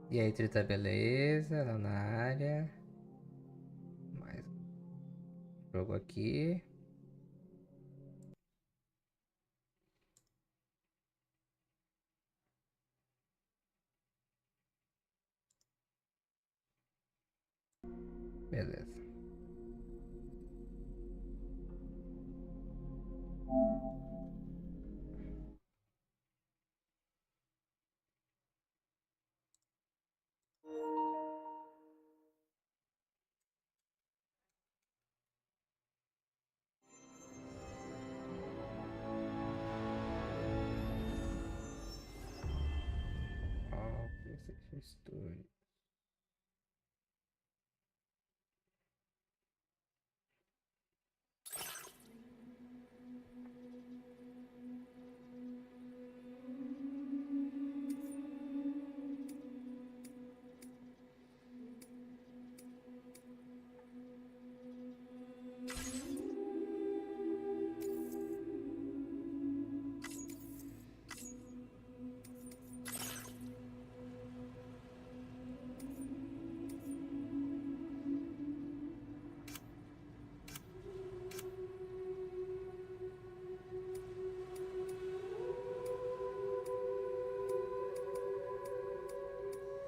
E aí, Trita, beleza? Lá na área. Mais jogo aqui. Beleza. Ó, PlayStation Studio.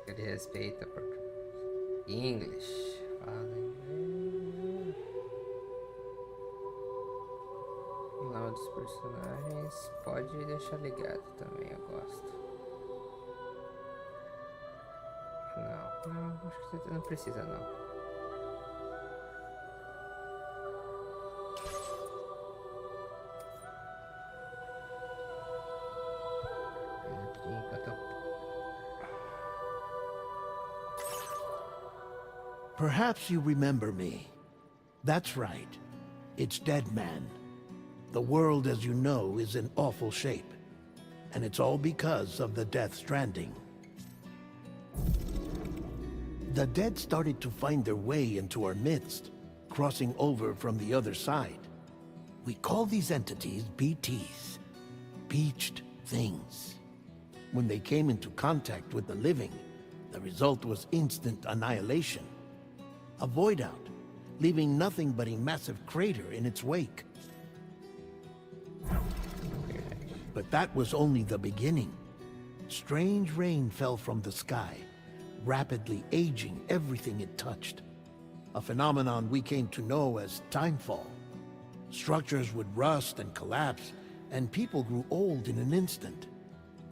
Ele respeita por English. Fala inglês. Final dos personagens. Pode deixar ligado também, eu gosto. Não, acho que você não precisa não. Perhaps you remember me. That's right. It's Dead Man. The world, as you know, is in awful shape. And it's all because of the Death Stranding. The dead started to find their way into our midst, crossing over from the other side. We call these entities BTs, Beached Things. When they came into contact with the living, the result was instant annihilation. A void out, leaving nothing but a massive crater in its wake. But that was only the beginning. Strange rain fell from the sky, rapidly aging everything it touched. A phenomenon we came to know as timefall. Structures would rust and collapse, and people grew old in an instant.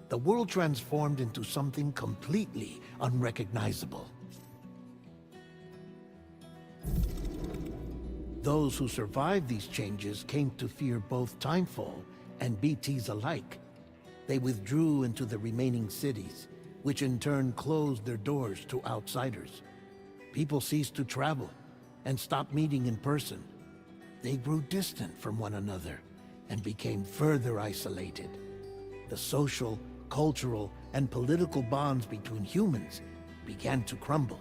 The world transformed into something completely unrecognizable. Those who survived these changes came to fear both Timefall and BTs alike. They withdrew into the remaining cities, which in turn closed their doors to outsiders. People ceased to travel and stopped meeting in person. They grew distant from one another and became further isolated. The social, cultural, and political bonds between humans began to crumble.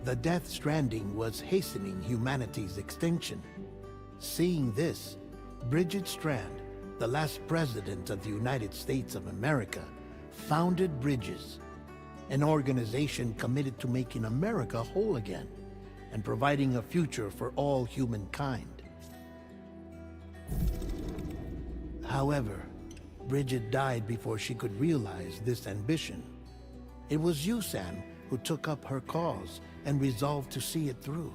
The Death Stranding was hastening humanity's extinction. Seeing this, Bridget Strand, the last president of the United States of America, founded Bridges, an organization committed to making America whole again and providing a future for all humankind. However, Bridget died before she could realize this ambition. It was you, Sam, who took up her cause and resolved to see it through.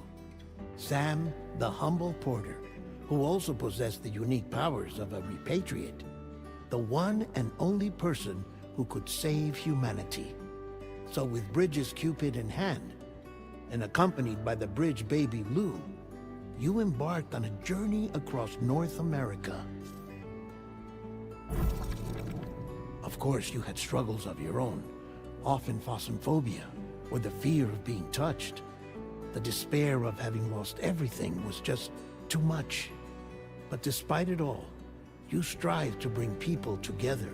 Sam, the humble porter, who also possessed the unique powers of a repatriate. The one and only person who could save humanity. So with Bridges' Cupid in hand, and accompanied by the bridge baby Lou, you embarked on a journey across North America. Of course, you had struggles of your own, often phasmophobia, or the fear of being touched. The despair of having lost everything was just too much. But despite it all, you strive to bring people together.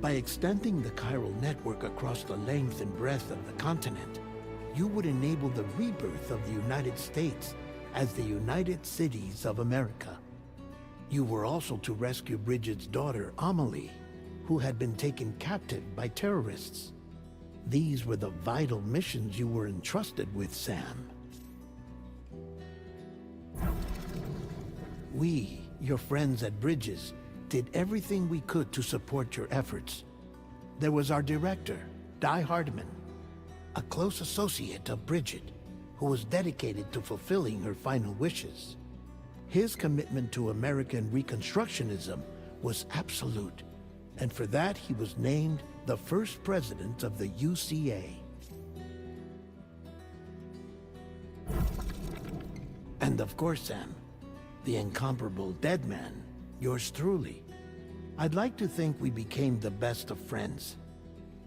By extending the chiral network across the length and breadth of the continent, you would enable the rebirth of the United States as the United Cities of America. You were also to rescue Bridget's daughter, Amelie, who had been taken captive by terrorists. These were the vital missions you were entrusted with, Sam. We, your friends at Bridges, did everything we could to support your efforts. There was our director, Di Hardman, a close associate of Bridget, who was dedicated to fulfilling her final wishes. His commitment to American Reconstructionism was absolute, and for that he was named the first president of the UCA. And of course, Sam, the incomparable Dead Man, yours truly. I'd like to think we became the best of friends.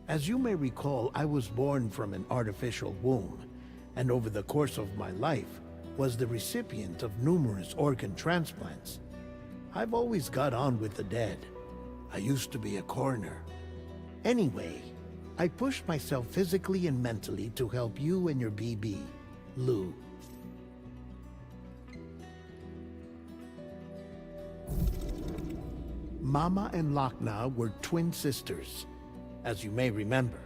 As you may recall, I was born from an artificial womb, and over the course of my life, was the recipient of numerous organ transplants. I've always got on with the dead. I used to be a coroner. Anyway, I pushed myself physically and mentally to help you and your BB, Lou. Mama and Lochna were twin sisters, as you may remember.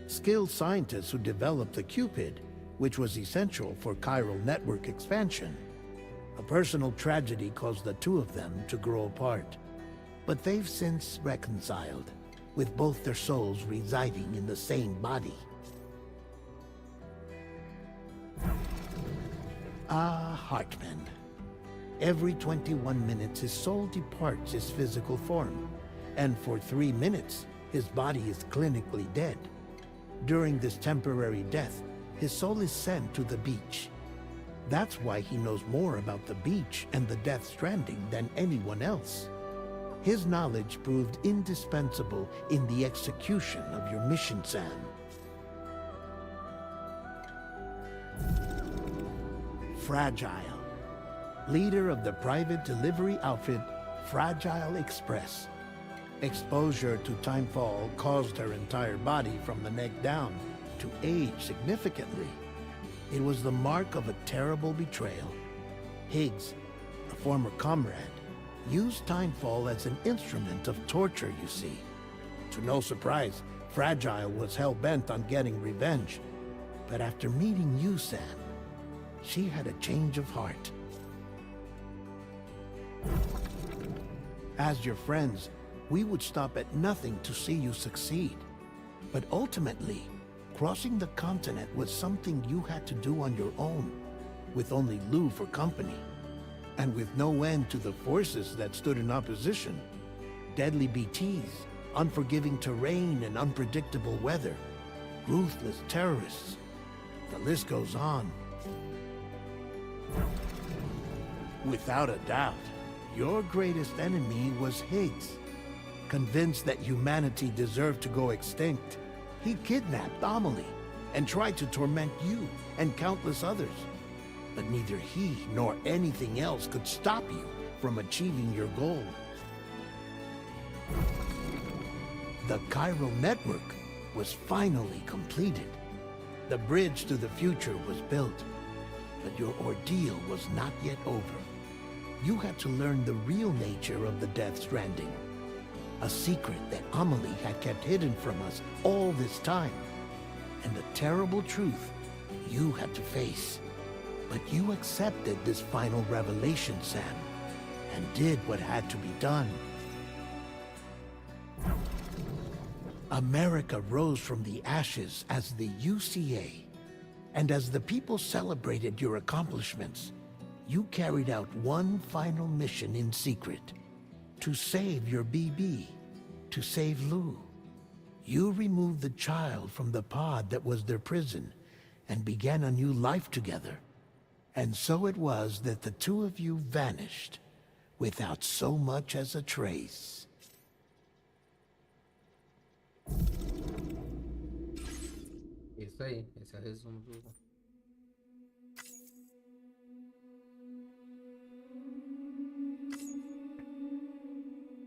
Skilled scientists who developed the Cupid, which was essential for chiral network expansion. A personal tragedy caused the two of them to grow apart. But they've since reconciled, with both their souls residing in the same body. Ah, Hartman. Every 21 minutes his soul departs his physical form, and for 3 minutes his body is clinically dead. During this temporary death, his soul is sent to the beach. That's why he knows more about the beach and the Death Stranding than anyone else. His knowledge proved indispensable in the execution of your mission, Sam. Fragile, leader of the private delivery outfit Fragile Express. Exposure to timefall caused her entire body from the neck down to age significantly. It was the mark of a terrible betrayal. Higgs, a former comrade, used timefall as an instrument of torture, you see. To no surprise, Fragile was hell-bent on getting revenge. But after meeting you, Sam, she had a change of heart. As your friends, we would stop at nothing to see you succeed. But ultimately, crossing the continent was something you had to do on your own, with only Lou for company, and with no end to the forces that stood in opposition. Deadly BTs, unforgiving terrain and unpredictable weather, ruthless terrorists. The list goes on. Without a doubt, your greatest enemy was Higgs. Convinced that humanity deserved to go extinct, he kidnapped Amelie and tried to torment you and countless others. But neither he nor anything else could stop you from achieving your goal. The chiral network was finally completed. The bridge to the future was built, but your ordeal was not yet over. You had to learn the real nature of the Death Stranding, a secret that Amelie had kept hidden from us all this time, and a terrible truth you had to face. But you accepted this final revelation, Sam, and did what had to be done. America rose from the ashes as the UCA, and as the people celebrated your accomplishments, you carried out one final mission in secret, to save your BB, to save Lou. You removed the child from the pod that was their prison, and began a new life together. And so it was that the two of you vanished, without so much as a trace. Isso aí, esse é o resumo do.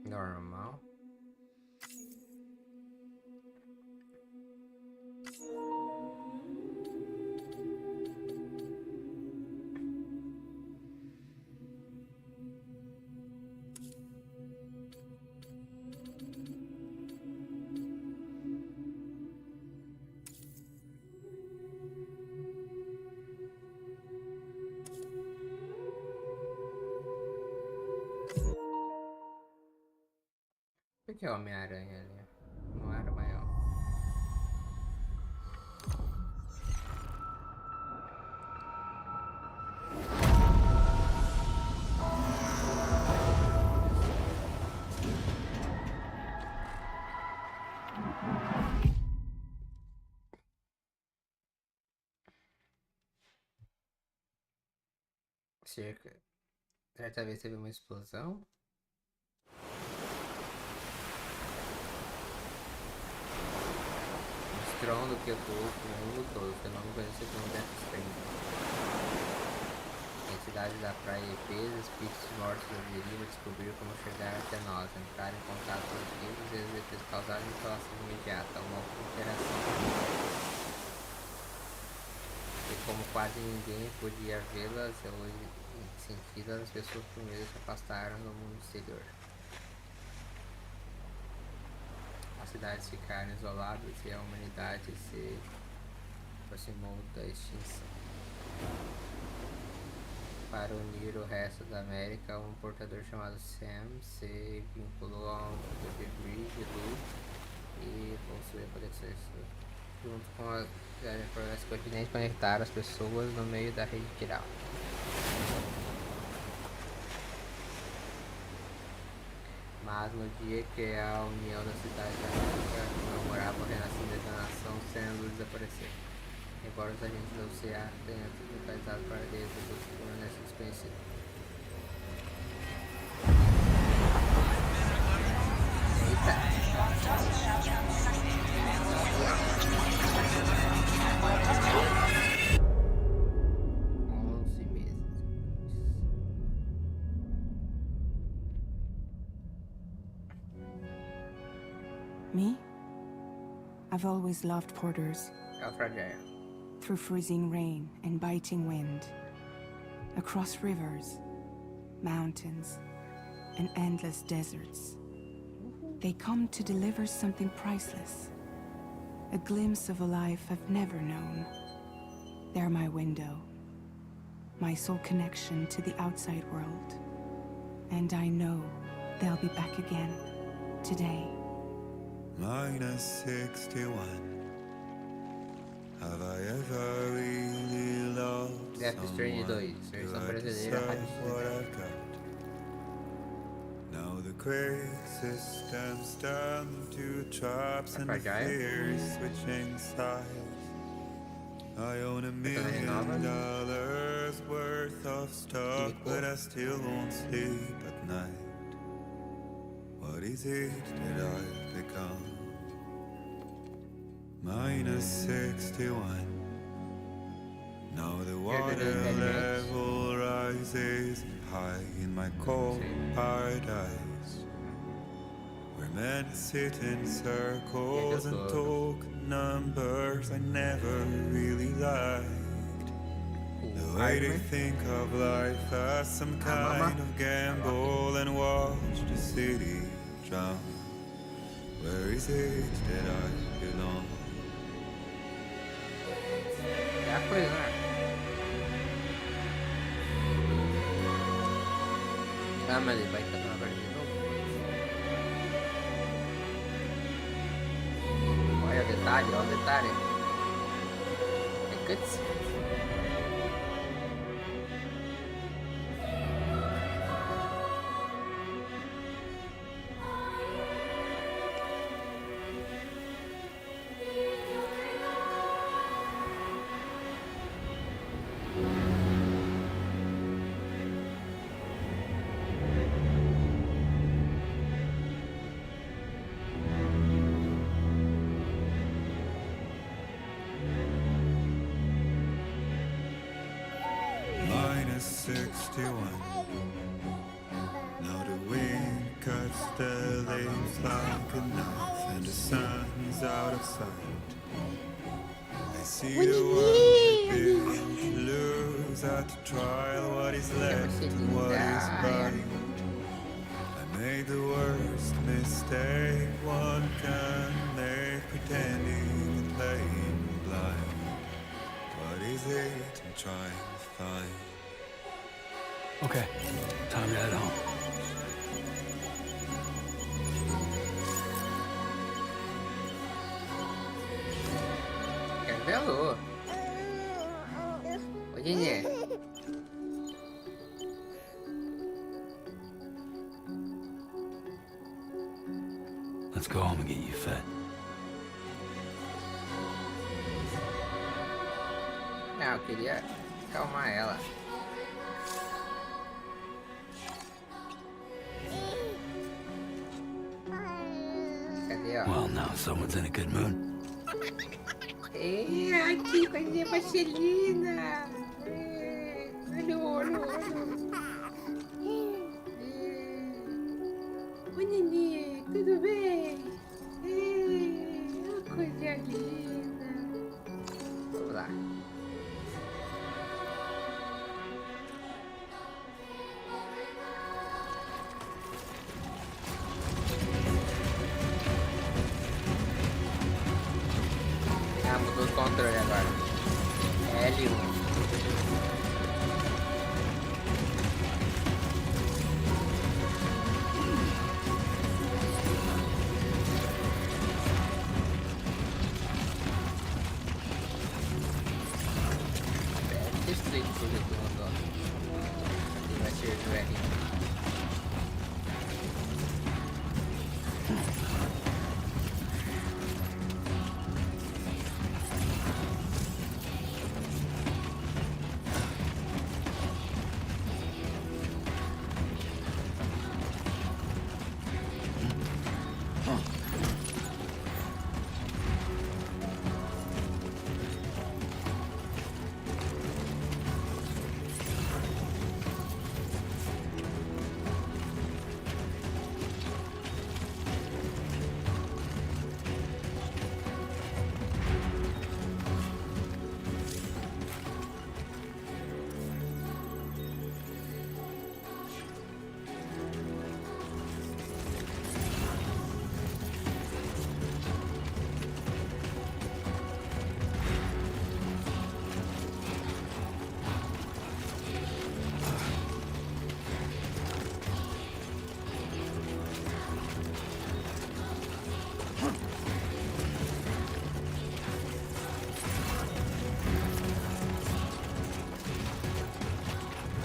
Normal. que é Homem-Aranha ali? Não era maior. Certa vez teve uma explosão. Um estrondo que ecoou o mundo todo. O fenômeno conhecido como Death Stranding. Entidades da praia EPs, espíritos mortos da deriva, descobriram como chegar até nós, entrar em contato com os vivos e os EPs causaram instalação imediata, uma interação. E como quase ninguém podia vê-las ou senti-las, as pessoas primeiro se afastaram do mundo exterior. As cidades ficaram isoladas e a humanidade se aproximou da extinção. Para unir o resto da América, um portador chamado Sam se vinculou a um debris de luz e possuía conexões junto com as continentes, conectaram as pessoas no meio da rede geral. Mas no dia que a união da cidade da América comemorava o renascimento da nação, Sam Luz desapareceu. Embora os agentes da UCA tenham sido localizados para dentro do permanece desconhecido. Me? I've always loved porters. Through freezing rain and biting wind, across rivers, mountains, and endless deserts. They come to deliver something priceless, a glimpse of a life I've never known. They're my window, my sole connection to the outside world. And I know they'll be back again, today. -61. Have I ever really loved Death Stranding 2, versão brasileira, what I've got? Now the great system's done to traps and fears switching sides. I own $1 million worth of stock, but I still won't sleep at night. What is it that I've become? -61. Now the water level rises high in my cold paradise, where men sit in circles and talk numbers I never really liked. The way they think of life as some kind of gamble and watch the city drown. Where is it that I belong? É a coisa, né? Ah, mas ele vai estar na verdade de novo. Olha o detalhe, olha o detalhe. É cutscene. -61. Now the wind cuts the leaves like a knife, and the sun's out of sight. I see the world begin to lose at the trial. What is left and what is right? I made the worst mistake one can make, pretending and playing blind. What is it I'm trying to find? Okay, time to head home. falou. Ô, Nenê. Let's go home and get you fed. Não, eu queria acalmar ela. Cadê, ó? Well, now someone's in a good mood. Ai, que coisinha Marcelina. Olha o olho, olho. Oi, Nenê, tudo bem? Coisa linda. Vamos lá. Ah, mudou o controle agora. L1. Destruir tudo aqui no dó. E vai ser o R.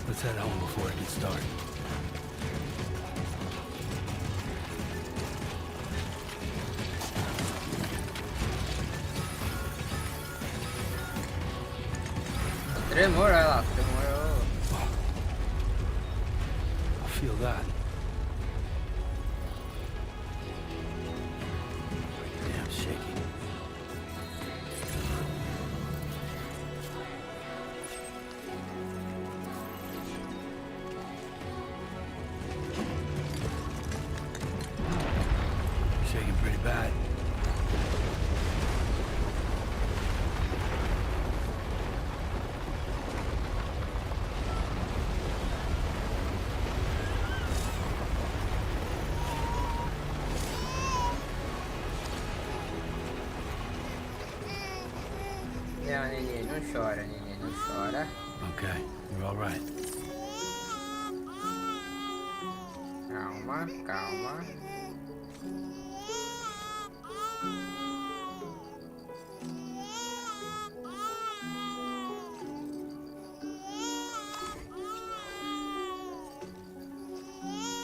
Let's head home before it gets dark. Tremor, olha lá, tremor. I feel that. Damn shaky. Shaking pretty bad. Não, Nenê, não chora, Nenê, não chora. Okay, you're all right. Calma, calma.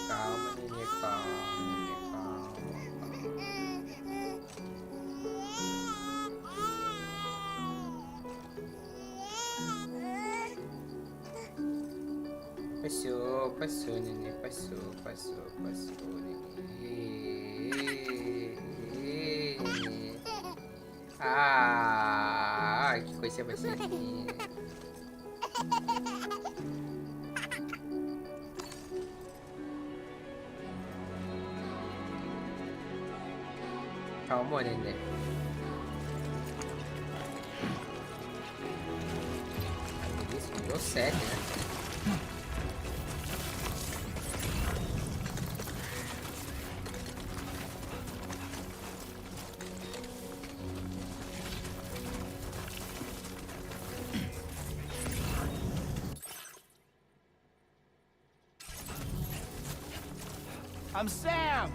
Calma, Nenê, calma, Nenê, calma, calma. Passou, Nenê, passou, Nenê. Nenê. Ah, que coisa baixinha. Calma, Nenê. Isso, deu 7, né? I'm Sam!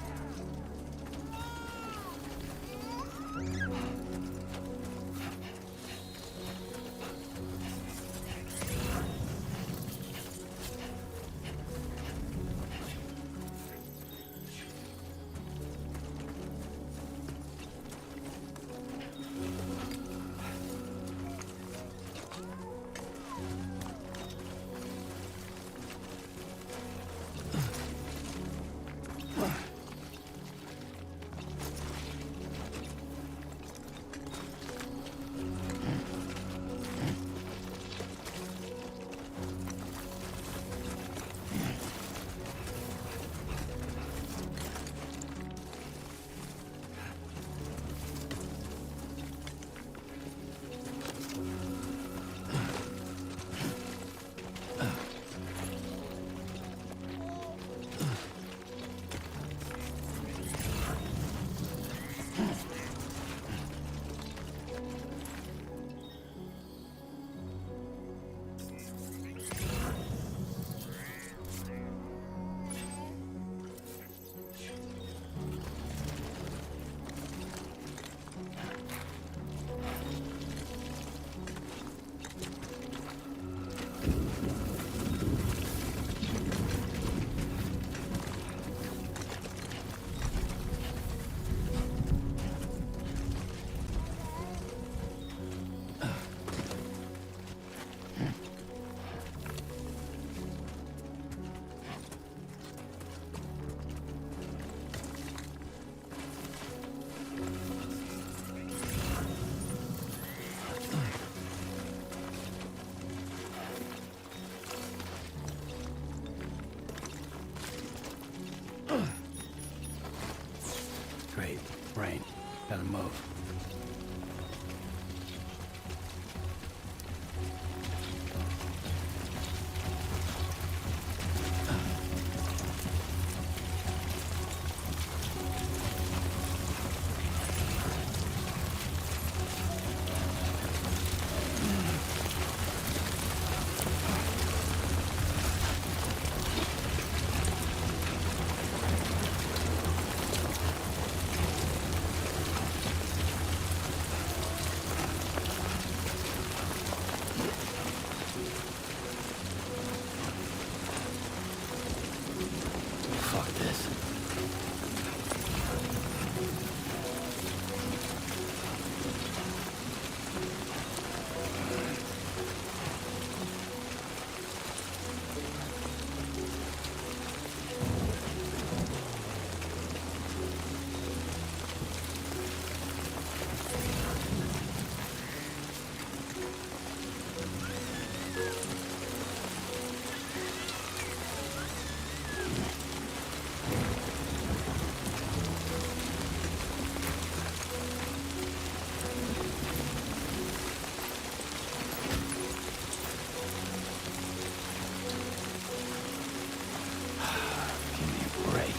rain. Gotta move. Fuck this. Give me a break.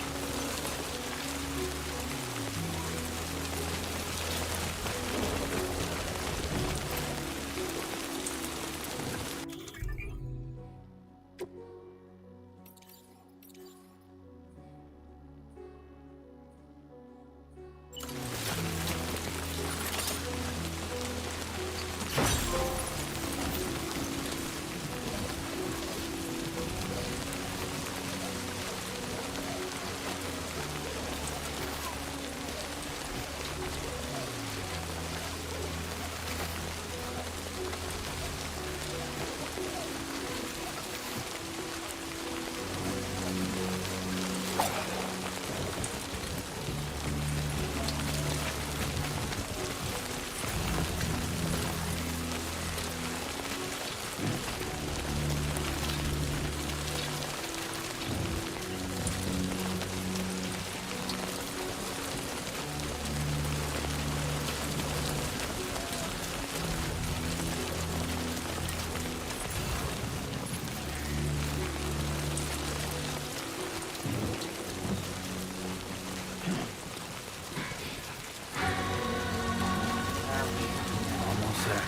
Almost there.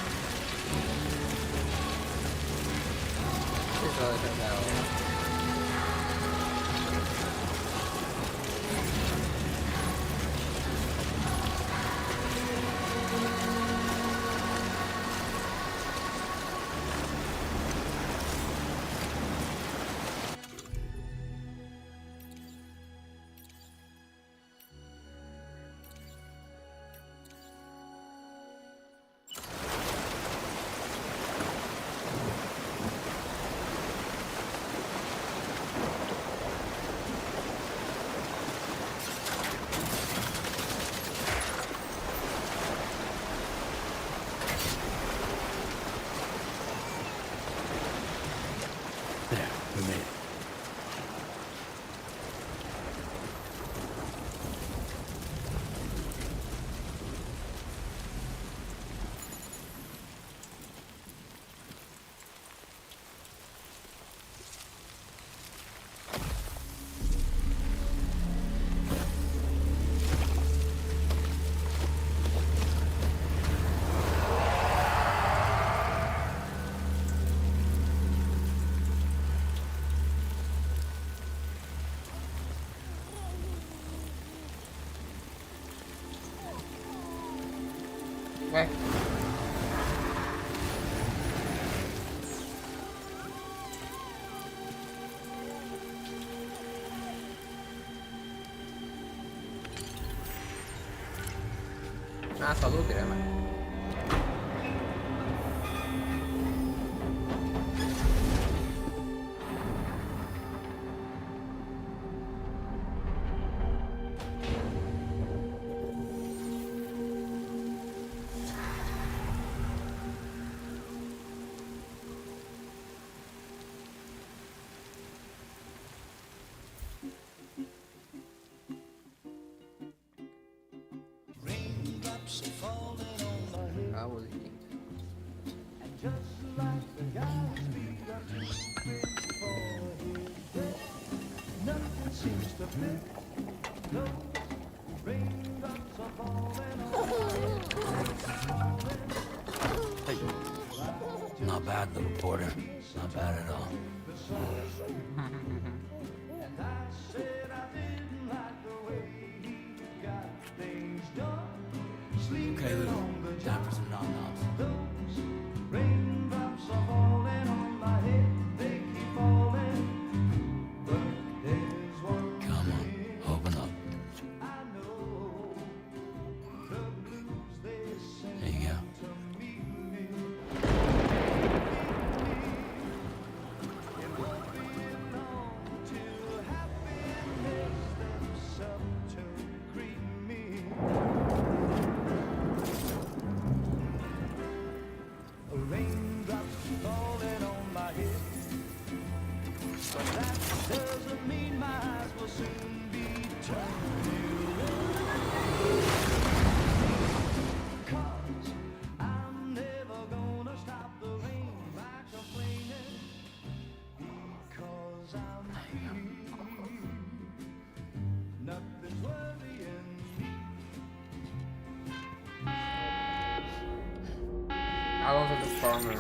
This is legal. There, we made it. Ué? Ah, só holograma. Not bad, little porter. Not bad at all. Okay, Lou. Time for some nom-noms. Come on, open up. There you go. How long is the farmer?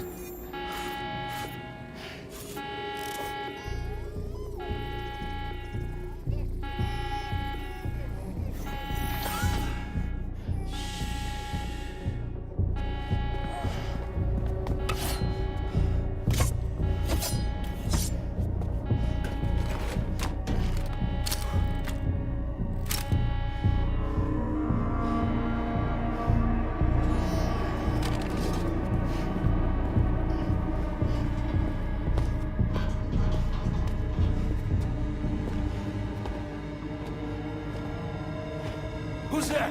Who's there?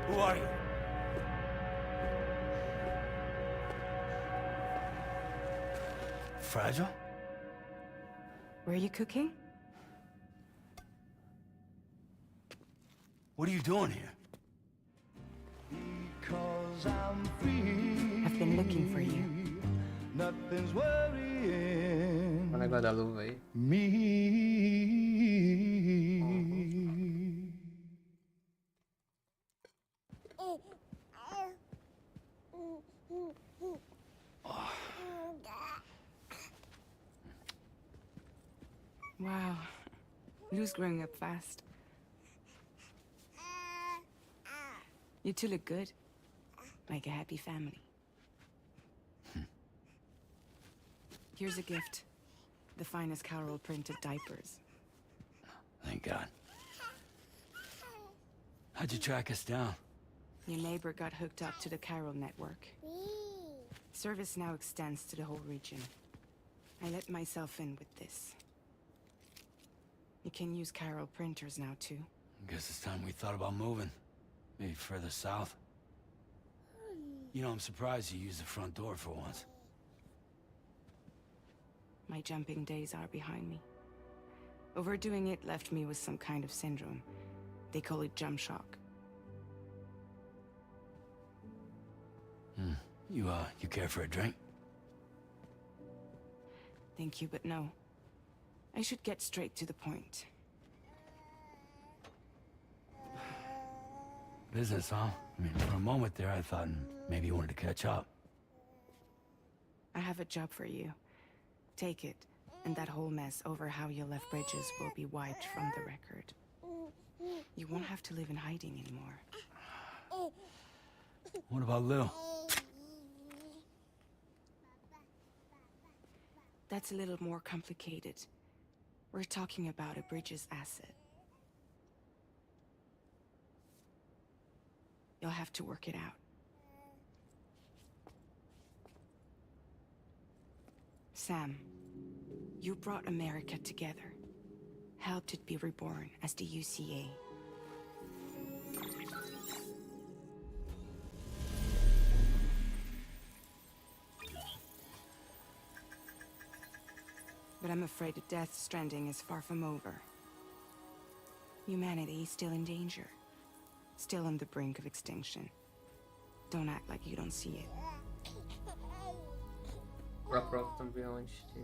Who are you? Fragile? Were you cooking? What are you doing here? I've been looking for you. Nothing's worrying Quando é guarda-luva aí? me. Wow. Lou's growing up fast. You two look good. Like a happy family. Here's a gift. The finest Carol printed diapers. Thank God. How'd you track us down? Your neighbor got hooked up to the Carol network. Service now extends to the whole region. I let myself in with this. You can use Carol printers now too. Guess it's time we thought about moving. Maybe further south. You know, I'm surprised you used the front door for once. My jumping days are behind me. Overdoing it left me with some kind of syndrome. They call it jump shock. You care for a drink? Thank you, but no. I should get straight to the point. Business, huh? I mean, for a moment there, I thought maybe you wanted to catch up. I have a job for you. Take it, and that whole mess over how you left Bridges will be wiped from the record. You won't have to live in hiding anymore. What about Lil? That's a little more complicated. We're talking about a Bridges asset. You'll have to work it out. Sam, you brought America together. Helped it be reborn as the UCA. But I'm afraid that Stranding is far from over. Humanity is still in danger. Still on the brink of extinction. Don't act like you don't see it.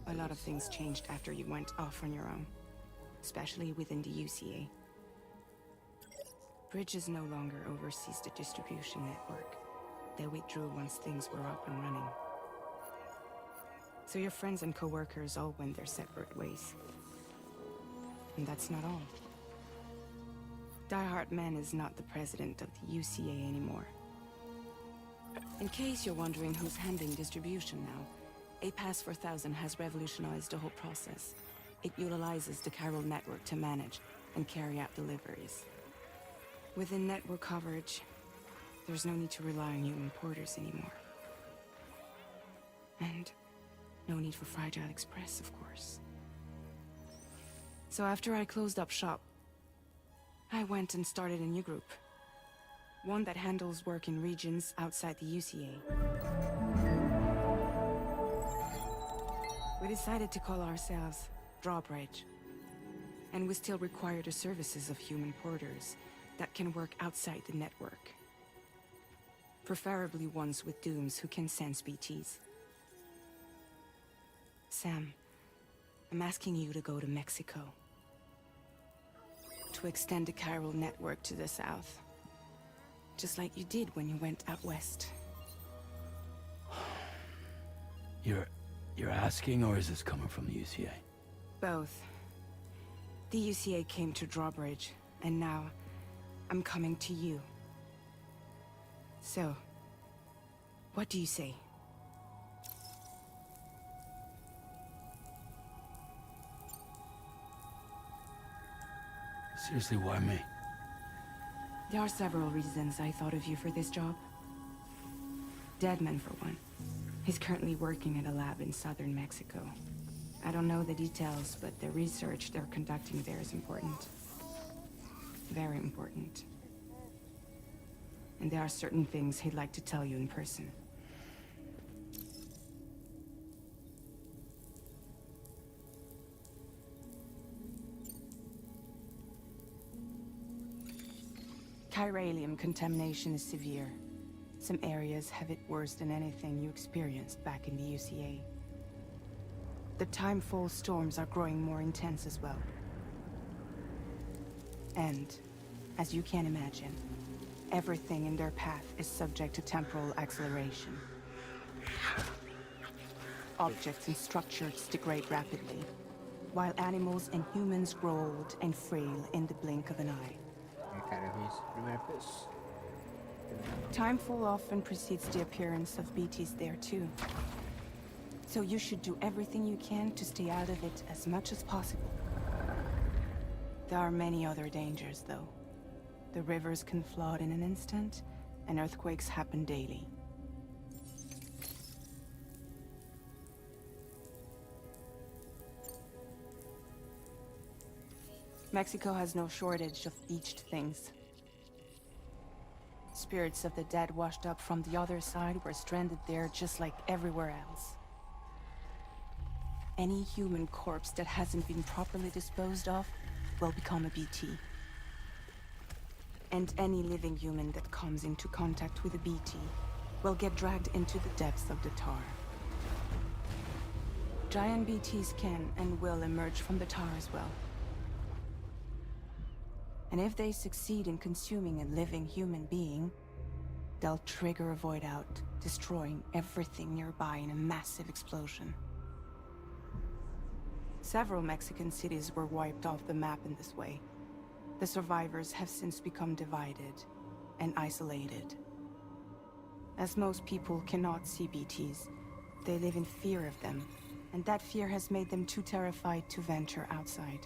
A lot of things changed after you went off on your own, especially within the UCA. Bridges no longer oversees the distribution network. They withdrew once things were up and running. So your friends and co-workers all went their separate ways. And that's not all. Die Hard Man is not the president of the UCA anymore. In case you're wondering who's handling distribution now, A Pass 4000 has revolutionized the whole process. It utilizes the chiral network to manage and carry out deliveries. Within network coverage, there's no need to rely on human porters anymore. And no need for Fragile Express, of course. So after I closed up shop, I went and started a new group. One that handles work in regions outside the UCA. We decided to call ourselves Drawbridge. And we still require the services of human porters that can work outside the network. Preferably ones with dooms who can sense BTs. Sam, I'm asking you to go to Mexico. To extend the chiral network to the south. Just like you did when you went out west. You're asking, or is this coming from the UCA? Both. The UCA came to Drawbridge, and now I'm coming to you. So, what do you say? Seriously, why me? There are several reasons I thought of you for this job. Deadman, for one. He's currently working at a lab in southern Mexico. I don't know the details, but the research they're conducting there is important. Very important. And there are certain things he'd like to tell you in person. Chiralium contamination is severe. Some areas have it worse than anything you experienced back in the UCA. The timefall storms are growing more intense as well. And, as you can imagine, everything in their path is subject to temporal acceleration. Objects and structures degrade rapidly, while animals and humans grow old and frail in the blink of an eye. Timefall often precedes the appearance of BTs there too. So you should do everything you can to stay out of it as much as possible. There are many other dangers, though. The rivers can flood in an instant, and earthquakes happen daily. Mexico has no shortage of beached things. Spirits of the dead washed up from the other side were stranded there just like everywhere else. Any human corpse that hasn't been properly disposed of will become a BT. And any living human that comes into contact with a BT will get dragged into the depths of the tar. Giant BTs can and will emerge from the tar as well. And if they succeed in consuming a living human being, they'll trigger a void out, destroying everything nearby in a massive explosion. Several Mexican cities were wiped off the map in this way. The survivors have since become divided and isolated. As most people cannot see BTs, they live in fear of them, and that fear has made them too terrified to venture outside.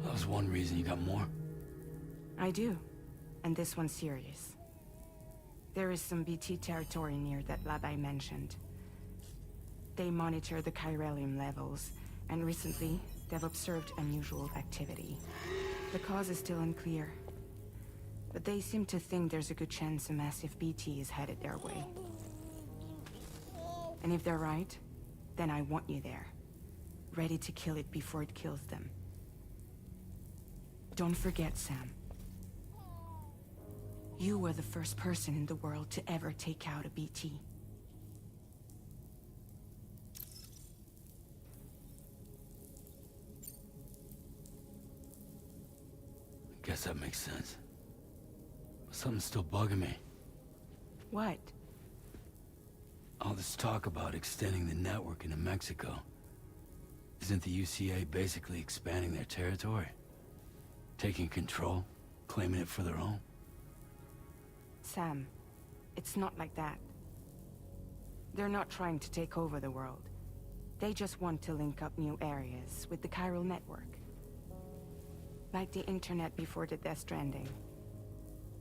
That was one reason. You got more? I do, and this one's serious. There is some BT territory near that lab I mentioned. They monitor the chiralium levels, and recently, they've observed unusual activity. The cause is still unclear, but they seem to think there's a good chance a massive BT is headed their way. And if they're right, then I want you there. ready to kill it before it kills them. Don't forget, Sam. You were the first person in the world to ever take out a BT. Guess that makes sense. But something's still bugging me. What? All this talk about extending the network into Mexico. Isn't the UCA basically expanding their territory? Taking control? Claiming it for their own? Sam, it's not like that. They're not trying to take over the world. They just want to link up new areas with the chiral network. Like the internet before the Death Stranding.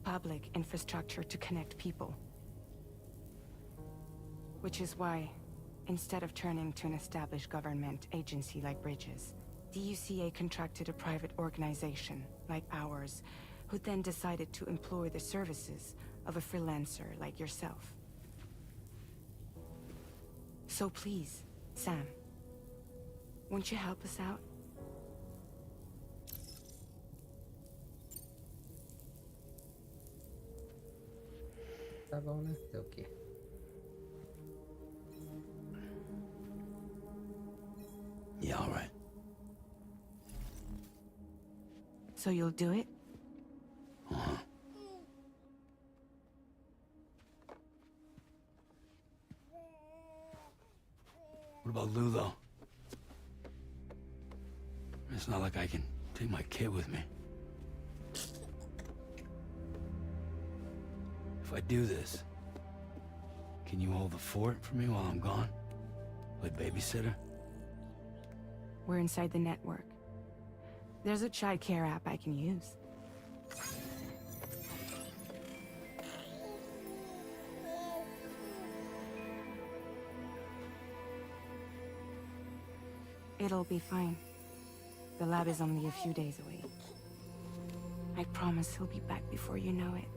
Public infrastructure to connect people. Which is why, instead of turning to an established government agency like Bridges, the UCA contracted a private organization, like ours, who then decided to employ the services of a freelancer like yourself. So please, Sam, won't you help us out? Tá bom, né? Deu o quê? Yeah, all right. So you'll do it? Uh-huh. What about Lou, though? It's not like I can take my kid with me. If I do this, can you hold the fort for me while I'm gone? Play babysitter? We're inside the network. There's a child care app I can use. It'll be fine. The lab is only a few days away. I promise he'll be back before you know it.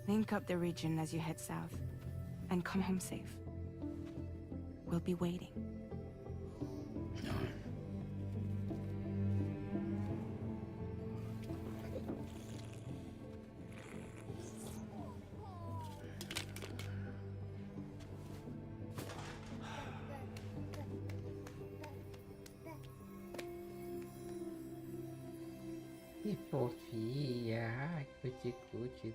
Link up the region as you head south, and come home safe. We'll be waiting. All right. Que fofia, ai, cuti-cuti.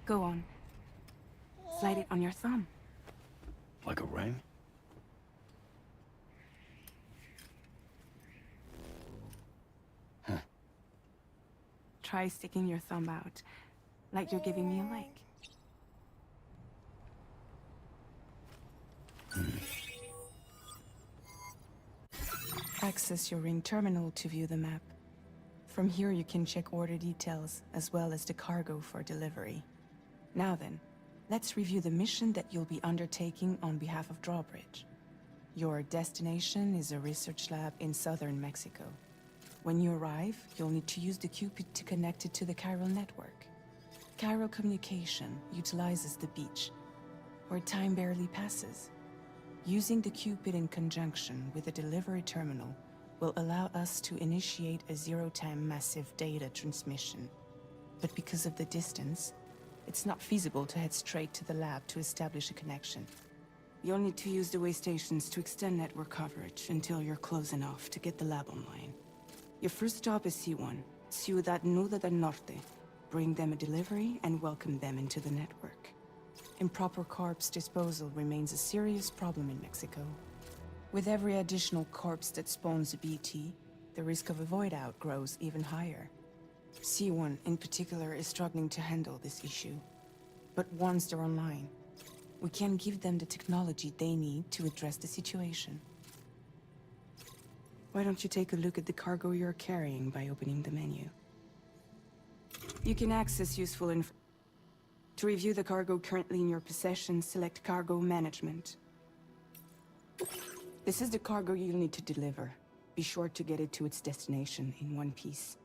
Go on. Slide it on your thumb. Like a ring? Huh. Try sticking your thumb out, like you're giving me a like. Access your ring terminal to view the map. From here you can check order details, as well as the cargo for delivery. Now then, let's review the mission that you'll be undertaking on behalf of Drawbridge. Your destination is a research lab in southern Mexico. When you arrive, you'll need to use the Cupid to connect it to the chiral network. Chiral communication utilizes the beach, where time barely passes. Using the Cupid in conjunction with the delivery terminal will allow us to initiate a zero-time massive data transmission. But because of the distance, it's not feasible to head straight to the lab to establish a connection. You'll need to use the way stations to extend network coverage until you're close enough to get the lab online. Your first stop is C1, Ciudad Nuda del Norte. Bring them a delivery and welcome them into the network. Improper corpse disposal remains a serious problem in Mexico. With every additional corpse that spawns a BT, the risk of a void out grows even higher. C1 in particular is struggling to handle this issue. But once they're online, we can give them the technology they need to address the situation. Why don't you take a look at the cargo you're carrying by opening the menu? You can access useful info. To review the cargo currently in your possession, select Cargo Management. This is the cargo you'll need to deliver. Be sure to get it to its destination in one piece.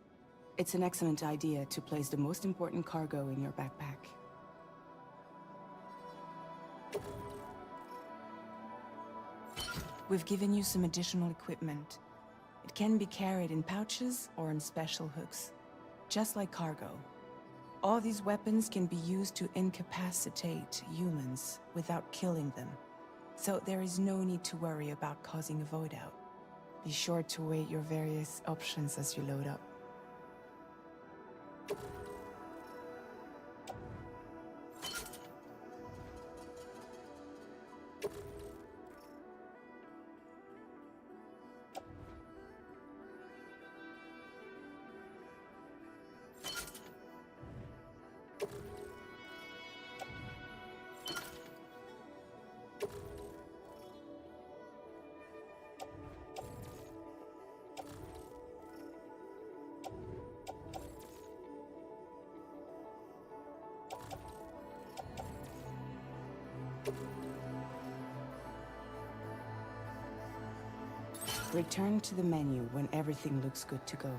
It's an excellent idea to place the most important cargo in your backpack. We've given you some additional equipment. It can be carried in pouches or in special hooks, just like cargo. All these weapons can be used to incapacitate humans without killing them. So there is no need to worry about causing a void out. Be sure to weigh your various options as you load up. Return to the menu when everything looks good to go.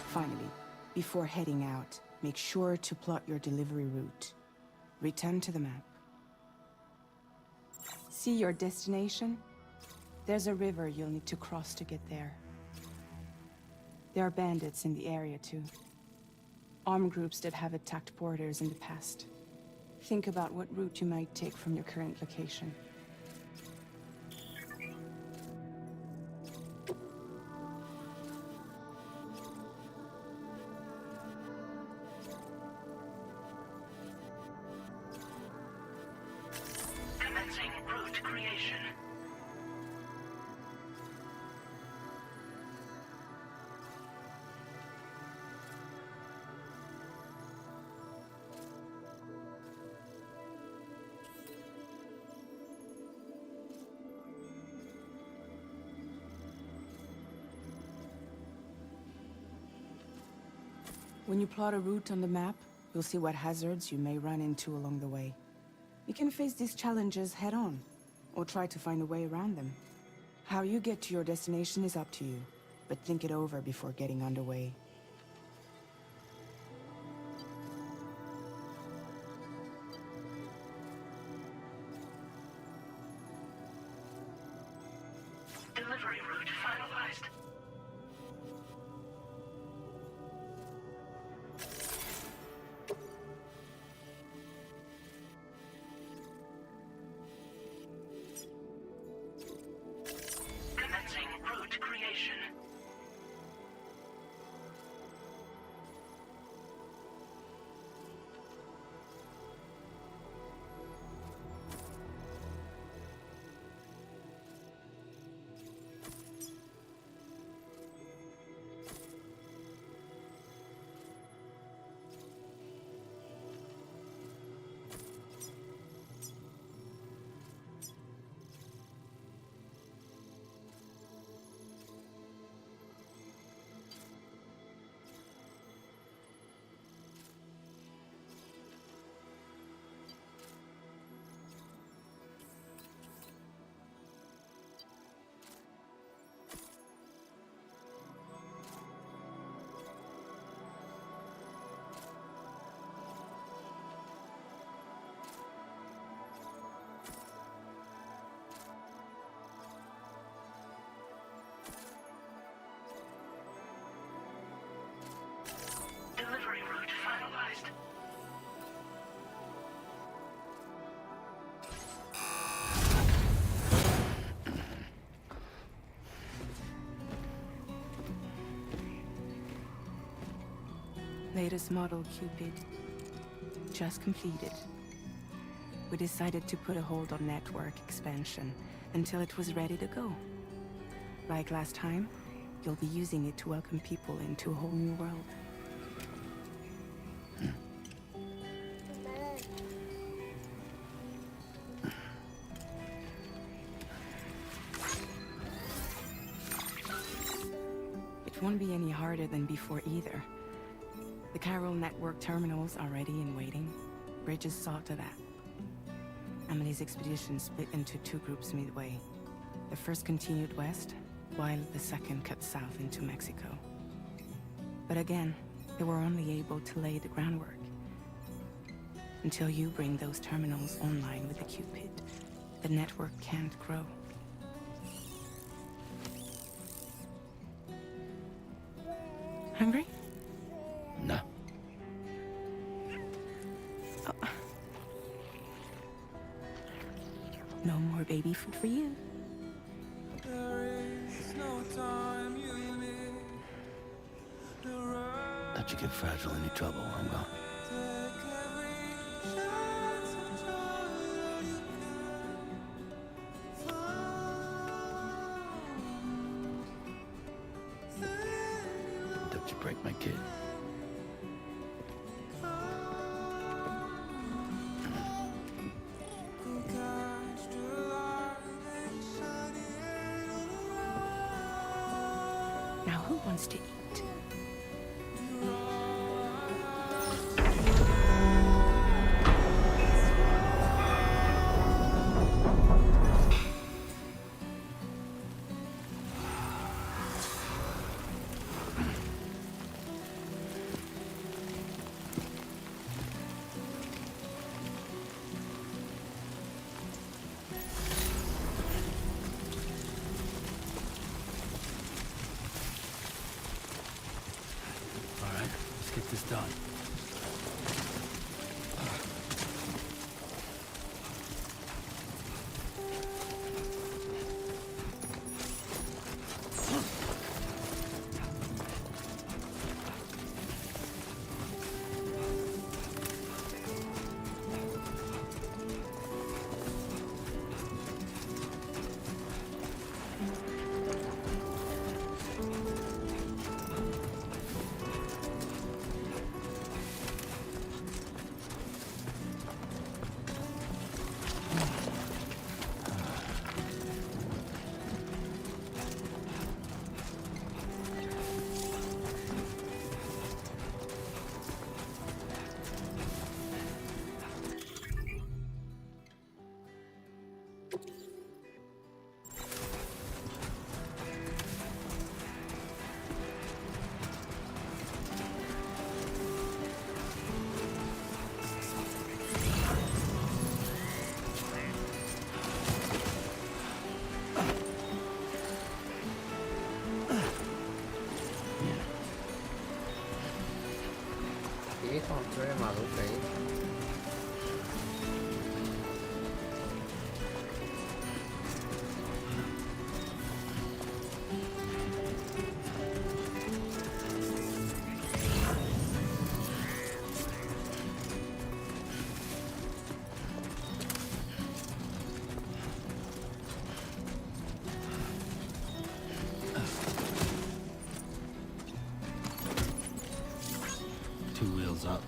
Finally, before heading out, make sure to plot your delivery route. Return to the map. See your destination? There's a river you'll need to cross to get there. There are bandits in the area too. Armed groups that have attacked porters in the past. Think about what route you might take from your current location. Commencing route creation. When you plot a route on the map, you'll see what hazards you may run into along the way. You can face these challenges head-on, or try to find a way around them. How you get to your destination is up to you, but think it over before getting underway. Delivery route finalized. Commencing route creation. Delivery route finalized. Latest model Cupid. Just completed. we decided to put a hold on network expansion until it was ready to go. Like last time, you'll be using it to welcome people into a whole new world. It won't be any harder than before either. The Chiral network terminals are ready and waiting. Bridges saw to that. Emily's expedition split into two groups midway. The first continued west, while the second cut south into Mexico. But again, they were only able to lay the groundwork. Until you bring those terminals online with the Cupid, the network can't grow. Hungry? No. Oh. No more baby food for you. Let you get fragile any trouble, I will. Don't you break my kid. Now who wants to eat? All right, let's get this done. Que controle maluco aí. Two wheels up.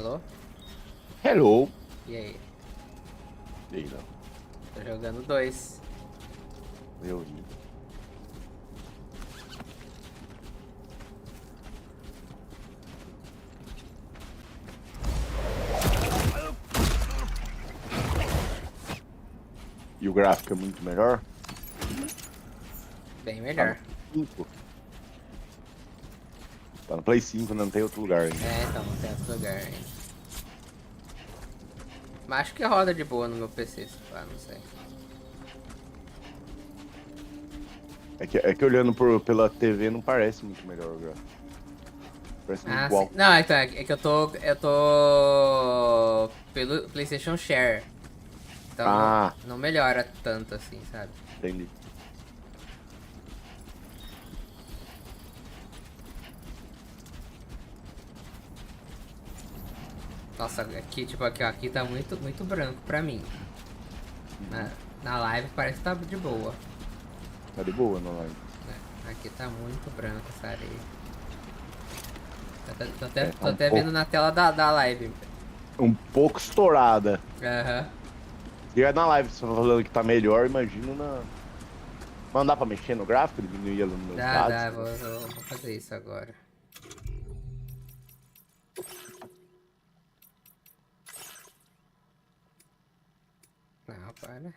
Alô? Hello. E aí? E aí, não. Tô jogando 2. Eu vi. E o gráfico é muito melhor? Bem Tá melhor. no 5. Tá no Play 5, não tem outro lugar ainda. É, então não tem outro lugar ainda. Mas acho que roda de boa no meu PC, se pá, não sei. É que olhando pela TV não parece muito melhor o gráfico. Parece muito Ah, sim. igual. Não, então, é que eu tô pelo PlayStation Share. Então Ah, não melhora tanto assim, sabe? entendi. Nossa, aqui, tipo, aqui tá muito branco pra mim. Na live parece que tá de boa. Tá de boa no live. Né? Aqui tá muito branco essa areia. Tô Tá até vendo na tela da live. um pouco estourada. Aham. E aí na live você tá falando que tá melhor, imagino na. Não dá pra mexer no gráfico, diminuir a luminosidade? Dá, vou fazer isso agora. Não, para.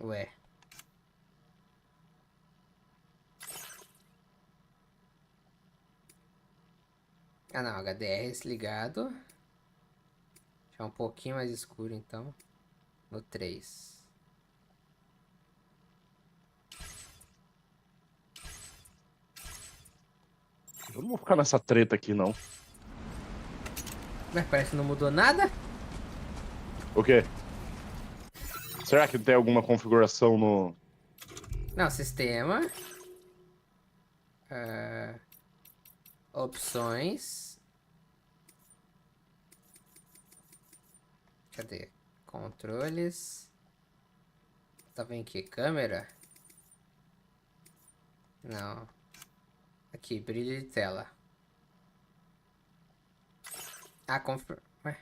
Ué. Ah não, HDR desligado. Deixar um pouquinho mais escuro então. No 3. Eu não vou ficar nessa treta aqui, não. Mas parece que não mudou nada. O quê? Será que tem alguma configuração no. Não, sistema. Ah, opções. Cadê? Controles. Tava em que? Câmera? Não. Aqui, brilho de tela. Ah, Ué.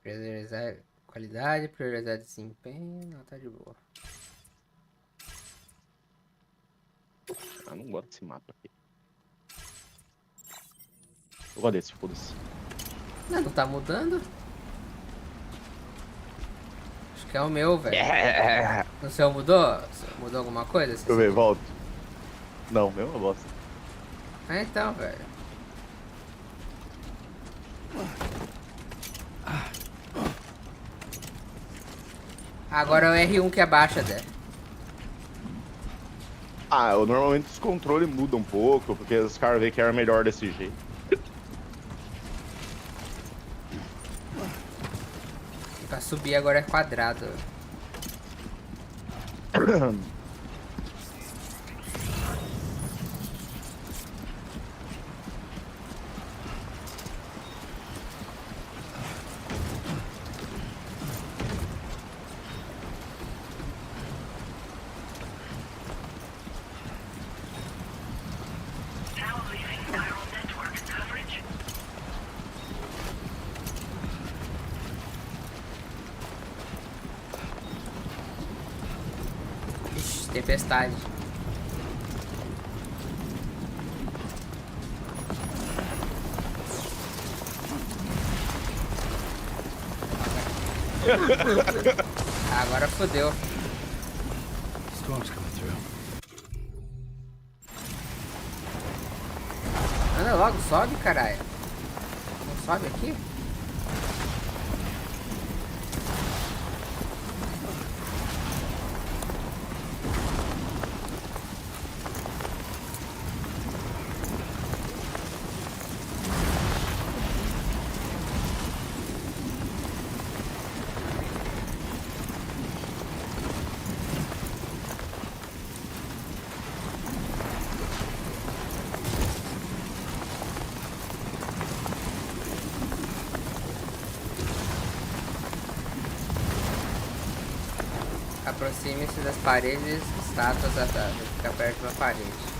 Priorizar qualidade, priorizar desempenho. Não, tá de boa. Ah, não gosto desse mapa aqui. Eu gosto desse, foda-se. Não tá mudando? Acho que é o meu, velho. O seu mudou? Mudou alguma coisa? Deixa eu ver, volto. Não, mesma bosta. Ah, então, velho. Agora é o R1 que abaixa, Dé. Ah, normalmente os controles mudam um pouco, porque os caras veem que era melhor desse jeito. E pra subir agora é quadrado. Now leaving viral network coverage. Ixi, tempestade. Agora fodeu. Storm's coming through. logo, sobe, caralho. Não sobe aqui? Aproxime-se das paredes, estátuas atadas. Fica perto de uma parede.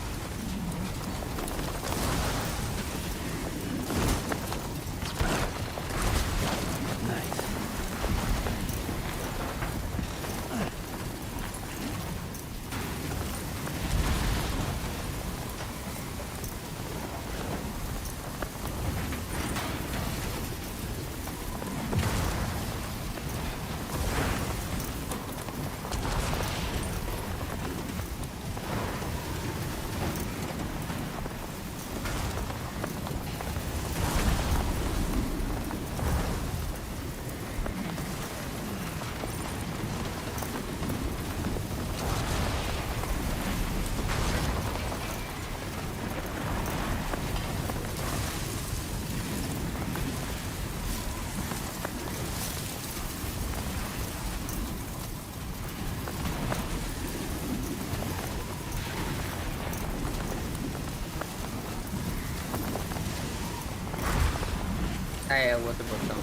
Ah, é o outro botão.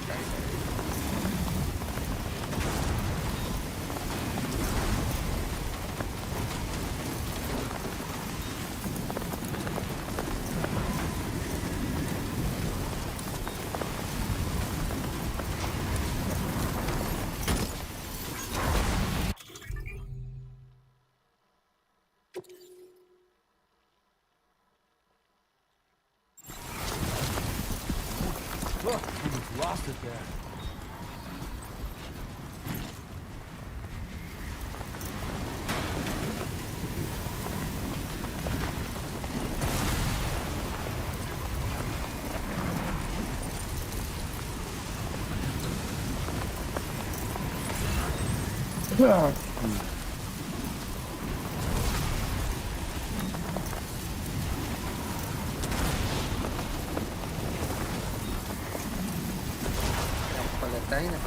Tá certo. Look, we've lost it there. Coletar ainda?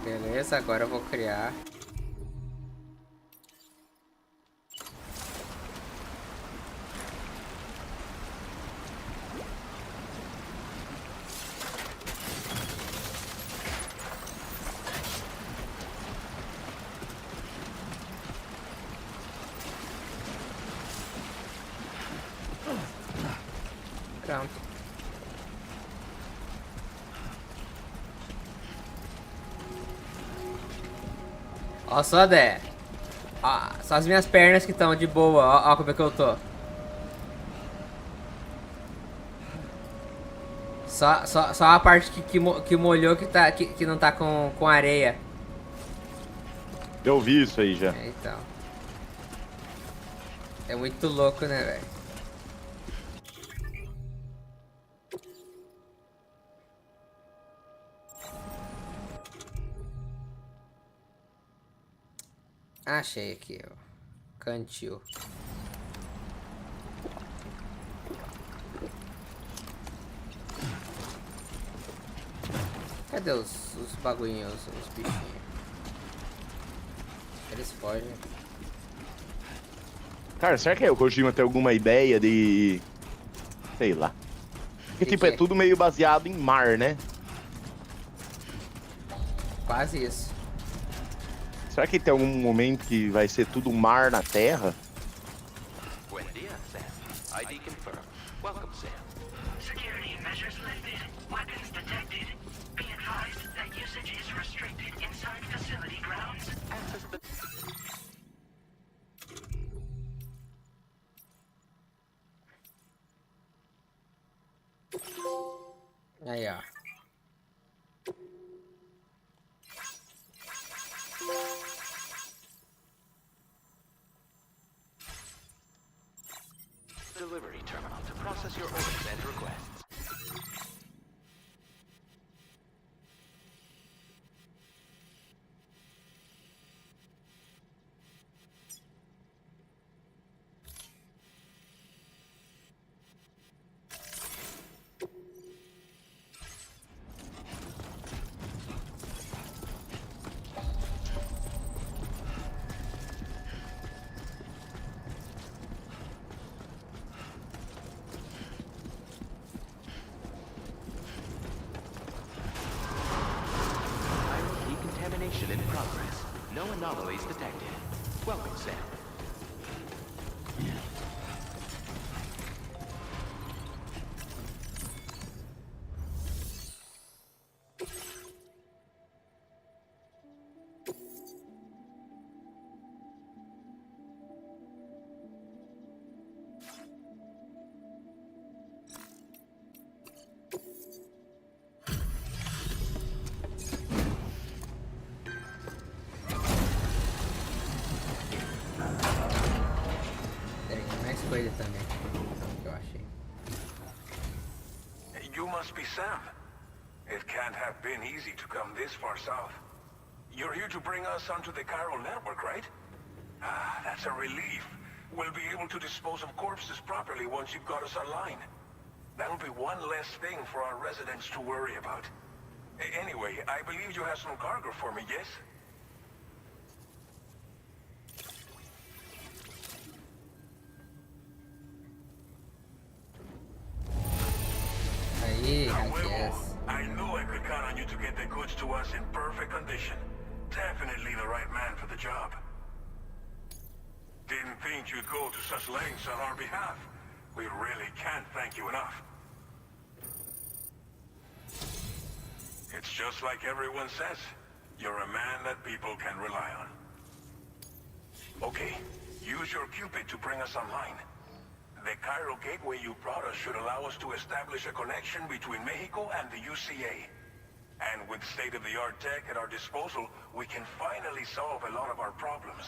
Beleza, agora eu vou criar. Pronto. Ó só, Dé. Ó, só as minhas pernas que estão de boa. Ó, ó como é que eu tô. Só a parte que molhou que não tá com areia. Eu vi isso aí já. É, então. É muito louco, né, velho? Achei aqui, ó. Cantil. Cadê os bagulhinhos, os bichinhos? Eles fogem. Cara, será que o Kojima tem alguma ideia de... Sei lá. Porque, tipo, é tudo meio baseado em mar, né? Quase isso. Será que tem algum momento que vai ser tudo mar na Terra? Buen dia, Sam. ID confirmed. Welcome, Sam. Mission in progress. No anomalies detected. Welcome, Sam. Tem mais coisa também que eu achei. You must be Sam. It can't have been easy to come this far south. You're here to bring us onto the chiral network, right? Ah, that's a relief. We'll be able to dispose of corpses properly once you've got us online. That'll be one less thing for our residents to worry about. Anyway, I believe you have some cargo for me, yes? Aí, Huevo, yes. I knew I could count on you to get the goods to us in perfect condition. Definitely the right man for the job. Didn't think you'd go to such lengths on our behalf. We really can't thank you enough. It's just like everyone says. You're a man that people can rely on. Okay, use your Cupid to bring us online. The chiral gateway you brought us should allow us to establish a connection between Mexico and the UCA. And with state-of-the-art tech at our disposal, we can finally solve a lot of our problems.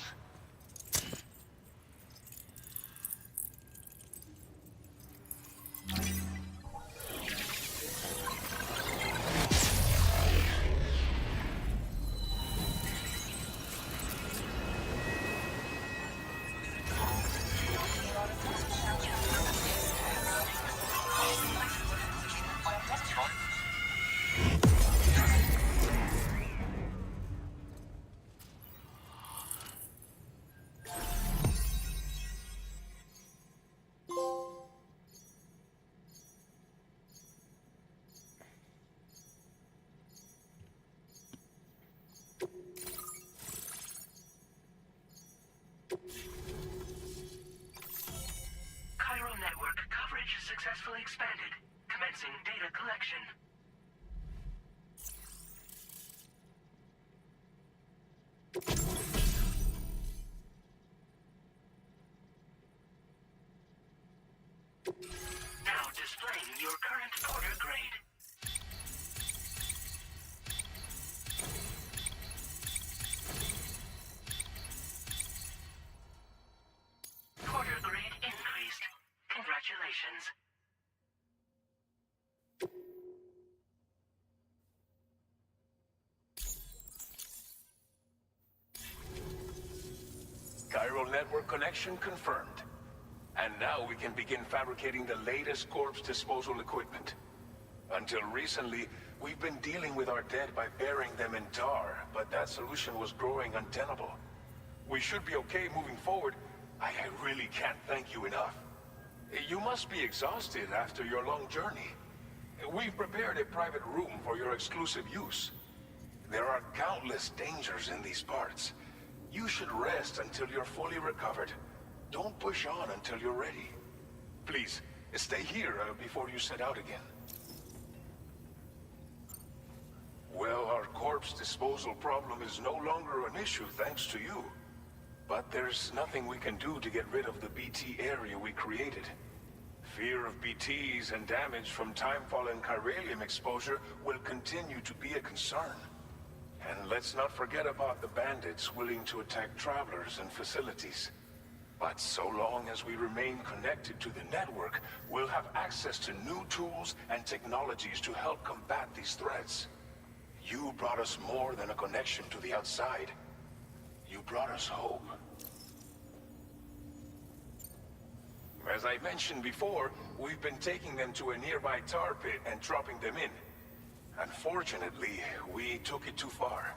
Chiral network coverage successfully expanded. Commencing data collection. Now displaying your current order grade. Order grade increased. Congratulations. Chiral network connection confirmed. And now we can begin fabricating the latest corpse disposal equipment. Until recently, we've been dealing with our dead by burying them in tar, but that solution was growing untenable. We should be okay moving forward. I really can't thank you enough. You must be exhausted after your long journey. We've prepared a private room for your exclusive use. There are countless dangers in these parts. You should rest until you're fully recovered. Don't push on until you're ready. Please, stay here before you set out again. Well, our corpse disposal problem is no longer an issue thanks to you. But there's nothing we can do to get rid of the BT area we created. Fear of BTs and damage from timefall and chiralium exposure will continue to be a concern. And let's not forget about the bandits willing to attack travelers and facilities. But so long as we remain connected to the network, we'll have access to new tools and technologies to help combat these threats. You brought us more than a connection to the outside. You brought us hope. As I mentioned before, we've been taking them to a nearby tar pit and dropping them in. Unfortunately, we took it too far.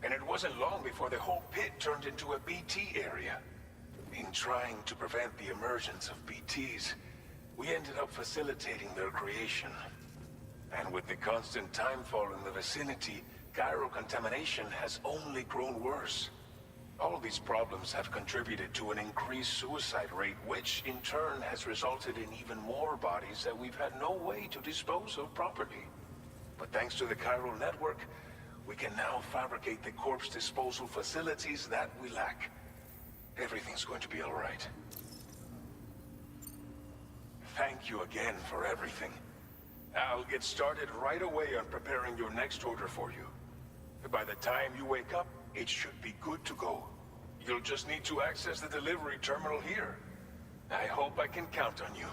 And it wasn't long before the whole pit turned into a BT area. In trying to prevent the emergence of BTs, we ended up facilitating their creation. And with the constant timefall in the vicinity, gyro contamination has only grown worse. All these problems have contributed to an increased suicide rate, which in turn has resulted in even more bodies that we've had no way to dispose of properly. But thanks to the chiral network, we can now fabricate the corpse disposal facilities that we lack. Everything's going to be all right. Thank you again for everything. I'll get started right away on preparing your next order for you. By the time you wake up, it should be good to go. You'll just need to access the delivery terminal here. I hope I can count on you.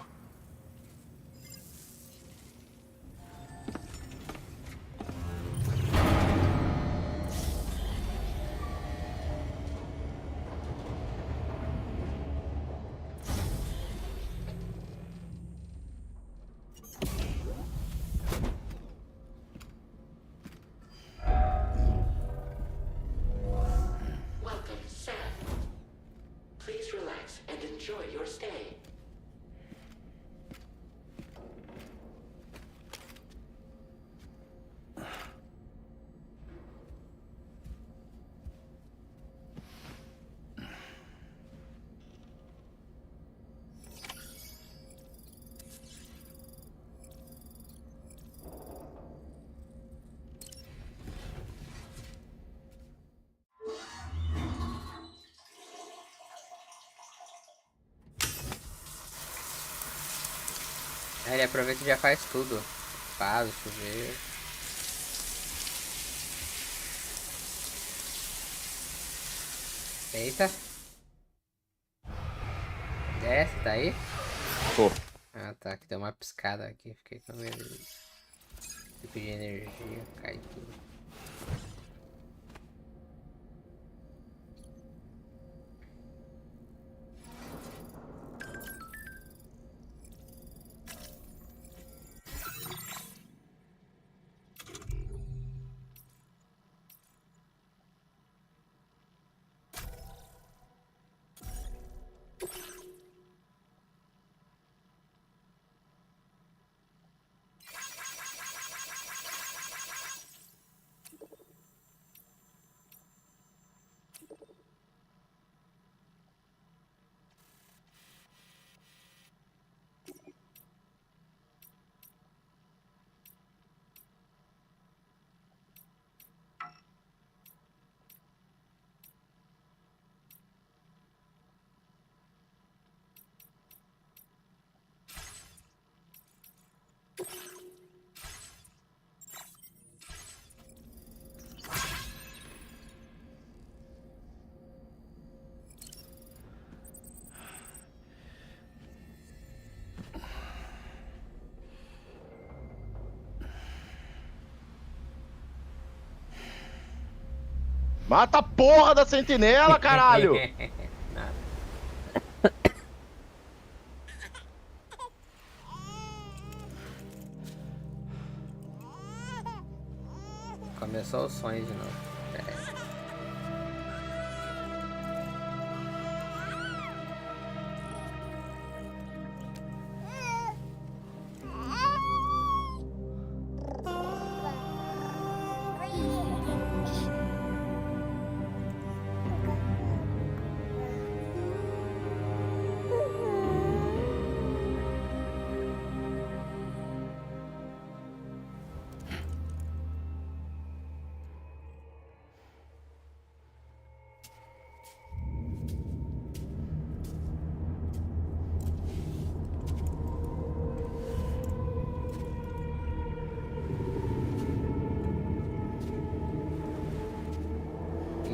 Welcome, Sam. Please relax and enjoy your stay. Aí ele aproveita e já faz tudo. Faz, chuveiro. Eita. Desce, tá aí? Tô. Ah, tá. Que deu uma piscada aqui. Fiquei com medo de pedir energia. Cai tudo. Mata a porra da sentinela, caralho! Nada. Começou o sonho de novo.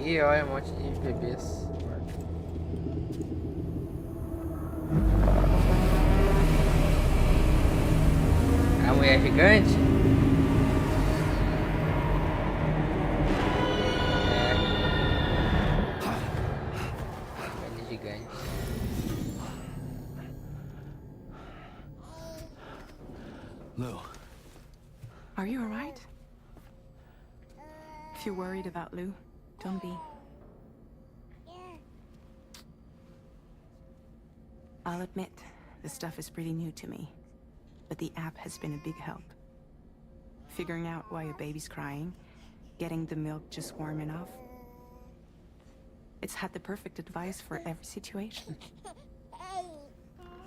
E olha, um monte de bebês. A mulher gigante? É. Ele gigante. Lou. Are you alright? If you're worried about Lou, don't be. I'll admit, this stuff is pretty new to me, but the app has been a big help. Figuring out why a baby's crying, getting the milk just warm enough. It's had the perfect advice for every situation.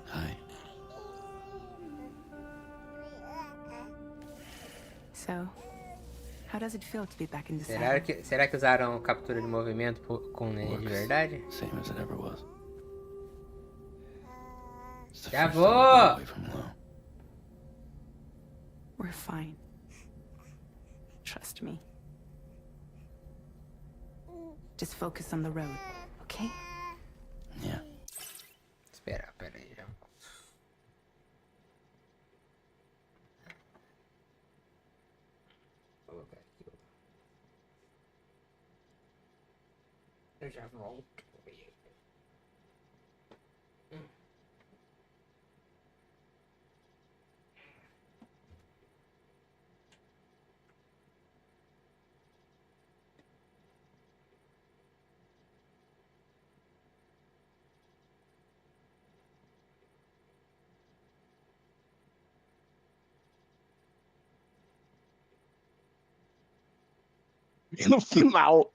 Hi. So, how does it feel to be back in the Será que usaram captura de movimento com o neném de verdade? Same as it ever was. It's the Já first time I've been vou! away from Lo. We're fine. Trust me. Just focus on the road, okay? Yeah. Espera, pera aí, já volto. Vou colocar aqui. Eu já volto. E no final.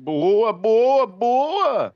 Boa, boa, boa!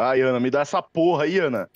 Ai, Ana, me dá essa porra aí, Ana.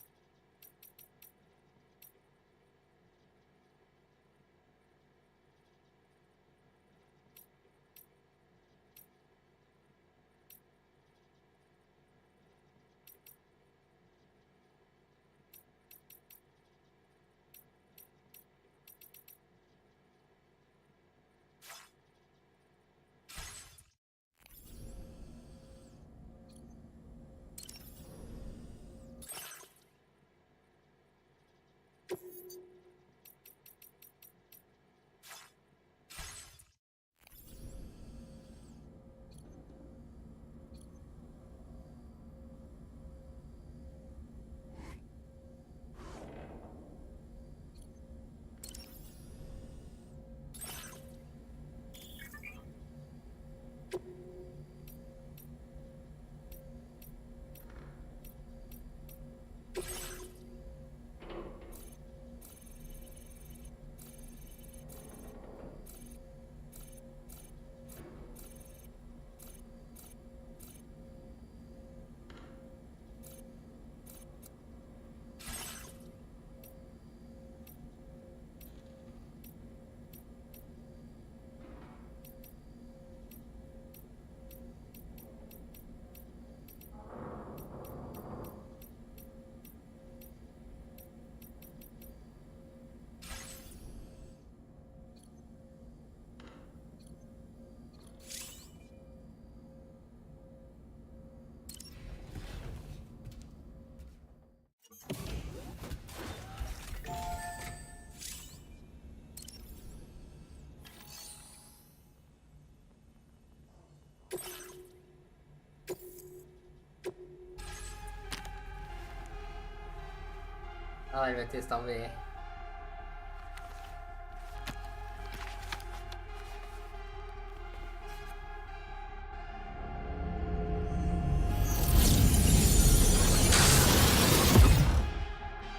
Olha lá, ele vai testar um VR.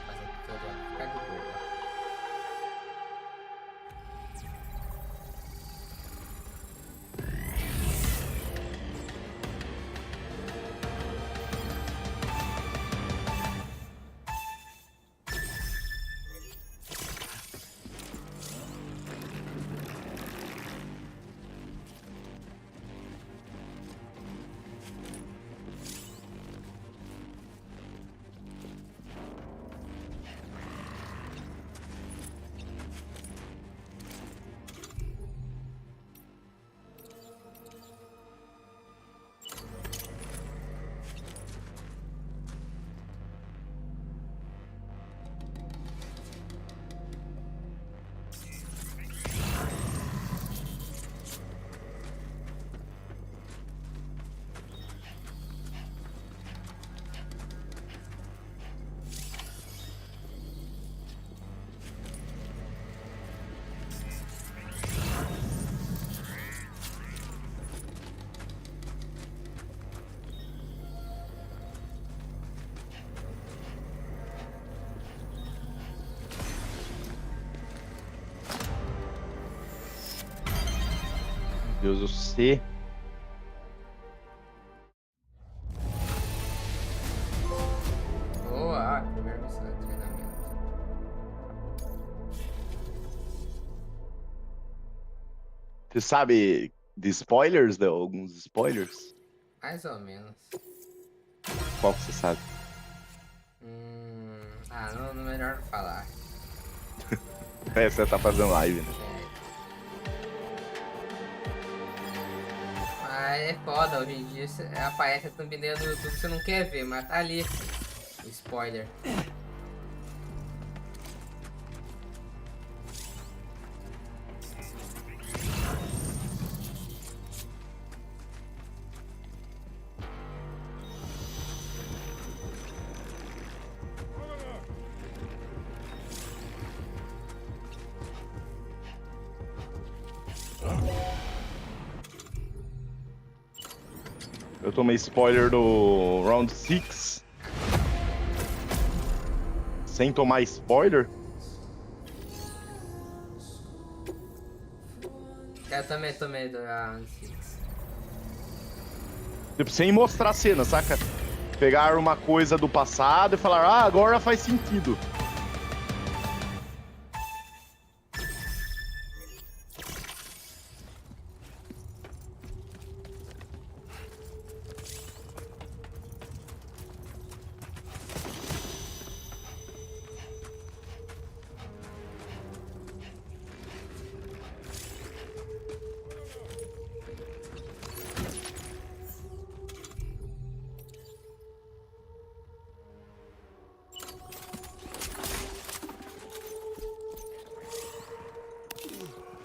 Fazer tutorial, ficar de boa. Deus, o C. Boa, primeira missão de treinamento. Você sabe de spoilers, Léo? Alguns spoilers? Mais ou menos. Qual que você sabe? Não melhor não falar. É, você tá fazendo live, né? Mas é foda, hoje em dia aparece a thumbnail no YouTube que você não quer ver, mas tá ali. O spoiler. Eu tomei spoiler do Round 6. Sem tomar spoiler? Eu também tomei do Round 6. Tipo, sem mostrar a cena, saca? Pegaram uma coisa do passado e falaram, ah, agora faz sentido.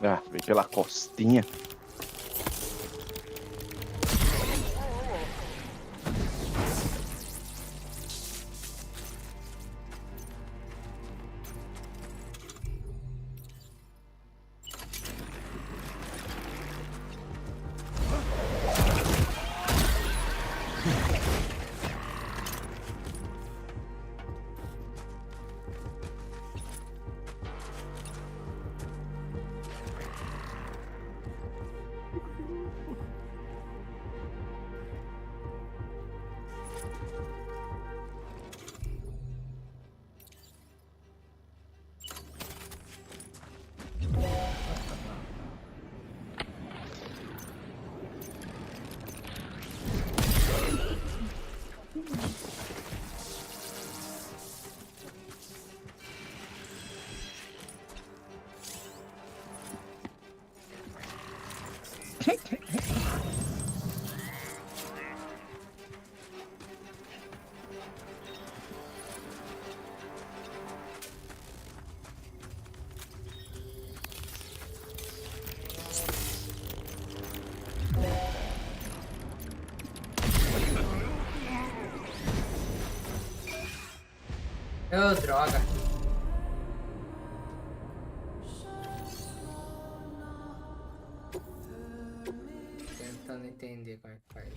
Ah, vem pela costinha. Oh, droga. Tentando entender como é que faz.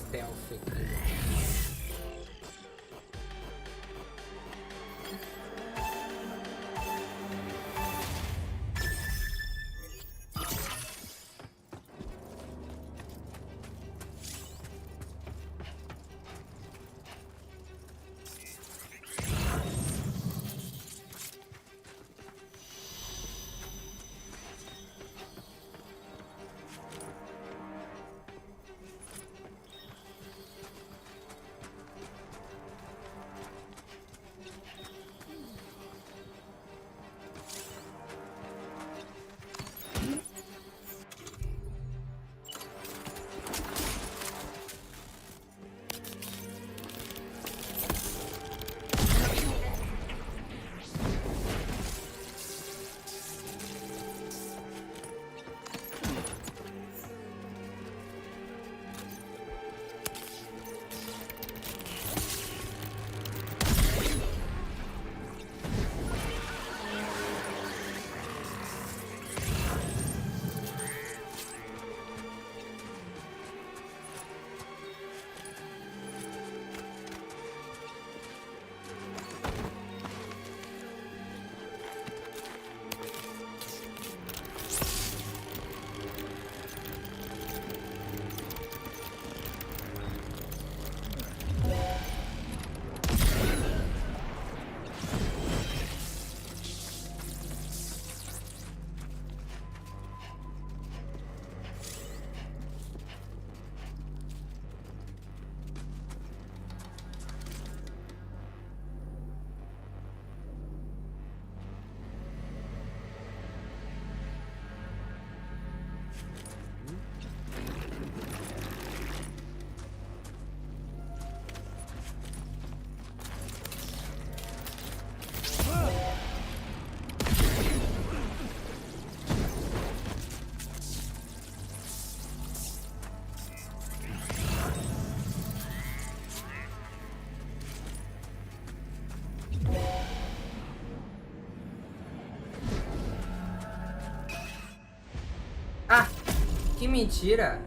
Stealth aqui. Ah, que mentira!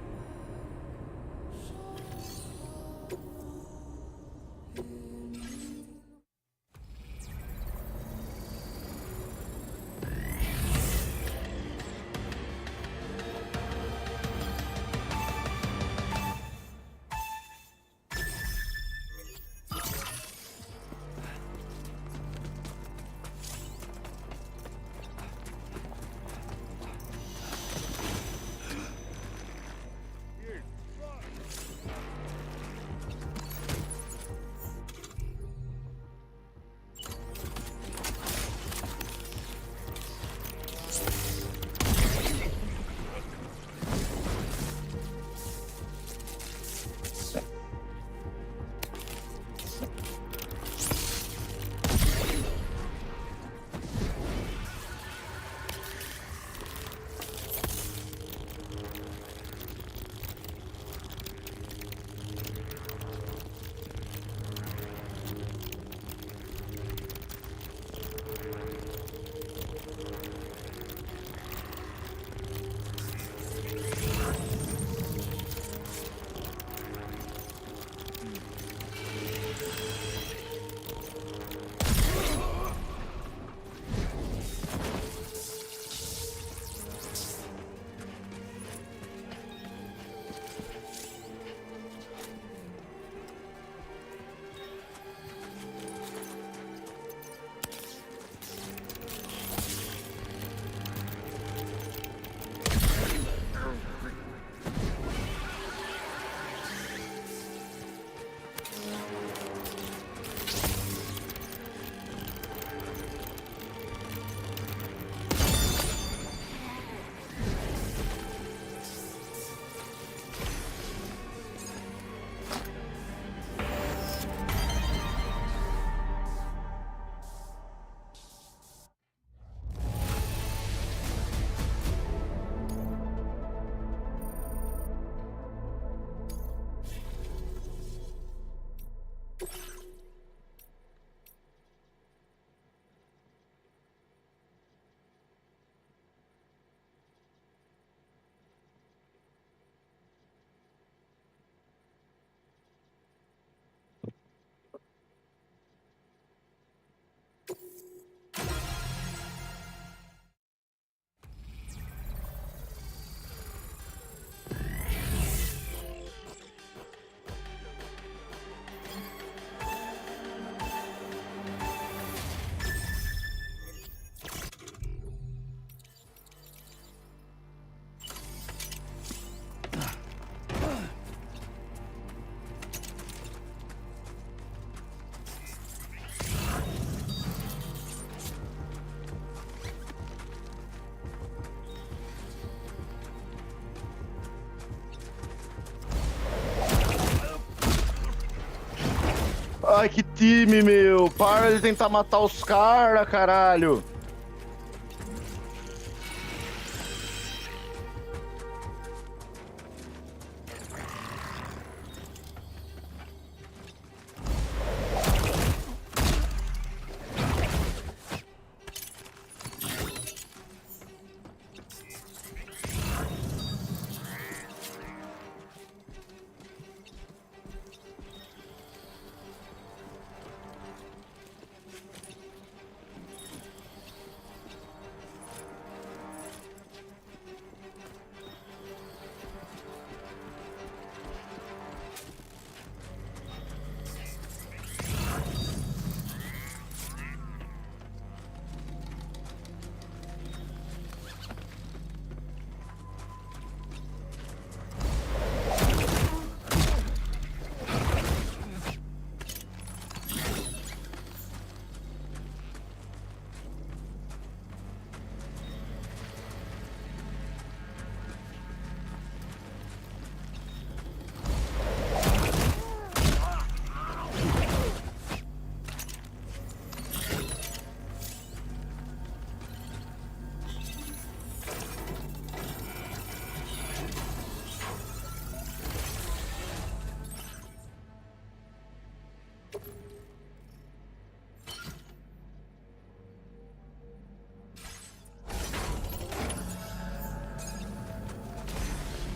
Ai, que time, meu. Para de tentar matar os caras, caralho.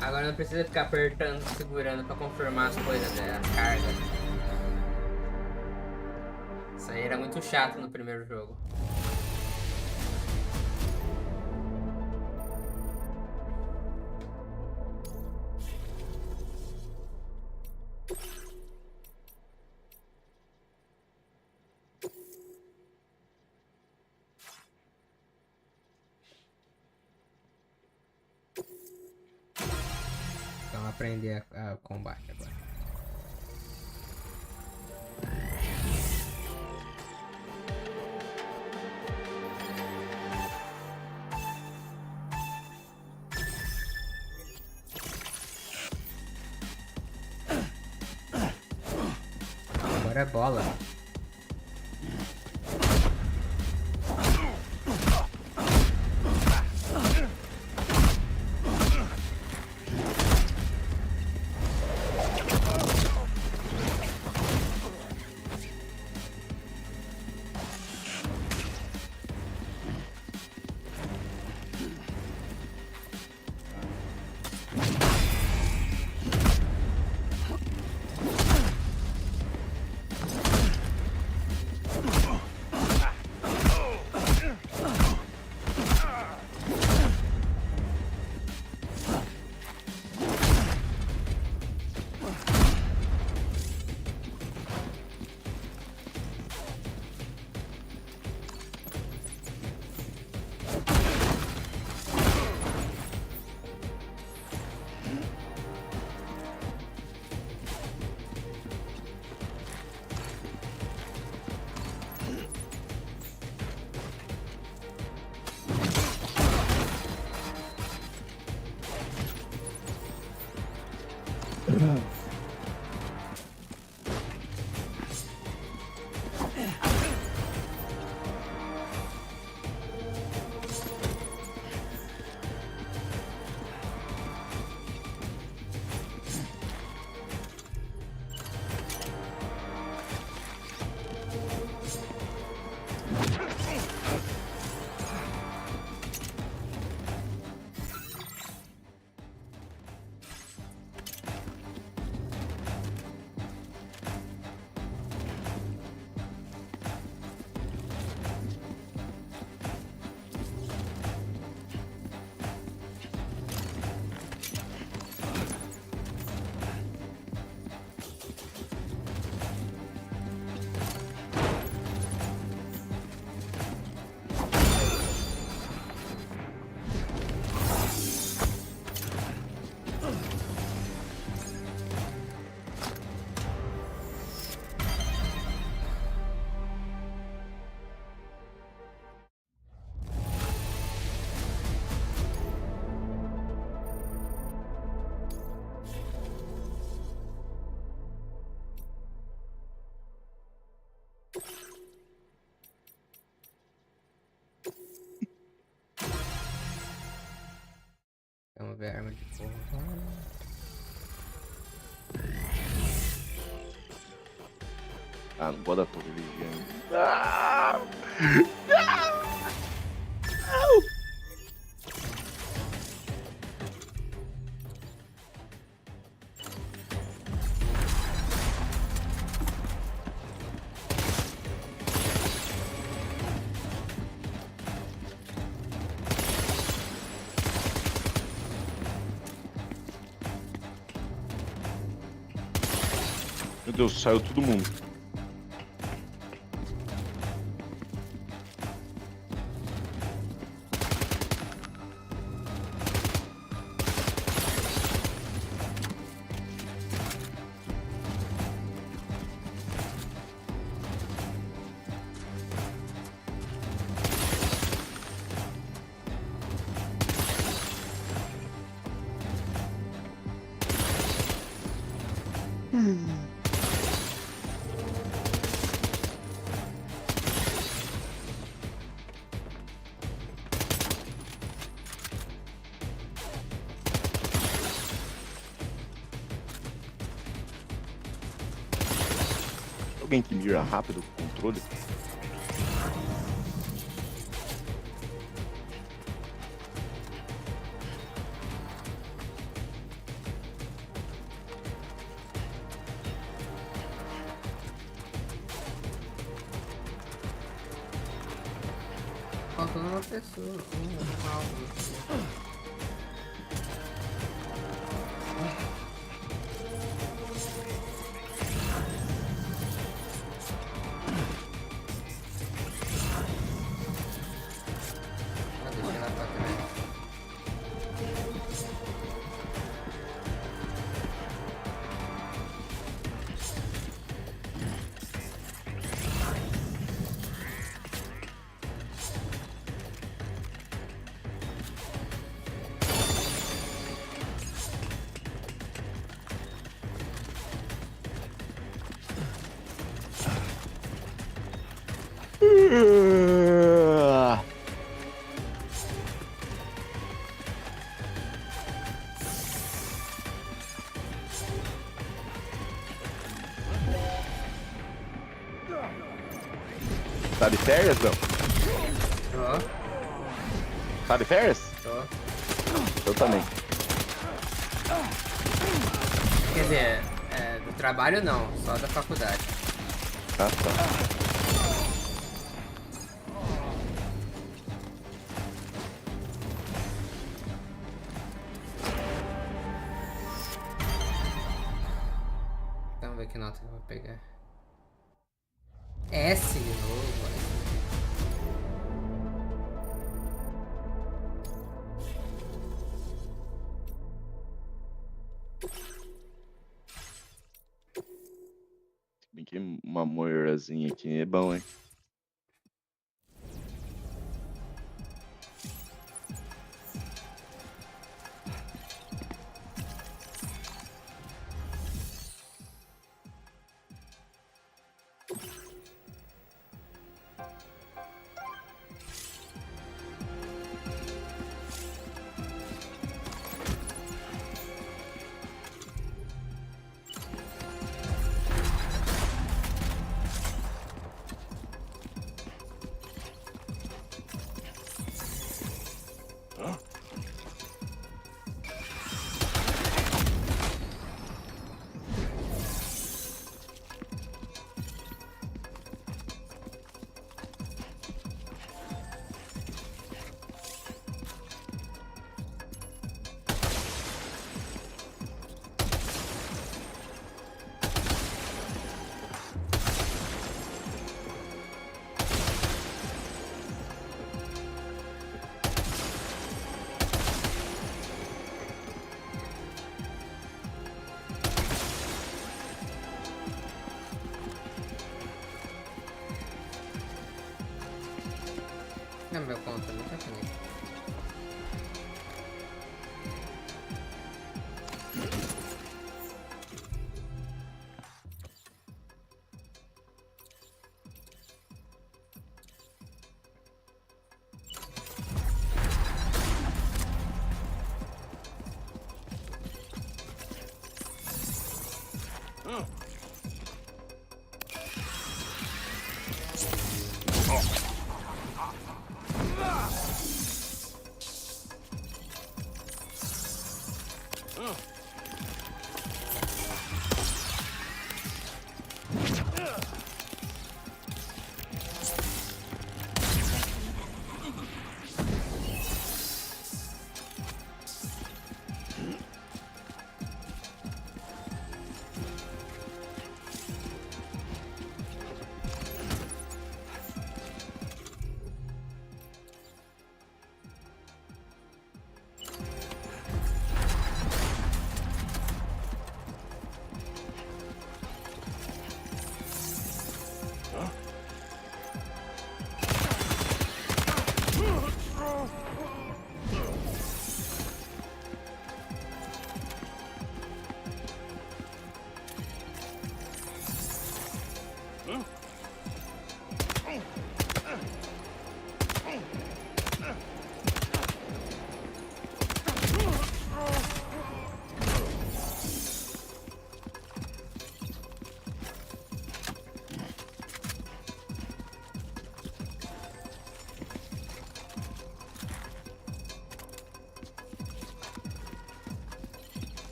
Agora não precisa ficar apertando, segurando pra confirmar as coisas, né? As cargas. Isso aí era muito chato no primeiro jogo. Então aprender a combate agora. Agora é bola. de porra. Ah, não pode dar torre vigiando. Meu Deus, saiu todo mundo. Alguém que mira rápido com o controle? Faltando uma pessoa, um alvo. Deixa ela pra trás. Tá de férias, não? Ó, Tá de férias? ó. Eu também. Quer dizer, do trabalho não, só da faculdade. Ah, tá. Vamos ver que nota que eu vou pegar. S de novo, olha. Bem que uma moirazinha aqui é bom, hein? Não, meu conta, não tá comigo.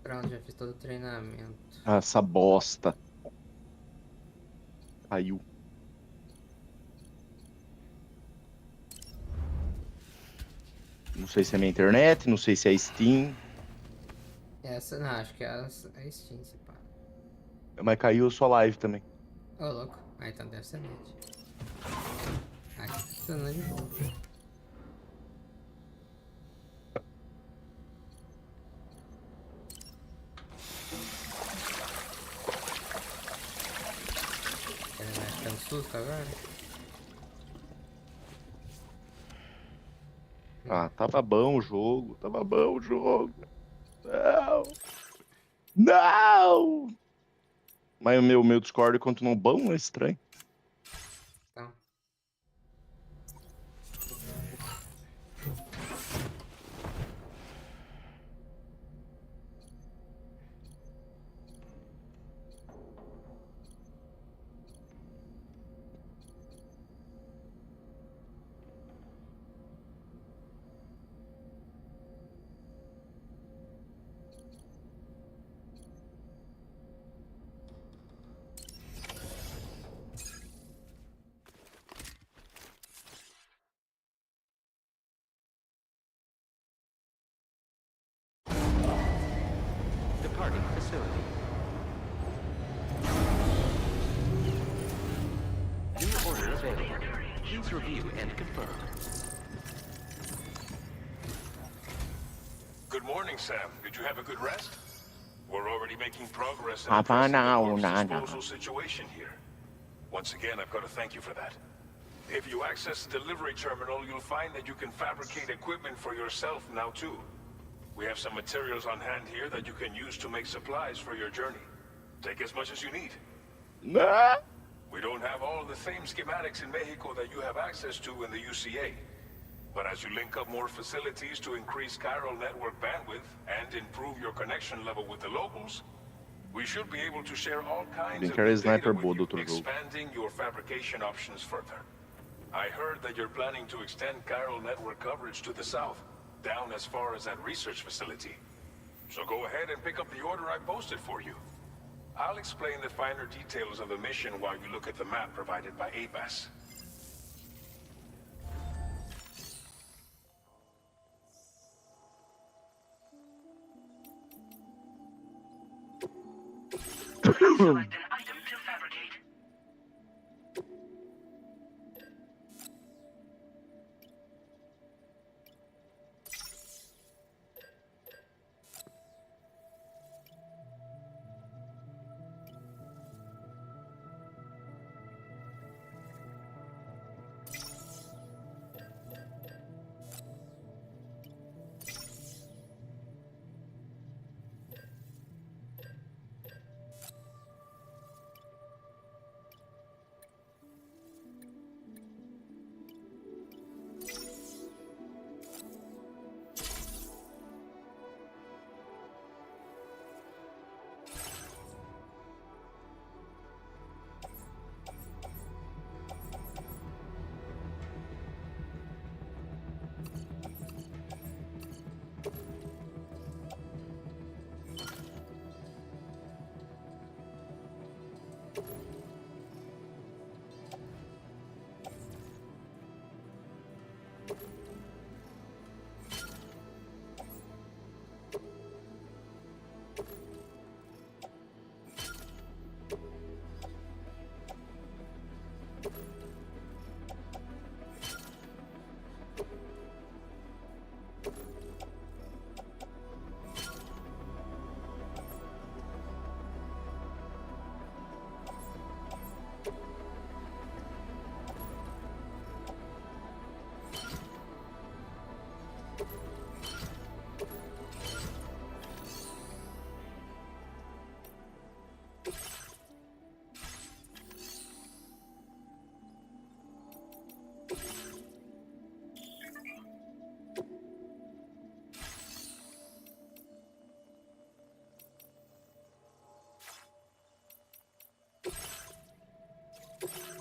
Pronto, já fiz todo o treinamento. Essa bosta. Caiu. Não sei se é minha internet, não sei se é Steam. Essa não, acho que é a Steam, se pá. Mas caiu a sua live também. Ô, louco. Ah, então deve ser net. Aqui tá funcionando de boa. Ele vai ficando susto agora? Ah, tava bom o jogo. Tava bom o jogo. Não! Não! Mas o meu Discord continuou bom, é estranho. Então. Departing facility. New order available. Please review and confirm. Good morning, Sam. Did you have a good rest? We're already making progress in Ah, addressing the não, corpse não. disposal situation here. Once again, I've got to thank you for that. If you access the delivery terminal, you'll find that you can fabricate equipment for yourself now too. We have some materials on hand here that you can use to make supplies for your journey. Take as much as you need. Não! We don't have all the same schematics in Mexico that you have access to in the UCA. But as you link up more facilities to increase chiral network bandwidth and improve your connection level with the locals, we should be able to share all kinds of new data with you, expanding your fabrication options further. I heard that you're planning to extend chiral network coverage to the south, down as far as that research facility. So go ahead and pick up the order I posted for you. I'll explain the finer details of the mission while you look at the map provided by ABAS. Select an item to fabricate.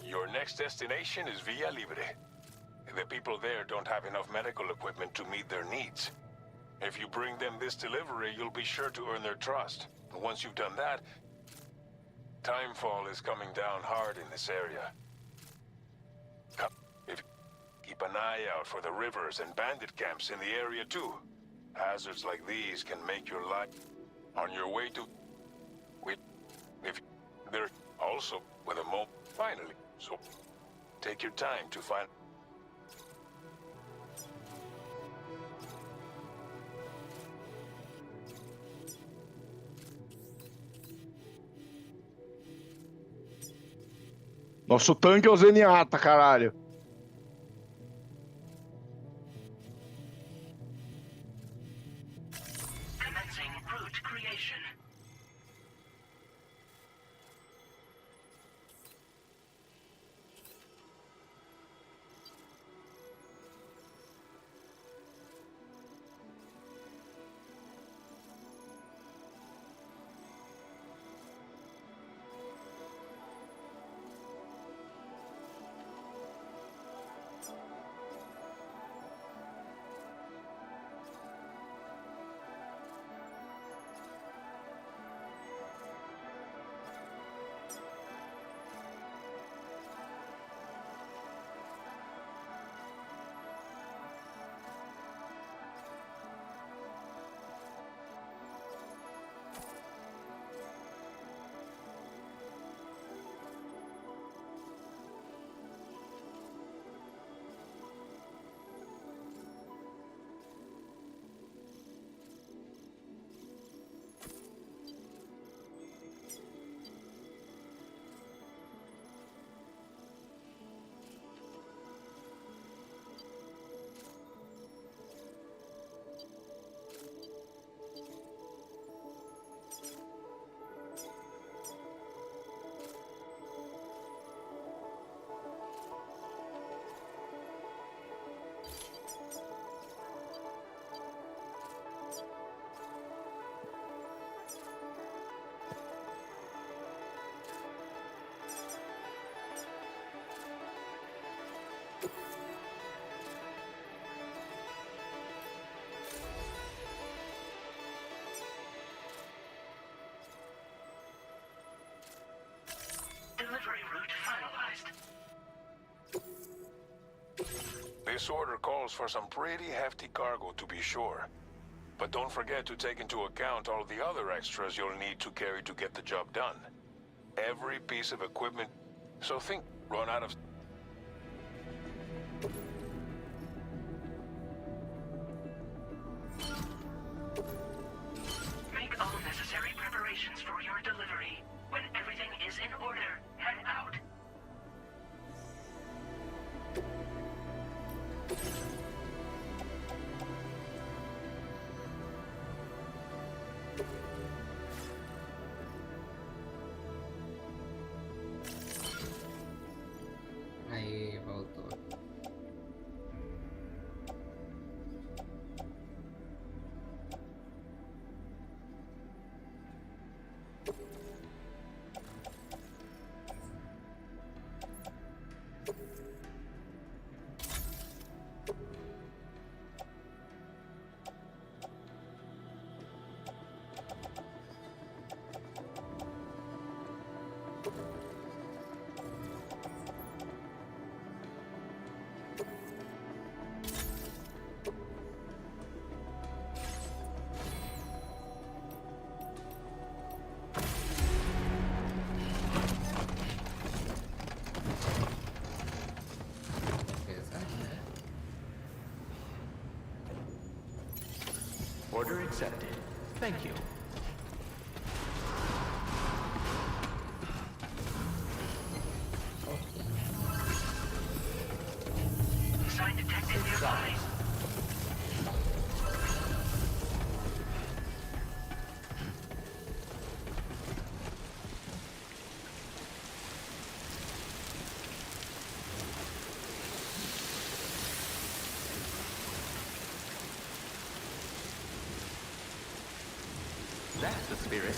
Your next destination is Villa Libre. The people there don't have enough medical equipment to meet their needs. If you bring them this delivery, you'll be sure to earn their trust. And once you've done that, timefall is coming down hard in this area. Keep an eye out for the rivers and bandit camps in the area too. Hazards like these can make your life on your way to... If they're also with a mo... Finally, so take your time to find... Nosso tanque é o Zenyatta, caralho. Commencing route creation. This order calls for some pretty hefty cargo to be sure. But don't forget to take into account all the other extras you'll need to carry to get the job done. Every piece of equipment. So think, run out of... Make all necessary preparations for your delivery. When everything is in order, head out. Aí, voltou. Order accepted. Thank you. Sign detected nearby. That's the spirit.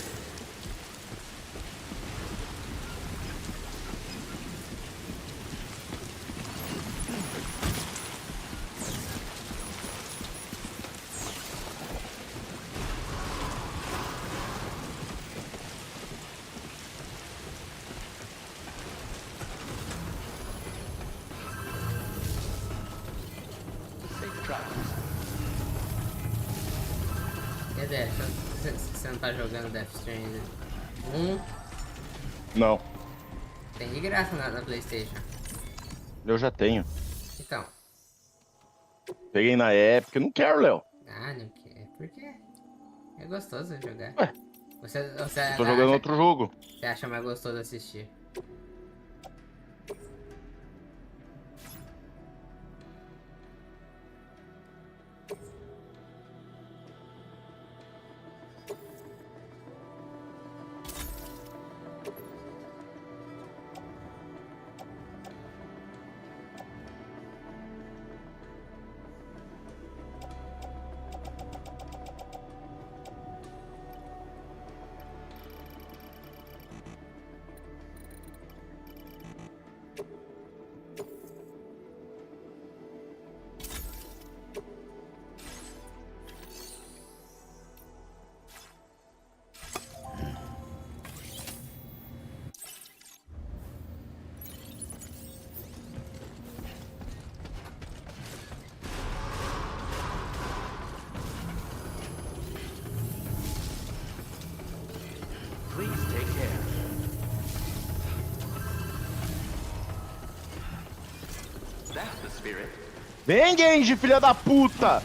Safe travels. Cadê? Você não tá jogando Death Stranding 1? Não, Tem de graça na PlayStation. eu já tenho. Então. Peguei na época, não quero, Léo. Ah, não quer. Por quê? É gostoso jogar. Ué, Você tô jogando acha, outro jogo. você acha mais gostoso assistir? Please take care. That's the spirit. Vem, Genji, filha da puta!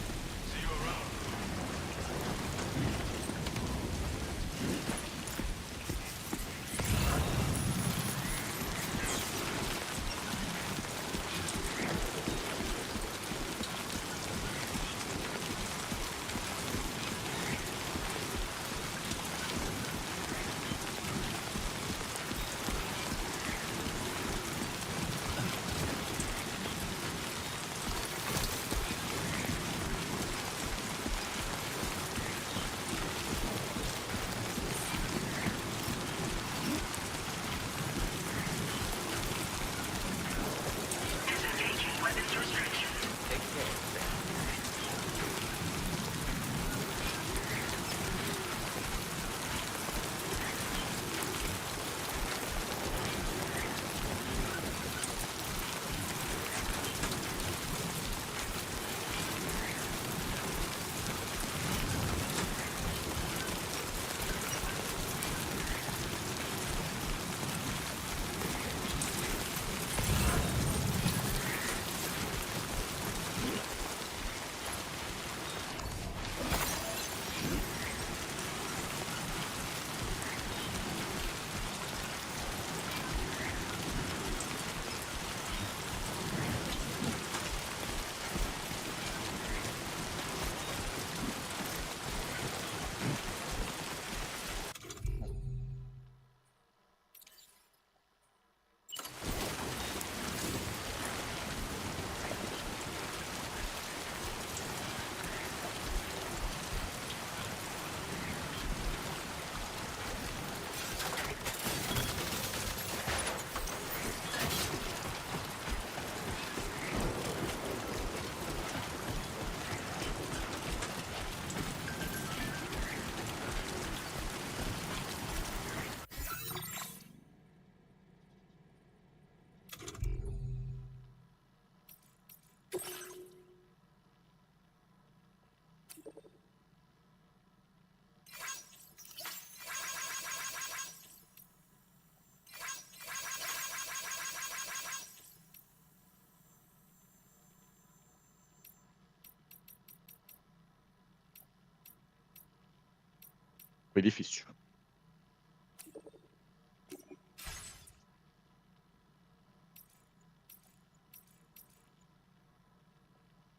Foi difícil.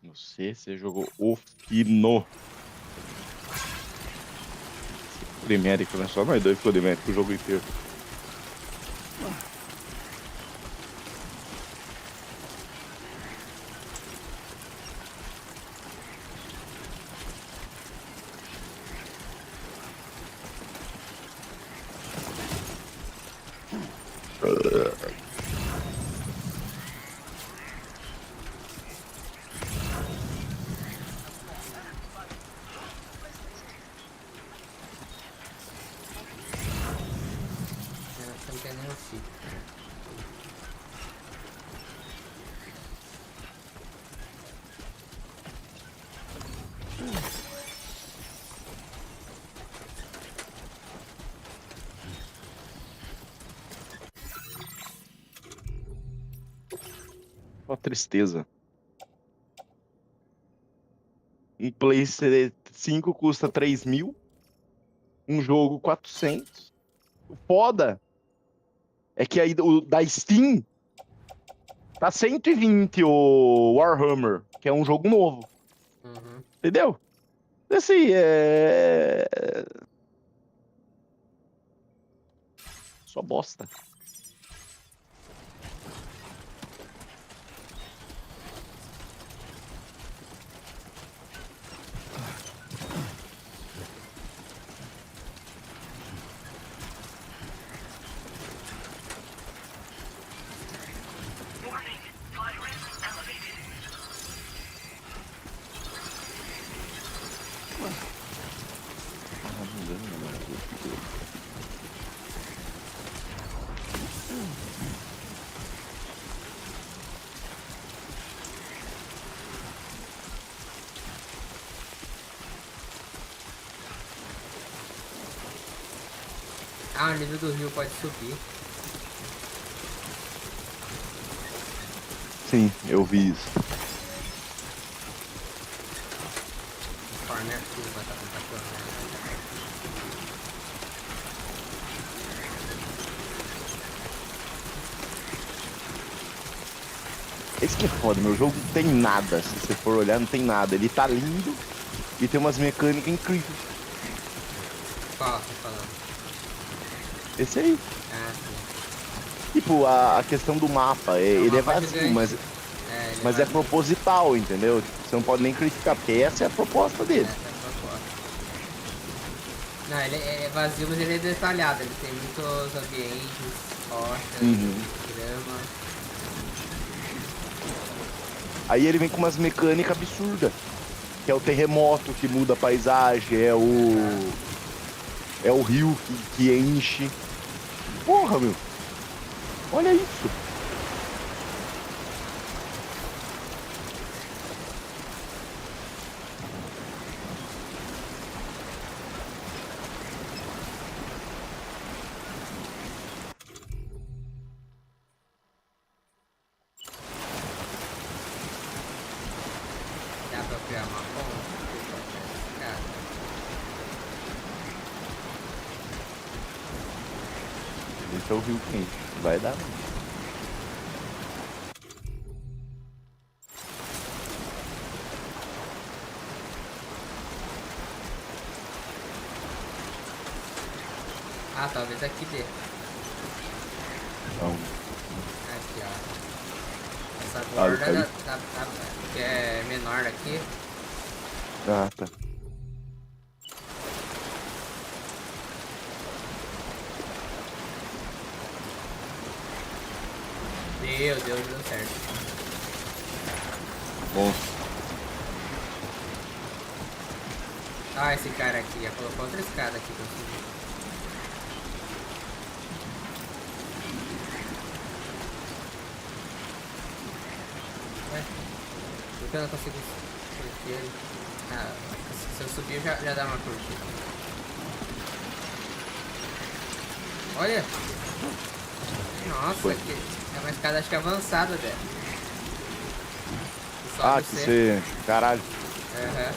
Você jogou o fino. Primérico, né? Só nós dois ficou de mérico o jogo inteiro. Não tem nenhum chip. Só tristeza. Um Play 5 custa 3.000. Um jogo 400. O foda é que aí o da Steam tá 120 o Warhammer, que é um jogo novo. Uhum. Entendeu? Assim, só bosta. Warning, flight risk elevated. Ah, o nível do rio pode subir. Sim, eu vi isso. Conforme a chuva tá contacionando. Esse que é foda, meu jogo não tem nada. Se você for olhar, não tem nada. Ele tá lindo e tem umas mecânicas incríveis. Qual você falando? Esse aí. Ah, sim. Tipo, a questão do mapa, ele é mapa vazio, gigante. mas Ele é vazio. proposital, entendeu? Você não pode nem criticar, porque essa é a proposta dele. Essa é a proposta. Não, ele é vazio, mas ele é detalhado. Ele tem muitos ambientes, rochas, grama. Aí ele vem com umas mecânicas absurdas. Que é o terremoto que muda a paisagem, é o rio que enche. Porra, meu. Olha isso. Dá pra criar uma ponte. Cara, Esse é o rio quente. Vai dar, mano. ah, talvez aqui dê. Não. Aqui, ó. Essa Ah, borda que é menor aqui. Ah, tá. Meu Deus, deu certo. Bom. Ah, esse cara aqui, já colocou outra escada aqui pra eu subir. Ué, por que eu não consigo curtir ele? Ah, se eu subir já dá uma curtida. Olha! Nossa, que é uma escada acho que avançada dela. Ah, que você... Caralho. Aham.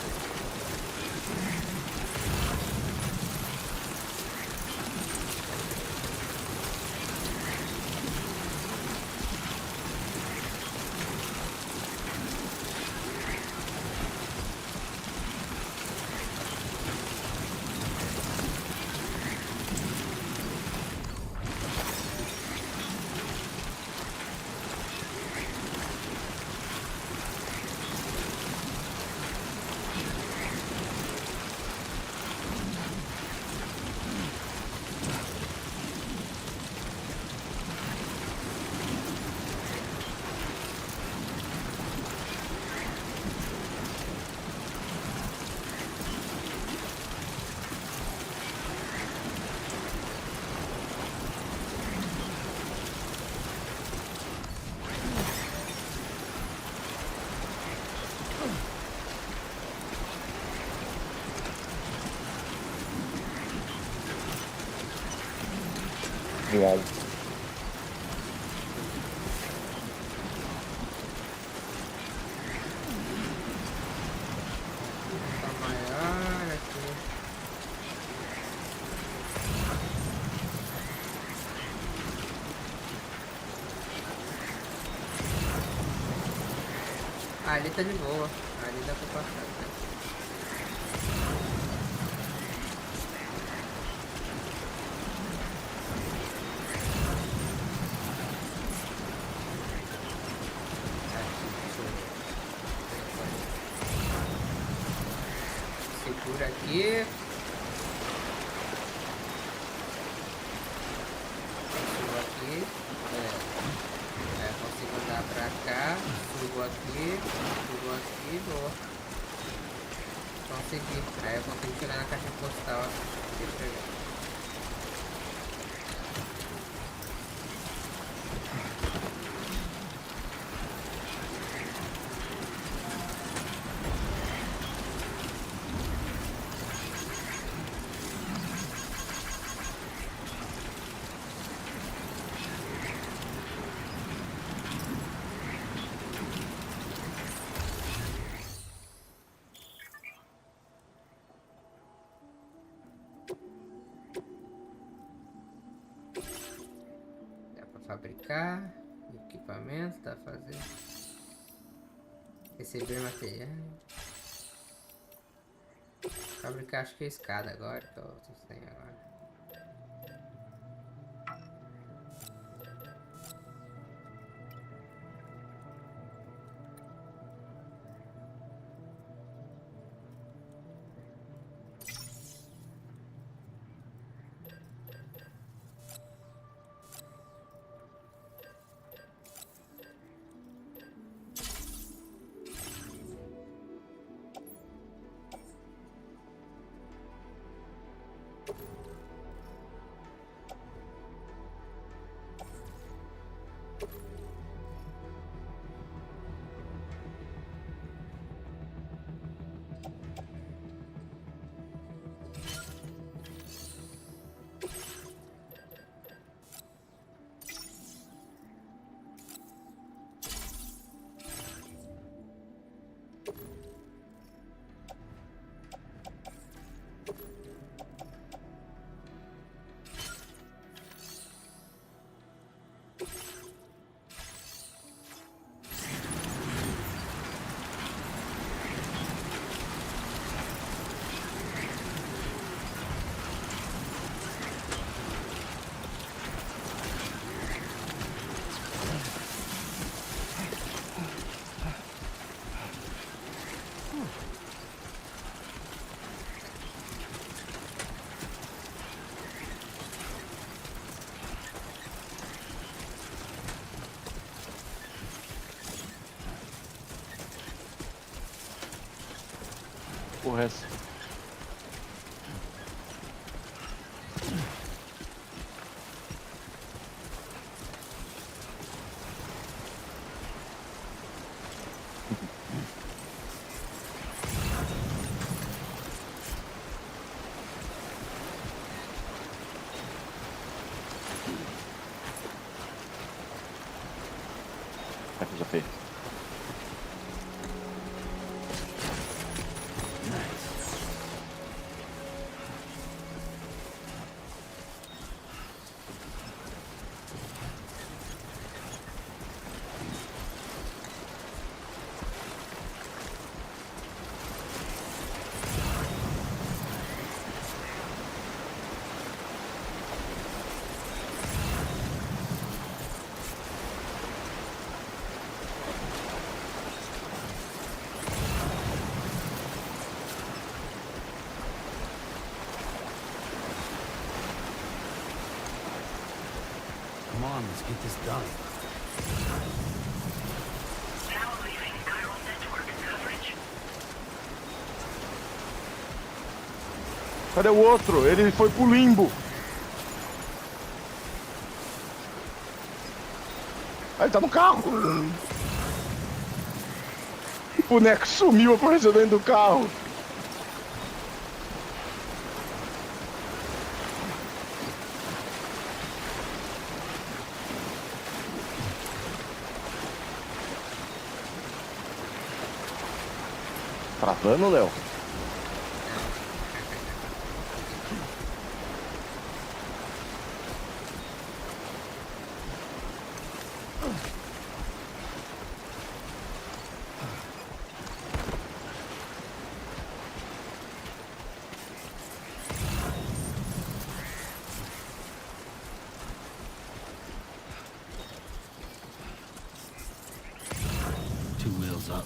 Obrigado. Tá maior aqui. Ali tá de boa. Ali dá pra passar. Né? Segura aqui. Subo aqui. Consigo andar pra cá. Subo aqui. Boa. Consegui. Aí eu consigo chegar na caixa postal aqui pra ver. Fabricar equipamento, tá fazendo receber material, fabricar, acho que é escada agora, que eu tô sem agora. Porra, essa. Aqui já fez. Come on, let's get this done. Now leaving chiral network coverage. Cadê o outro? Ele foi pro limbo. Ah, ele tá no carro. O boneco sumiu, apareceu dentro do carro. travando, Léo? Two wheels up.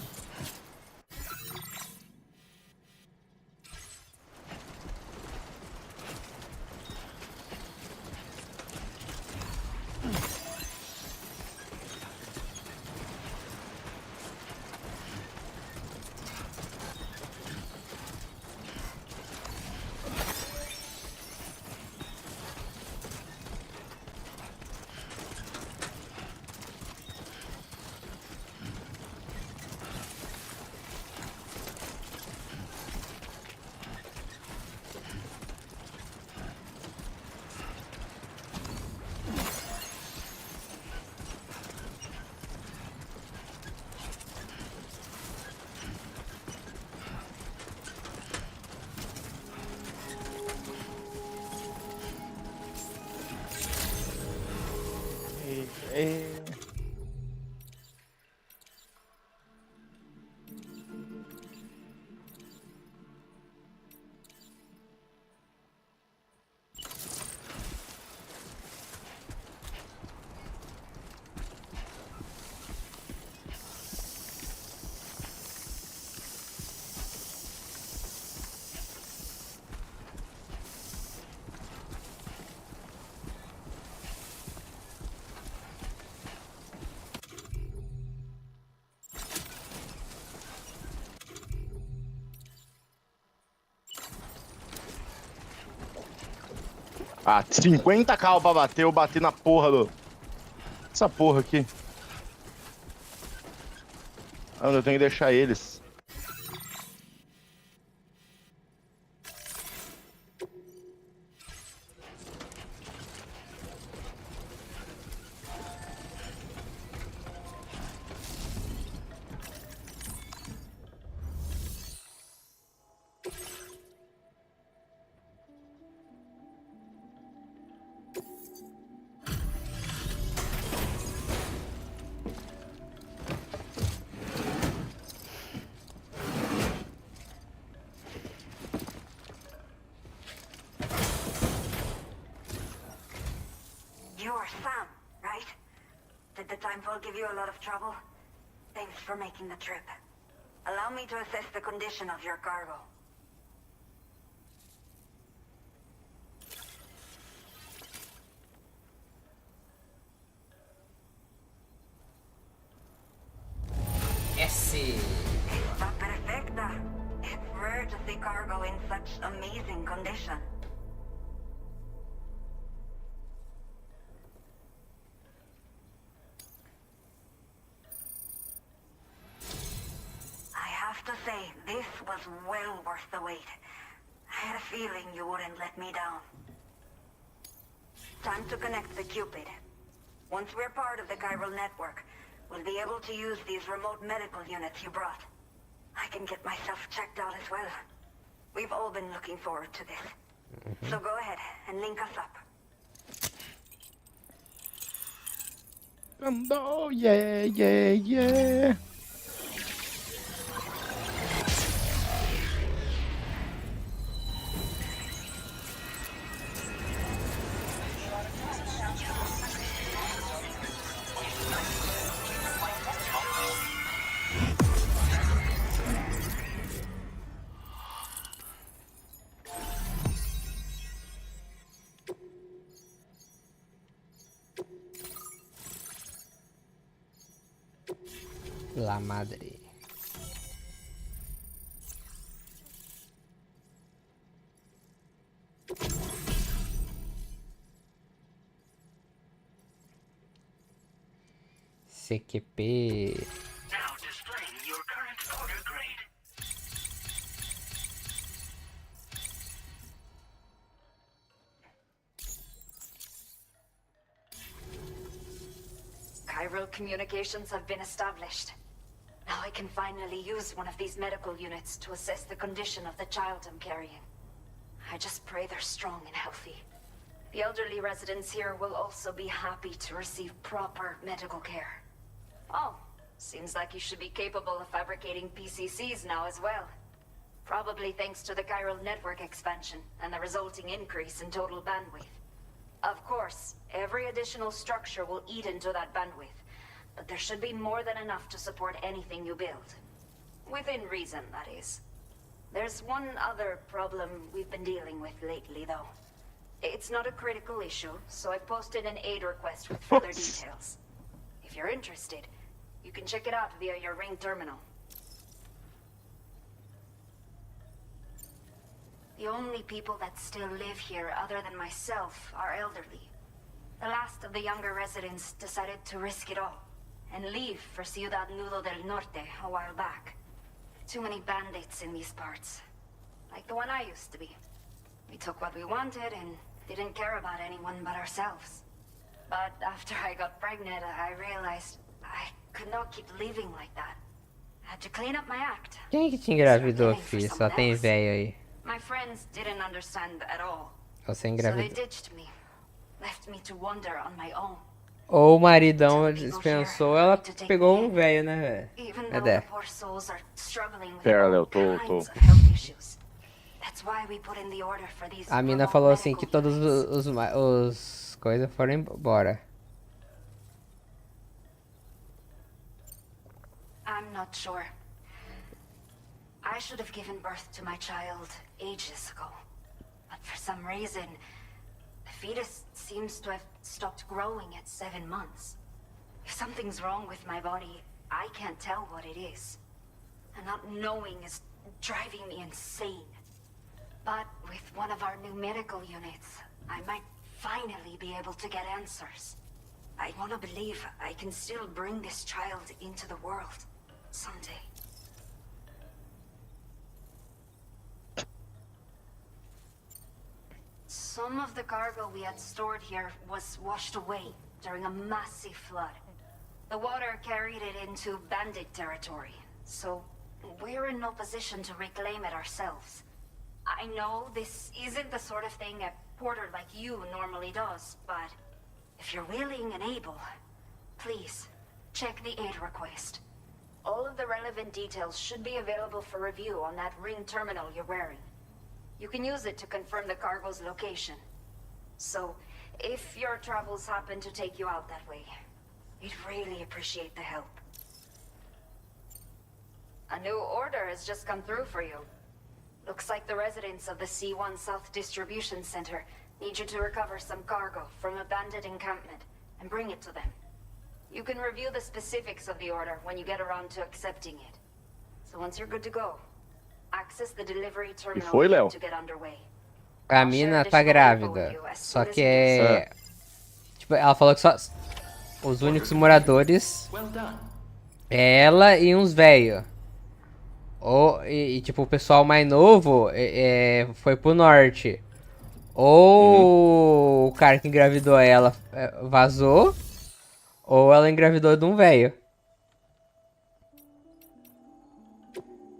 Ah, 50 carros pra bater, eu bati na porra do... Essa porra aqui. Ah, eu tenho que deixar eles. You're Sam, right? Did the timefall give you a lot of trouble? Thanks for making the trip. Allow me to assess the condition of your cargo. Está perfecta. It's rare to see cargo in such amazing condition. I have to say, this was well worth the wait. I had a feeling you wouldn't let me down. Time to connect the Cupid. Once we're part of the chiral network, we'll be able to use these remote medical units you brought. I can get myself checked out as well. We've all been looking forward to this. So go ahead and link us up. Oh, yeah, yeah, yeah. La madre. CQP. Now displaying your current order grade. Chiral communications have been established. Now I can finally use one of these medical units to assess the condition of the child I'm carrying. I just pray they're strong and healthy. The elderly residents here will also be happy to receive proper medical care. Oh, seems like you should be capable of fabricating PCCs now as well. Probably thanks to the chiral network expansion and the resulting increase in total bandwidth. Of course, every additional structure will eat into that bandwidth, but there should be more than enough to support anything you build. Within reason, that is. There's one other problem we've been dealing with lately, though. It's not a critical issue, so I've posted an aid request with further details. If you're interested, you can check it out via your ring terminal. The only people that still live here other than myself are elderly. The last of the younger residents decided to risk it all and leave for Ciudad Nudo del Norte a while back. Too many bandits in these parts. Like the one I used to be. We took what we wanted and didn't care about anyone but ourselves. But after I got pregnant, I realized I could not keep living like that. I had to clean up my act. Quem é que te engravidou, filho? Só tem velho aí. My friends didn't understand at all. Você So they engravidou. ditched me. Left me to wander on my own. Ou o maridão dispensou, ela pegou um velho, né, velho? Even É though der. the poor souls are struggling with Pera, all Léo, tô. kinds of health issues. That's why we put in the order for these A mina remote falou assim medical que todos units. os coisas foram embora. I'm not sure. I should have given birth to my child ages ago. But for some reason, the fetus seems to have stopped growing at 7 months. If something's wrong with my body, I can't tell what it is. And not knowing is driving me insane. But with one of our new medical units, I might finally be able to get answers. I want to believe I can still bring this child into the world someday. Some of the cargo we had stored here was washed away during a massive flood. The water carried it into bandit territory, so we're in no position to reclaim it ourselves. I know this isn't the sort of thing a porter like you normally does, but if you're willing and able, please, check the aid request. All of the relevant details should be available for review on that ring terminal you're wearing. You can use it to confirm the cargo's location. So, if your travels happen to take you out that way, we'd really appreciate the help. A new order has just come through for you. Looks like the residents of the C1 South Distribution Center need you to recover some cargo from a bandit encampment and bring it to them. You can review the specifics of the order when you get around to accepting it. So once you're good to go, access the delivery terminal foi, Léo? to get underway. A mina tá grávida. Só que é. Tipo, ela falou que só. Os únicos moradores. É ela e uns velhos. Tipo, o pessoal mais novo foi pro norte. Ou o cara que engravidou ela vazou. Ou ela engravidou de um velho.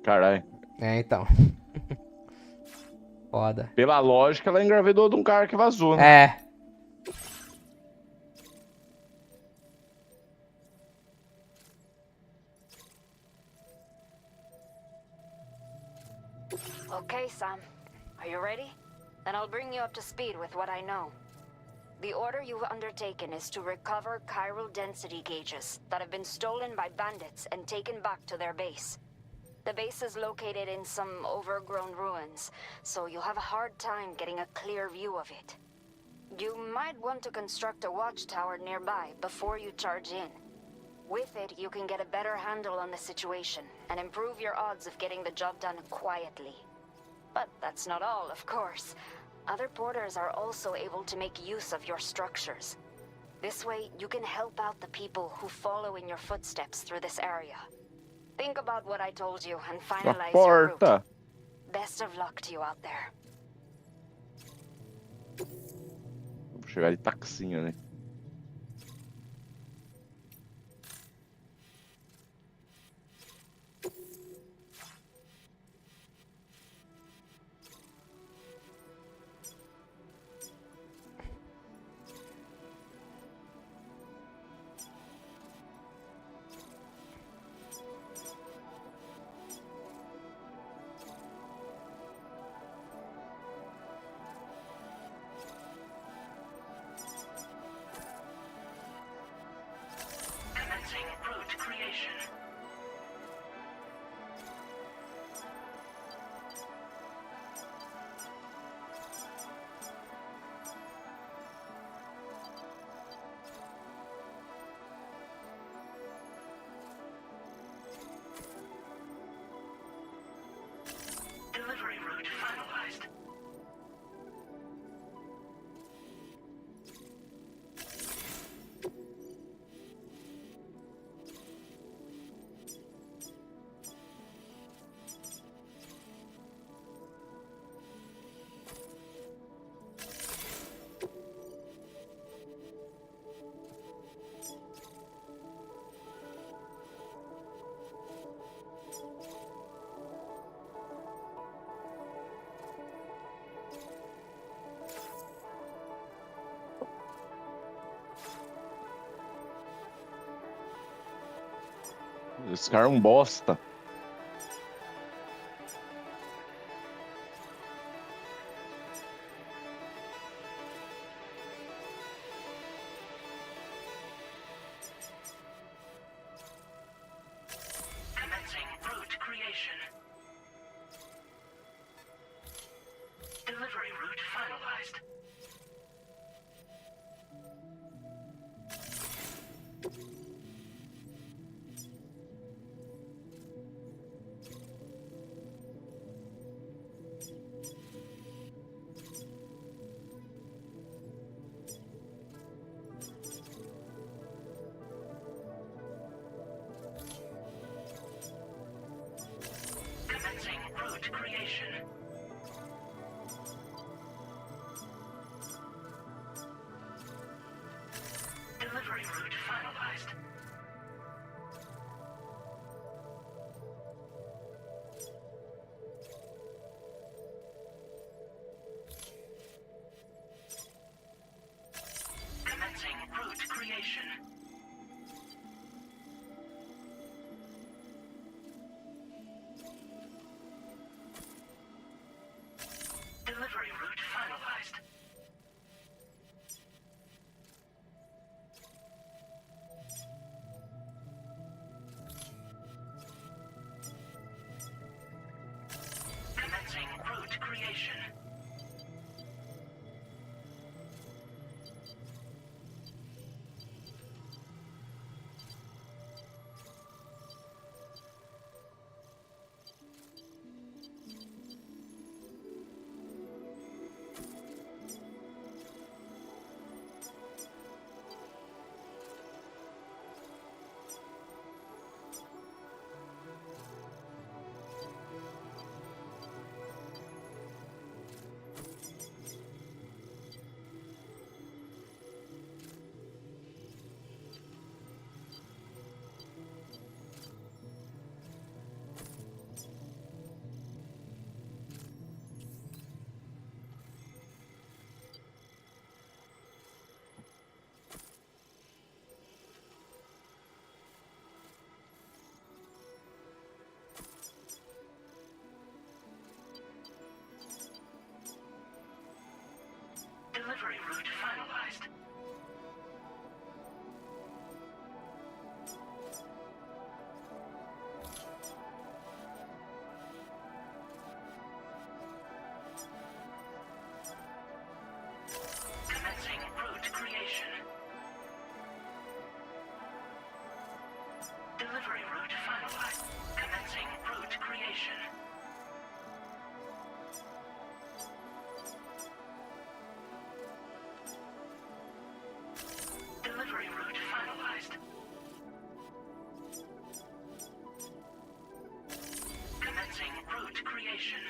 Caralho. É, então. Foda. Pela lógica, ela engravidou de um cara que vazou, né? É. Okay, Sam. Are you ready? Then I'll bring you up to speed with what I know. The order you've undertaken is to recover chiral density gauges that have been stolen by bandits and taken back to their base. The base is located in some overgrown ruins, so you'll have a hard time getting a clear view of it. You might want to construct a watchtower nearby before you charge in. With it, you can get a better handle on the situation and improve your odds of getting the job done quietly. But that's not all, of course. Other porters are also able to make use of your structures. This way, you can help out the people who follow in your footsteps through this area. Think about what I told you and finalize your route. Porta. Best of luck to you out there. Vou chegar de taxinha, né? Esse cara é um bosta. Commencing route creation. Delivery route finalized. Commencing route creation. Delivery route finalized. Commencing route creation. Delivery route finalized. Commencing route creation. Delivery route finalized. Commencing route creation. Delivery route finalized. Commencing route creation. Delivery route finalized. Commencing route creation.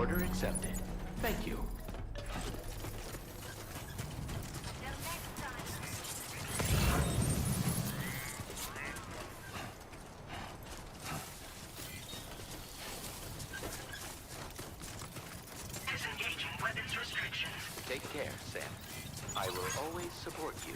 Order accepted. Thank you. Disengaging weapons restrictions. Take care, Sam. I will always support you.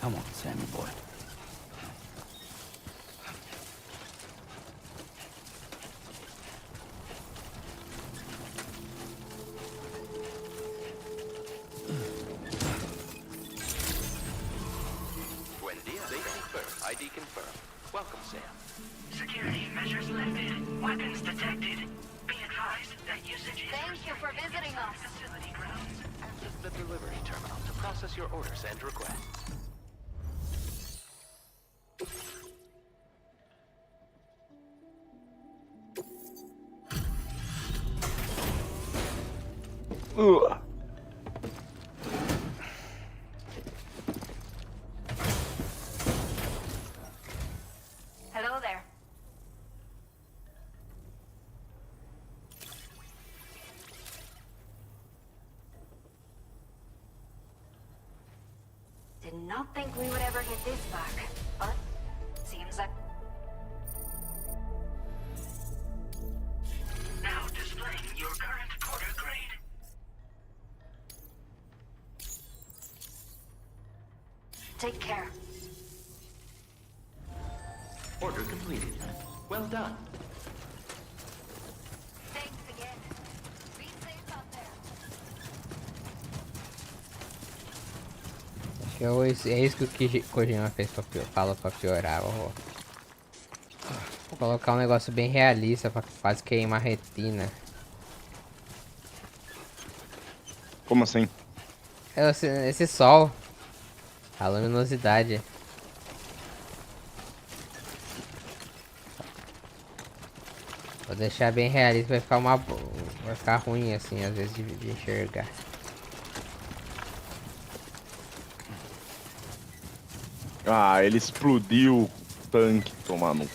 Come on, Sammy boy. Buen dia. They confirm. ID confirmed. Welcome, Sam. Security measures lifted. Weapons detected. Be advised that usage is... Thank you for visiting us. Facility grounds. Access the delivery terminal to process your orders and requests. Ugh. Hello there. Did not think we would ever get this back, but seems like... Now displaying your current porter grade. Take care. Order completed. Well done. Thanks again. Be safe out there. Acho que é isso que o Kojima fez falou pra piorar. Vou colocar um negócio bem realista pra quase queimar a retina. Como assim? Esse sol. A luminosidade. Vou deixar bem realista, vai ficar ruim assim às vezes de enxergar. Ah, ele explodiu o tanque, tomar no cu.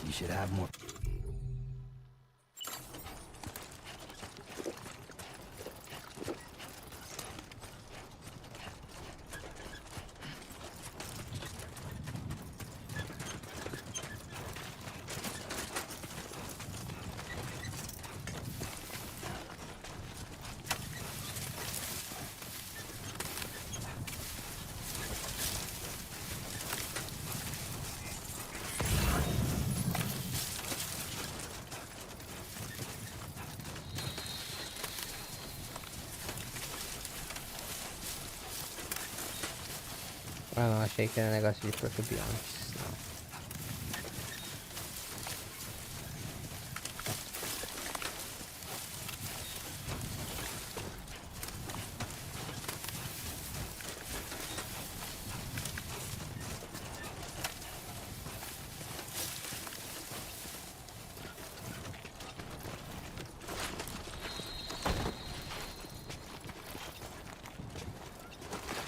You should have more. Ah, não, achei que era negócio de protobiantes. Não.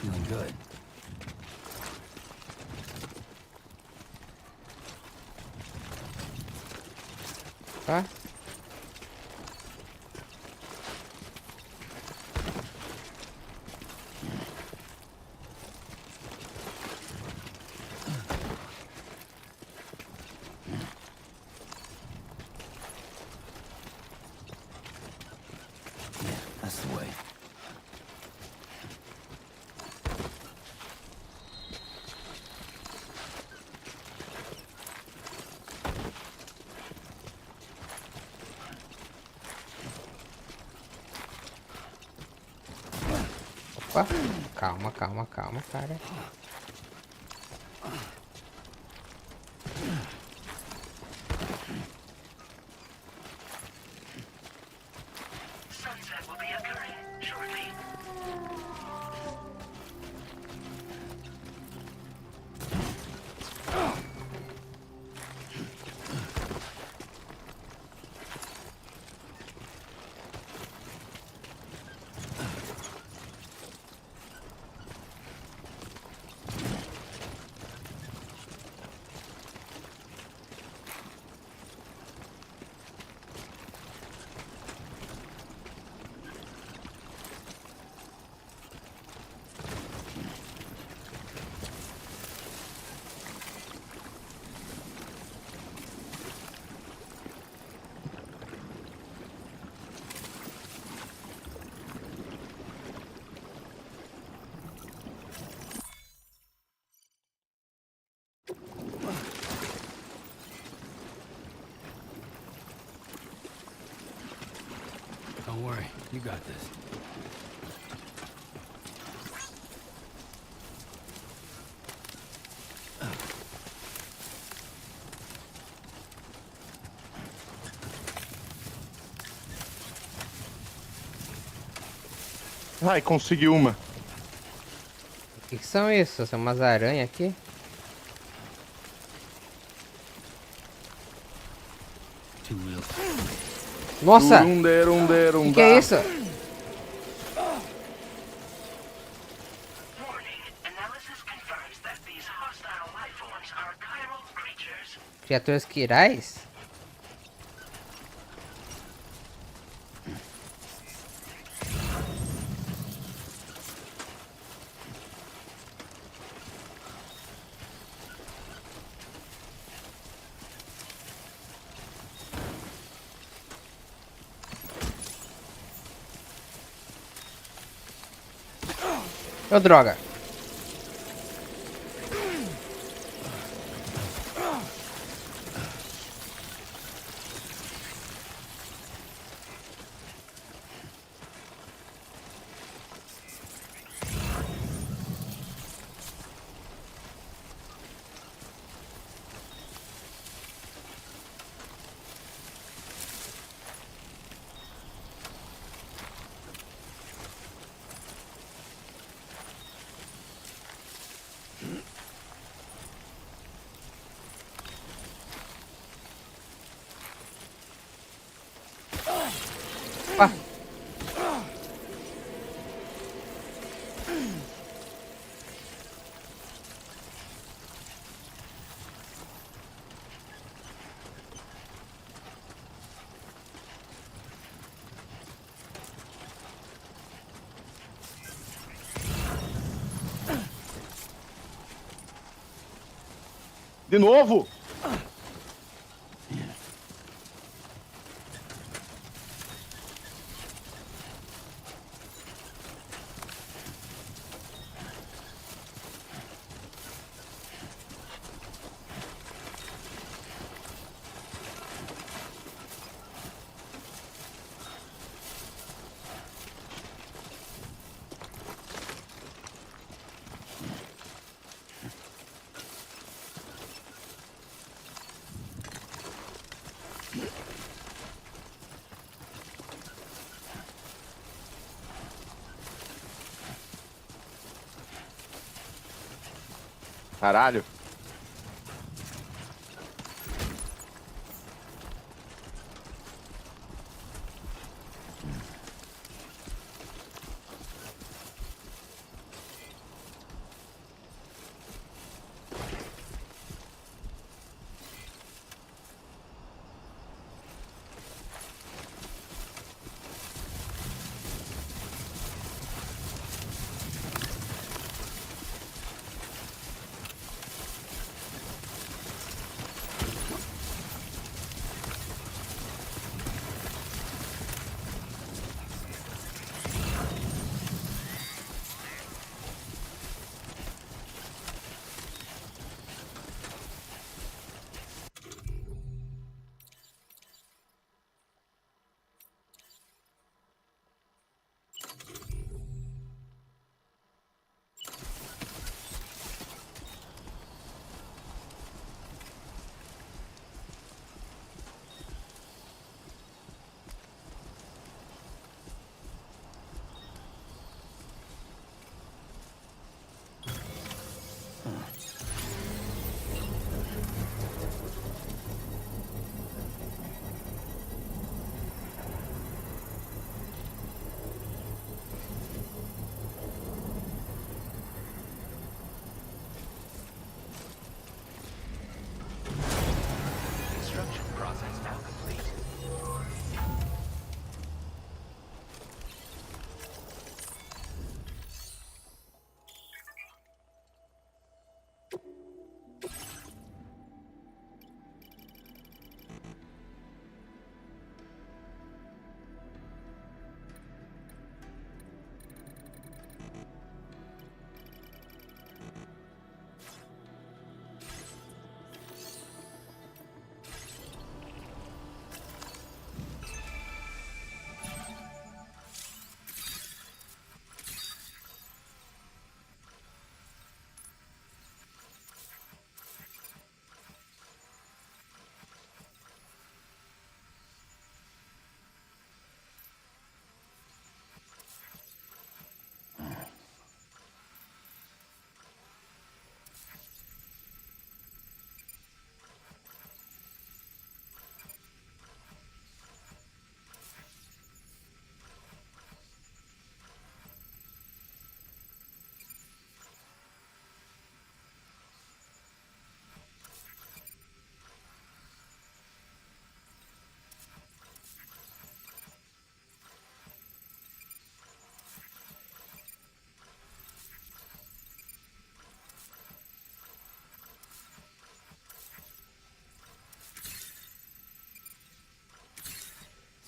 Feeling good. Tá? That's the way. Opa, calma, calma, calma, cara. Sunset will be occurring shortly. Don't worry, you got this. Ai, consegui uma. O que são isso? São umas aranhas aqui? Nossa! O que é isso? Warning, analysis confirms that these hostile life forms are chiral creatures. Criaturas quirais? Ô, droga. Opa. De novo? Caralho. Construction process now complete.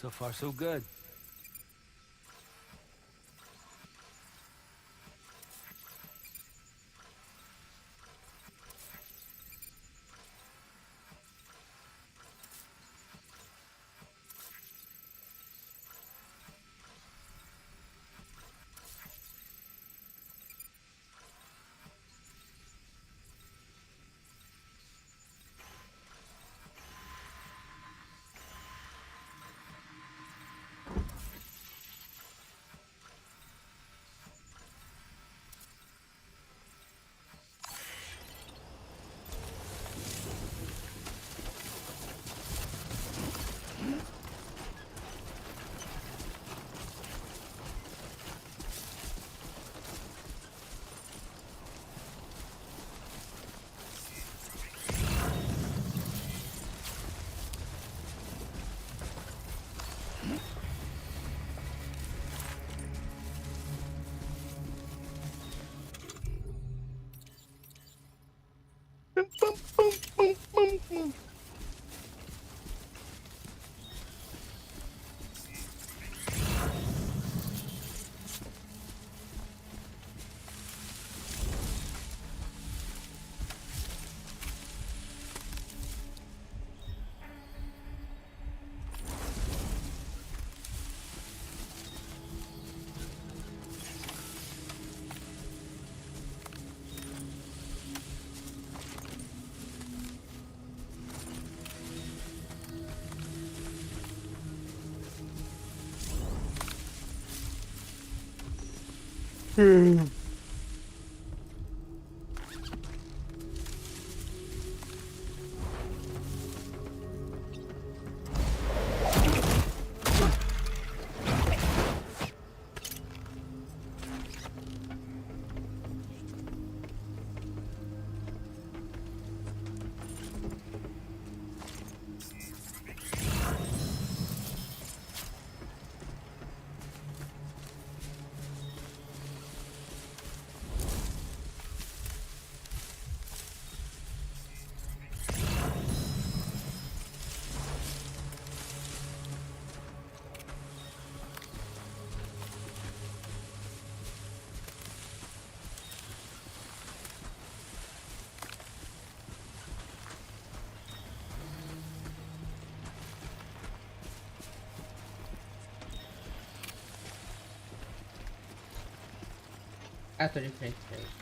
So far, so good. Ah, tô de frente pra ele.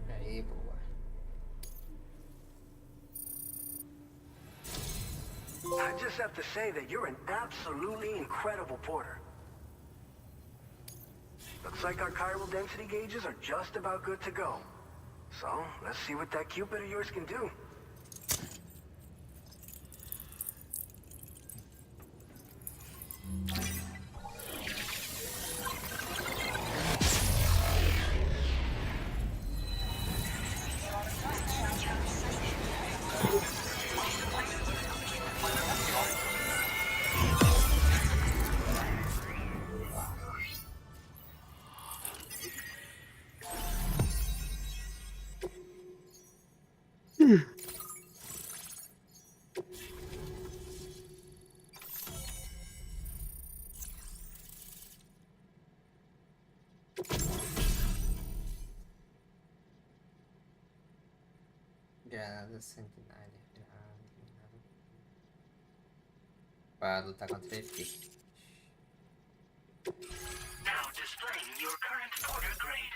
I just have to say that you're an absolutely incredible porter. Looks like our chiral density gauges are just about good to go. So, let's see what that Cupid of yours can do. Granada sanguinária. Para lutar contra ele. Now displaying your current porter grade.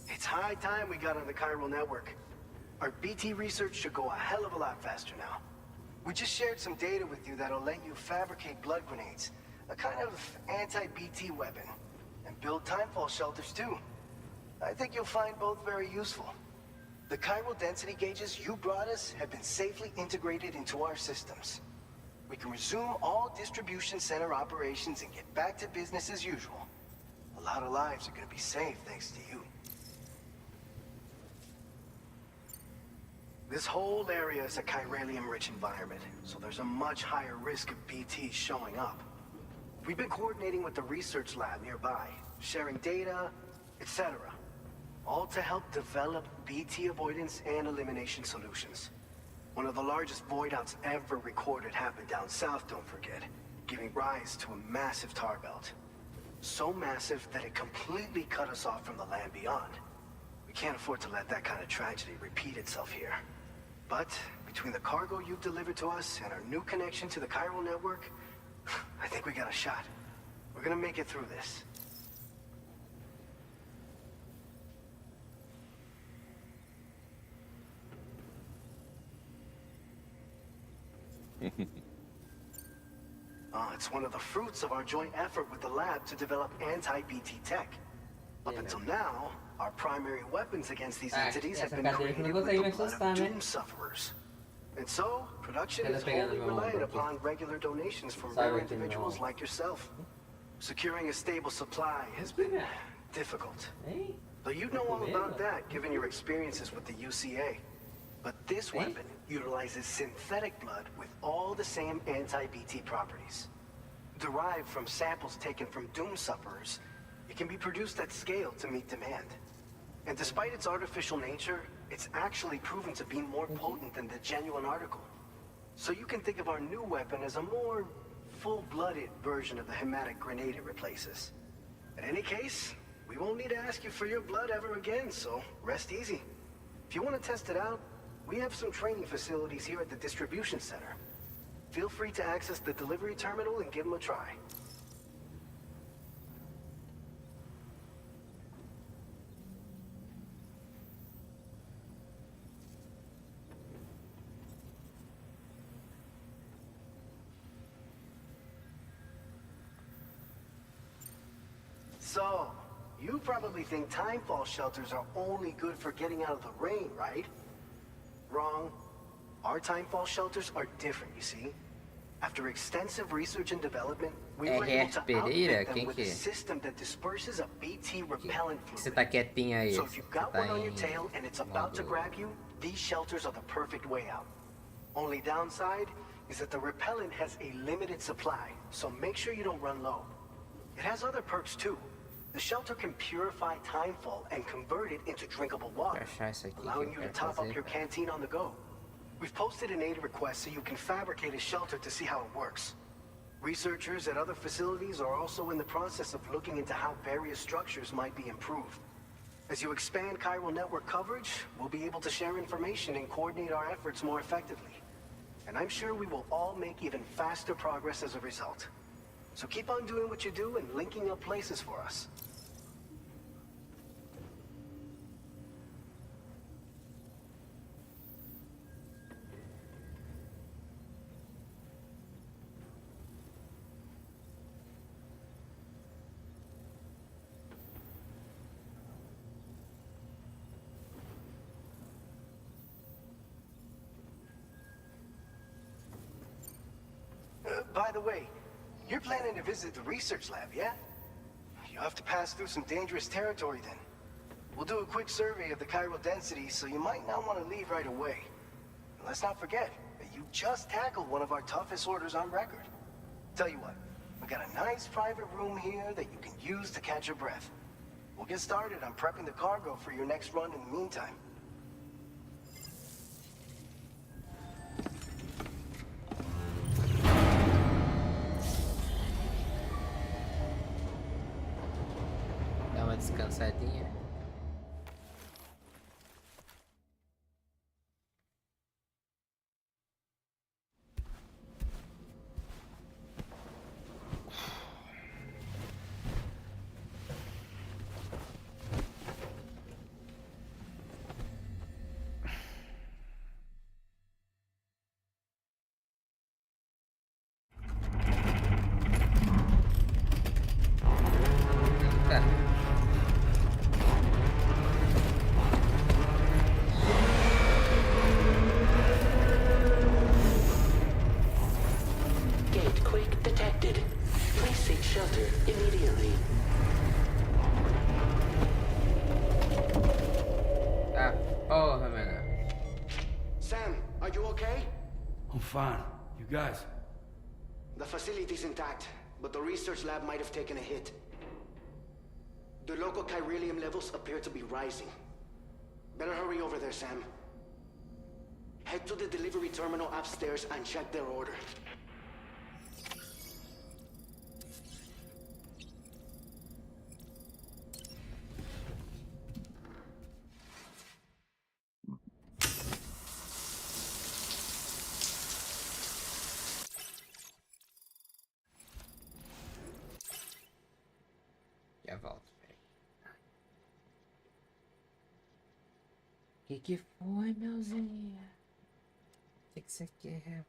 It's high time we got on the chiral network. Our BT research should go a hell of a lot faster now. We just shared some data with you that'll let you fabricate blood grenades, a kind of anti-BT weapon, and build timefall shelters too. I think you'll find both very useful. The chiral density gauges you brought us have been safely integrated into our systems. We can resume all distribution center operations and get back to business as usual. A lot of lives are gonna be saved thanks to you. This whole area is a chiralium-rich environment, so there's a much higher risk of BTs showing up. We've been coordinating with the research lab nearby, sharing data, etc. All to help develop BT avoidance and elimination solutions. One of the largest voidouts ever recorded happened down south, don't forget, giving rise to a massive tar belt. So massive that it completely cut us off from the land beyond. We can't afford to let that kind of tragedy repeat itself here. But between the cargo you've delivered to us and our new connection to the chiral network, I think we got a shot. We're gonna make it through this. It's one of the fruits of our joint effort with the lab to develop anti-BT tech. Up until now, our primary weapons against these entities have been created with the blood of doom sufferers. And so, production is wholly reliant upon regular donations from rare individuals like yourself. Securing a stable supply has been difficult. But you'd know all about that given your experiences with the UCA. But this weapon utilizes synthetic blood with all the same anti-BT properties. Derived from samples taken from doom sufferers, it can be produced at scale to meet demand. And despite its artificial nature, it's actually proven to be more potent than the genuine article. So you can think of our new weapon as a more full-blooded version of the hematic grenade it replaces. In any case, we won't need to ask you for your blood ever again, so rest easy. If you want to test it out, we have some training facilities here at the distribution center. Feel free to access the delivery terminal and give them a try. So, you probably think timefall shelters are only good for getting out of the rain, right? Wrong. Our timefall shelters are different, you see. After extensive research and development, we were able to outfit them with a system that disperses a BT repellent fluid. So if you've got one on your tail and it's about to grab you, these shelters are the perfect way out. Only downside is that the repellent has a limited supply, so make sure you don't run low. It has other perks too. The shelter can purify timefall and convert it into drinkable water, allowing you to top up your canteen on the go. We've posted an aid request so you can fabricate a shelter to see how it works. Researchers at other facilities are also in the process of looking into how various structures might be improved. As you expand chiral network coverage, we'll be able to share information and coordinate our efforts more effectively. And I'm sure we will all make even faster progress as a result. So keep on doing what you do and linking up places for us. by the way, you're planning to visit the research lab, yeah? You'll have to pass through some dangerous territory then. We'll do a quick survey of the chiral density, so you might not want to leave right away. And let's not forget that you just tackled one of our toughest orders on record. Tell you what, we got a nice private room here that you can use to catch your breath. We'll get started on prepping the cargo for your next run in the meantime. Dá uma descansadinha. Gate quake detected. Please seek shelter immediately. Ah, porra, mano. Sam, are you okay? I'm fine. You guys? The facility's intact, but the research lab might have taken a hit. The local chiralium levels appear to be rising. Better hurry over there, Sam. Head to the delivery terminal upstairs and check their order. Já volto, peraí. Que foi, meuzinha? O que você quer?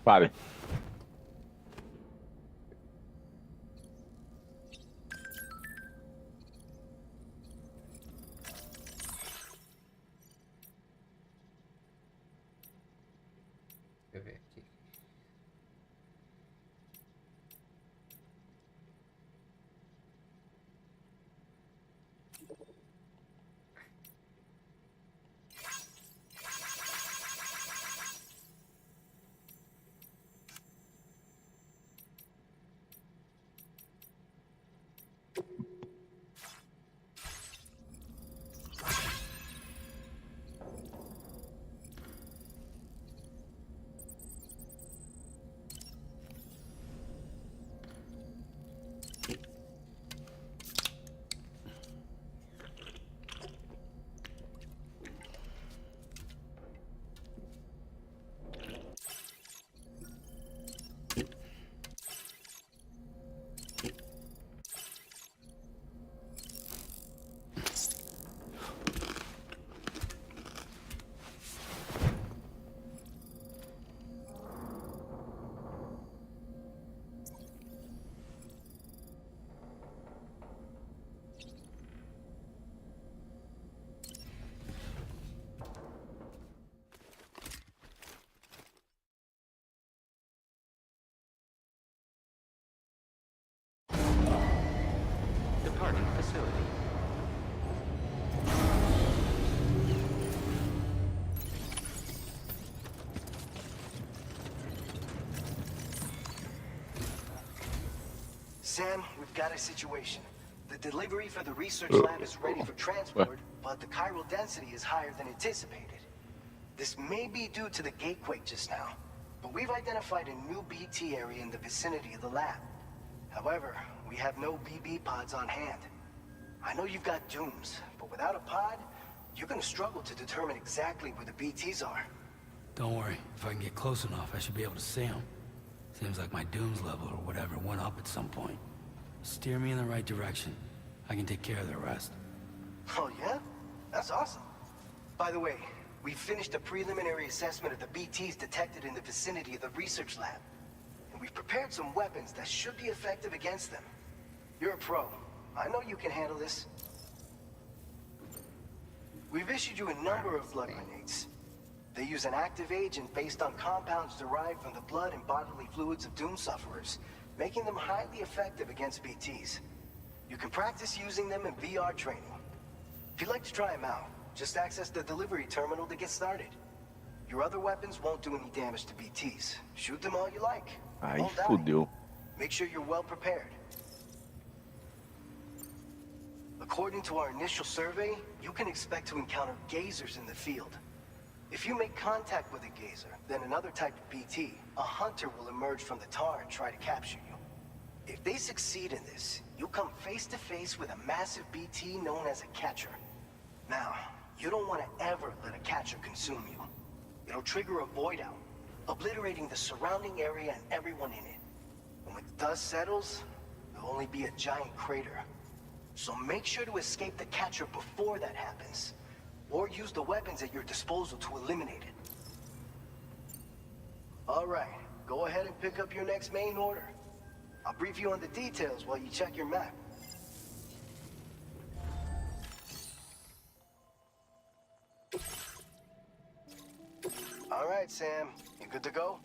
Vale. Deixa eu ver aqui. Departing facility. Sam, we've got a situation. The delivery for the research lab is ready for transport, but the chiral density is higher than anticipated. This may be due to the gatequake just now, but we've identified a new BT area in the vicinity of the lab. However, we have no BB pods on hand. I know you've got dooms, but without a pod, you're gonna struggle to determine exactly where the BTs are. Don't worry. If I can get close enough, I should be able to see them. Seems like my dooms level or whatever went up at some point. Steer me in the right direction. I can take care of the rest. Oh yeah? That's awesome. By the way, we finished a preliminary assessment of the BTs detected in the vicinity of the research lab. And we've prepared some weapons that should be effective against them. You're a pro. I know you can handle this. We've issued you a number of blood grenades. They use an active agent based on compounds derived from the blood and bodily fluids of Doom sufferers, making them highly effective against BTs. You can practice using them in VR training. If you'd like to try them out, just access the delivery terminal to get started. Your other weapons won't do any damage to BTs. Shoot them all you like. Ai, Won't die. fudeu. Make sure you're well prepared. According to our initial survey, you can expect to encounter gazers in the field. If you make contact with a gazer, then another type of BT, a hunter will emerge from the tar and try to capture you. If they succeed in this, you'll come face to face with a massive BT known as a catcher. Now, you don't want to ever let a catcher consume you. It'll trigger a void out, obliterating the surrounding area and everyone in it. And when the dust settles, there'll only be a giant crater. So make sure to escape the catcher before that happens. Or use the weapons at your disposal to eliminate it. All right, go ahead and pick up your next main order. I'll brief you on the details while you check your map. All right, Sam, you good to go?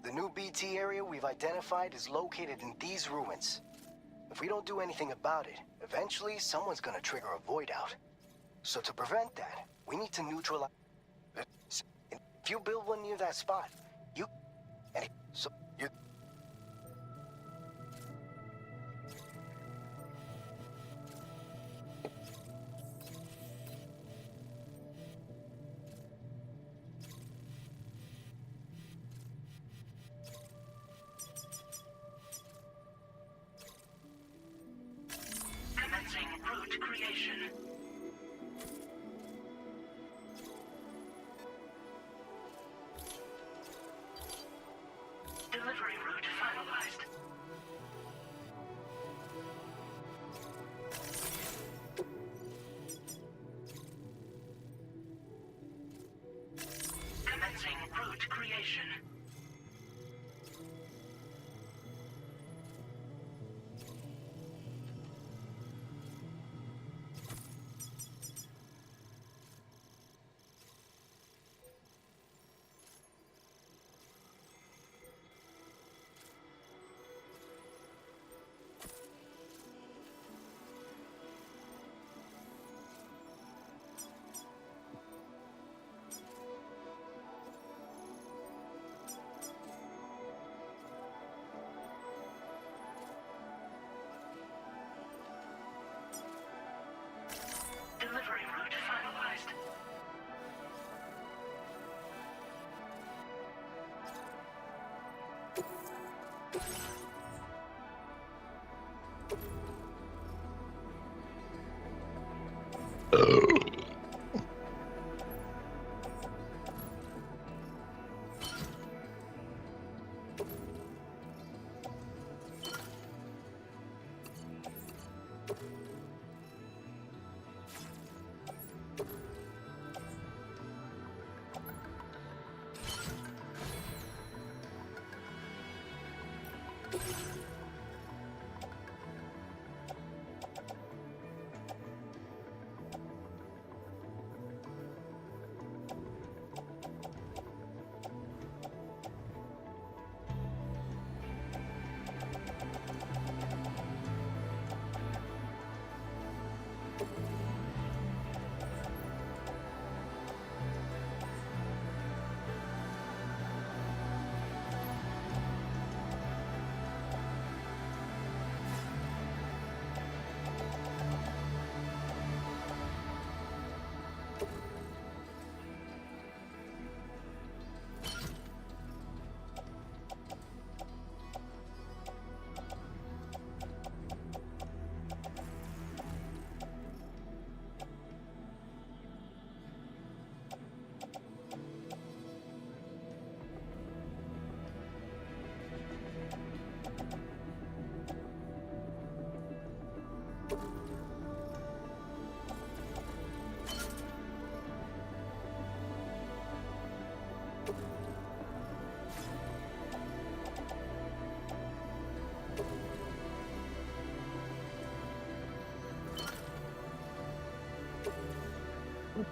The new BT area we've identified is located in these ruins. If we don't do anything about it, eventually someone's gonna trigger a void out. So to prevent that, we need to neutralize... If you build one near that spot, you... And so you... Commencing route creation.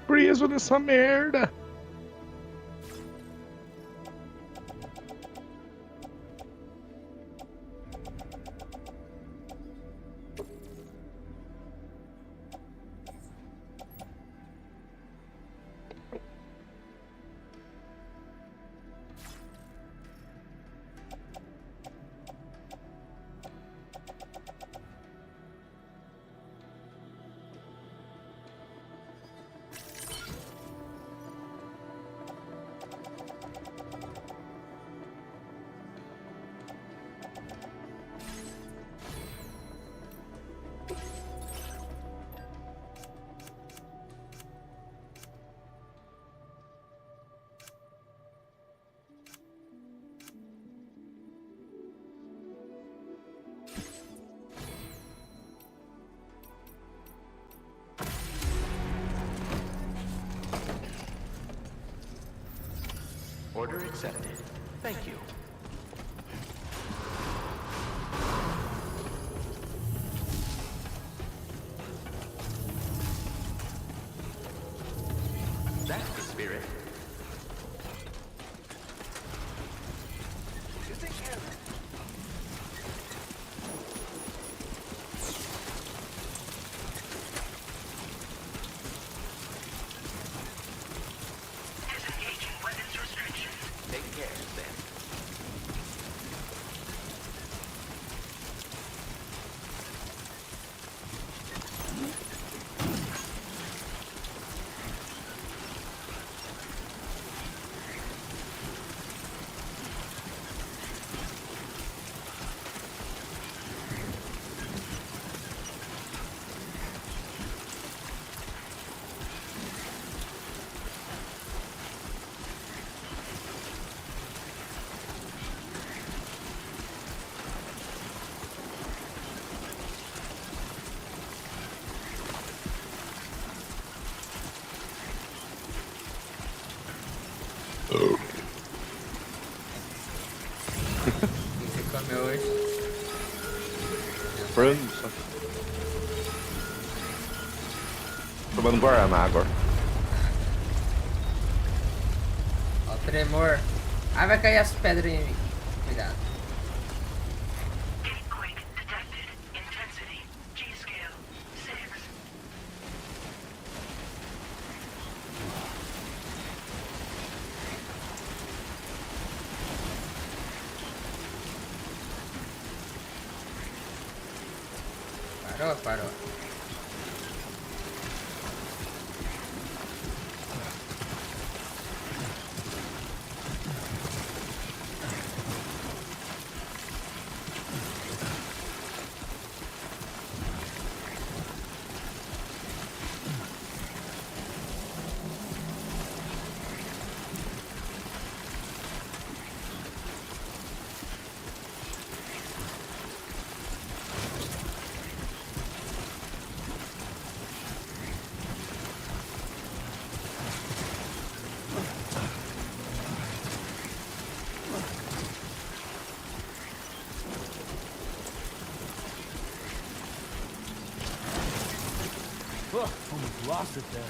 Preso nessa merda. Order accepted. Thank you. That's the spirit. Disengaging weapons restrictions. Take care, Sam. O que você comeu hoje? Frango. Tomando guaraná agora. Ó, o tremor. Ai, vai cair as pedras em mim. Cuidado. Earthquake detected. Intensity. G-scale. 6. Parou, parou. Ugh, almost lost it there.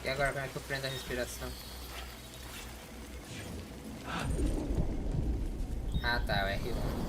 E agora como é que eu prendo a respiração? Ah tá, o R1.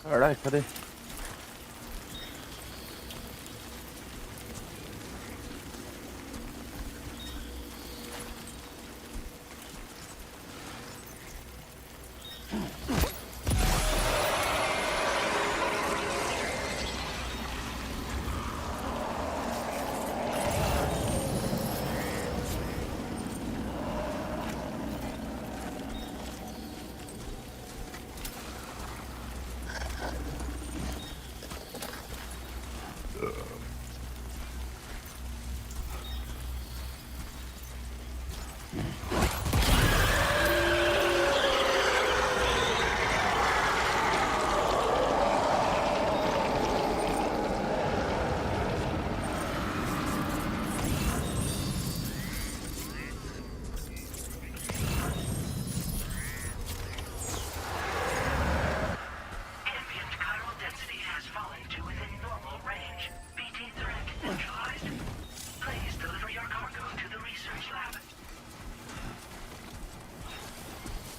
Caralho, cadê? Ambient chiral density has fallen to within normal range. BT threat neutralized. Please deliver your cargo to the research lab.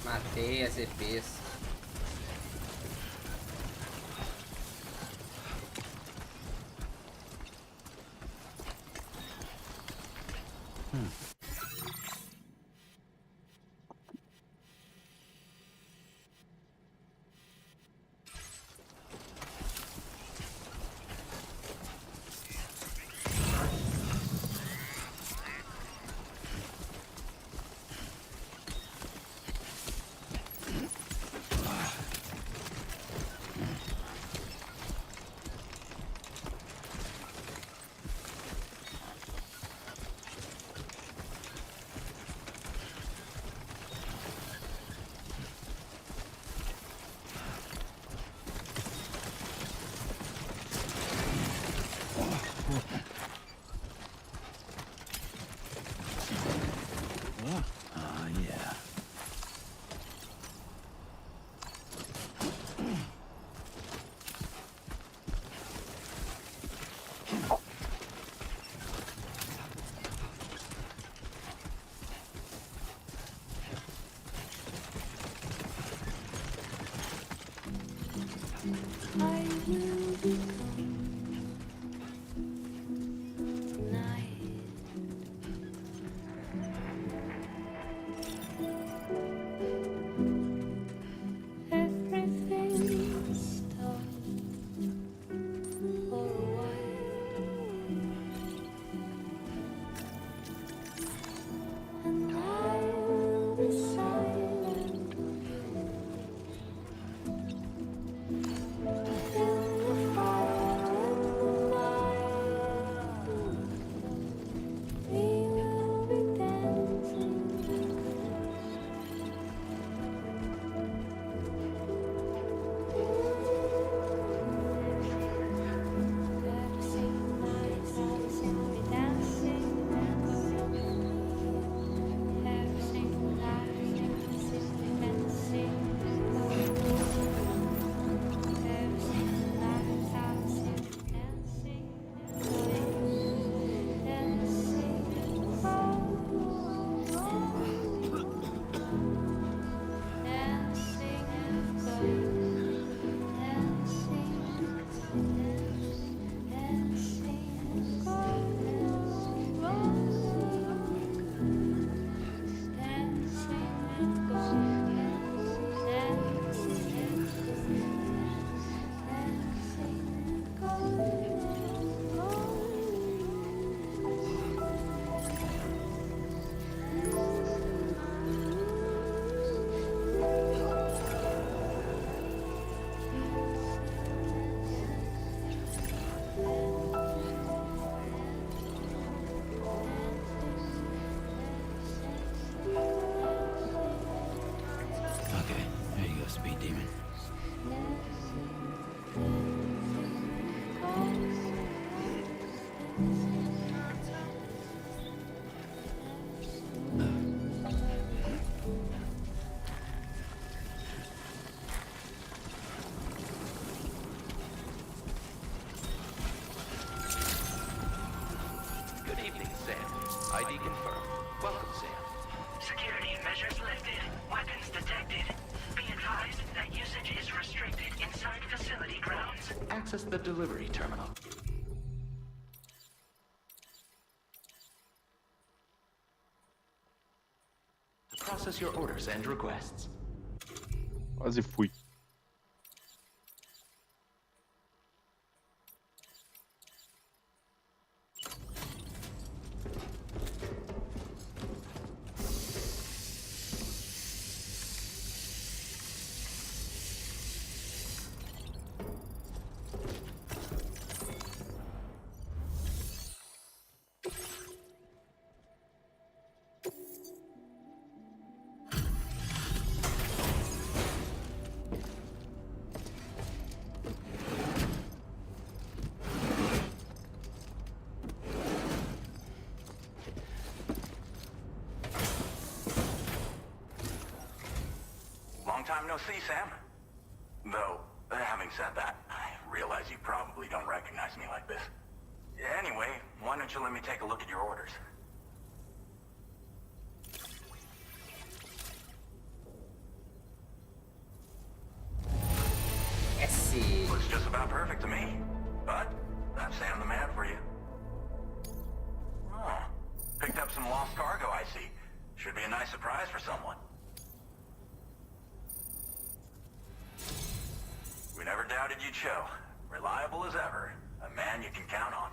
Matei as EPs. Yeah. I will become night. Everything's done for a while, and I will be silent till the fire in the night. We will be dancing. Okay, there you go, Speed Demon. Good evening, Sam. ID confirmed. Welcome, Sam. Security measures lifted. Weapons detected. Be advised that usage is restricted inside facility grounds. Access the delivery terminal. Process your orders and requests. Quase fui. no see, Sam. Though, having said that, I realize you probably don't recognize me like this. Anyway, why don't you let me take a look at your orders? Looks just about perfect to me. But, that's Sam the Man for you. Oh, picked up some lost cargo, I see. Should be a nice surprise for someone. We never doubted you'd show. Reliable as ever. A man you can count on.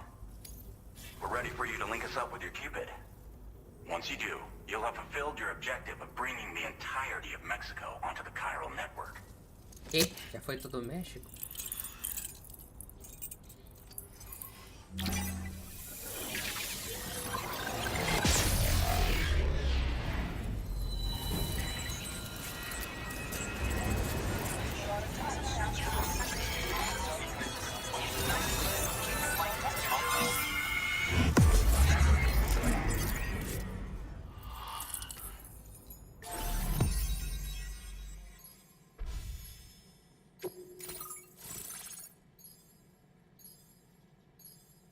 We're ready for you to link us up with your Cupid. Once you do, you'll have fulfilled your objective of bringing the entirety of Mexico onto the chiral network. E já foi todo o México?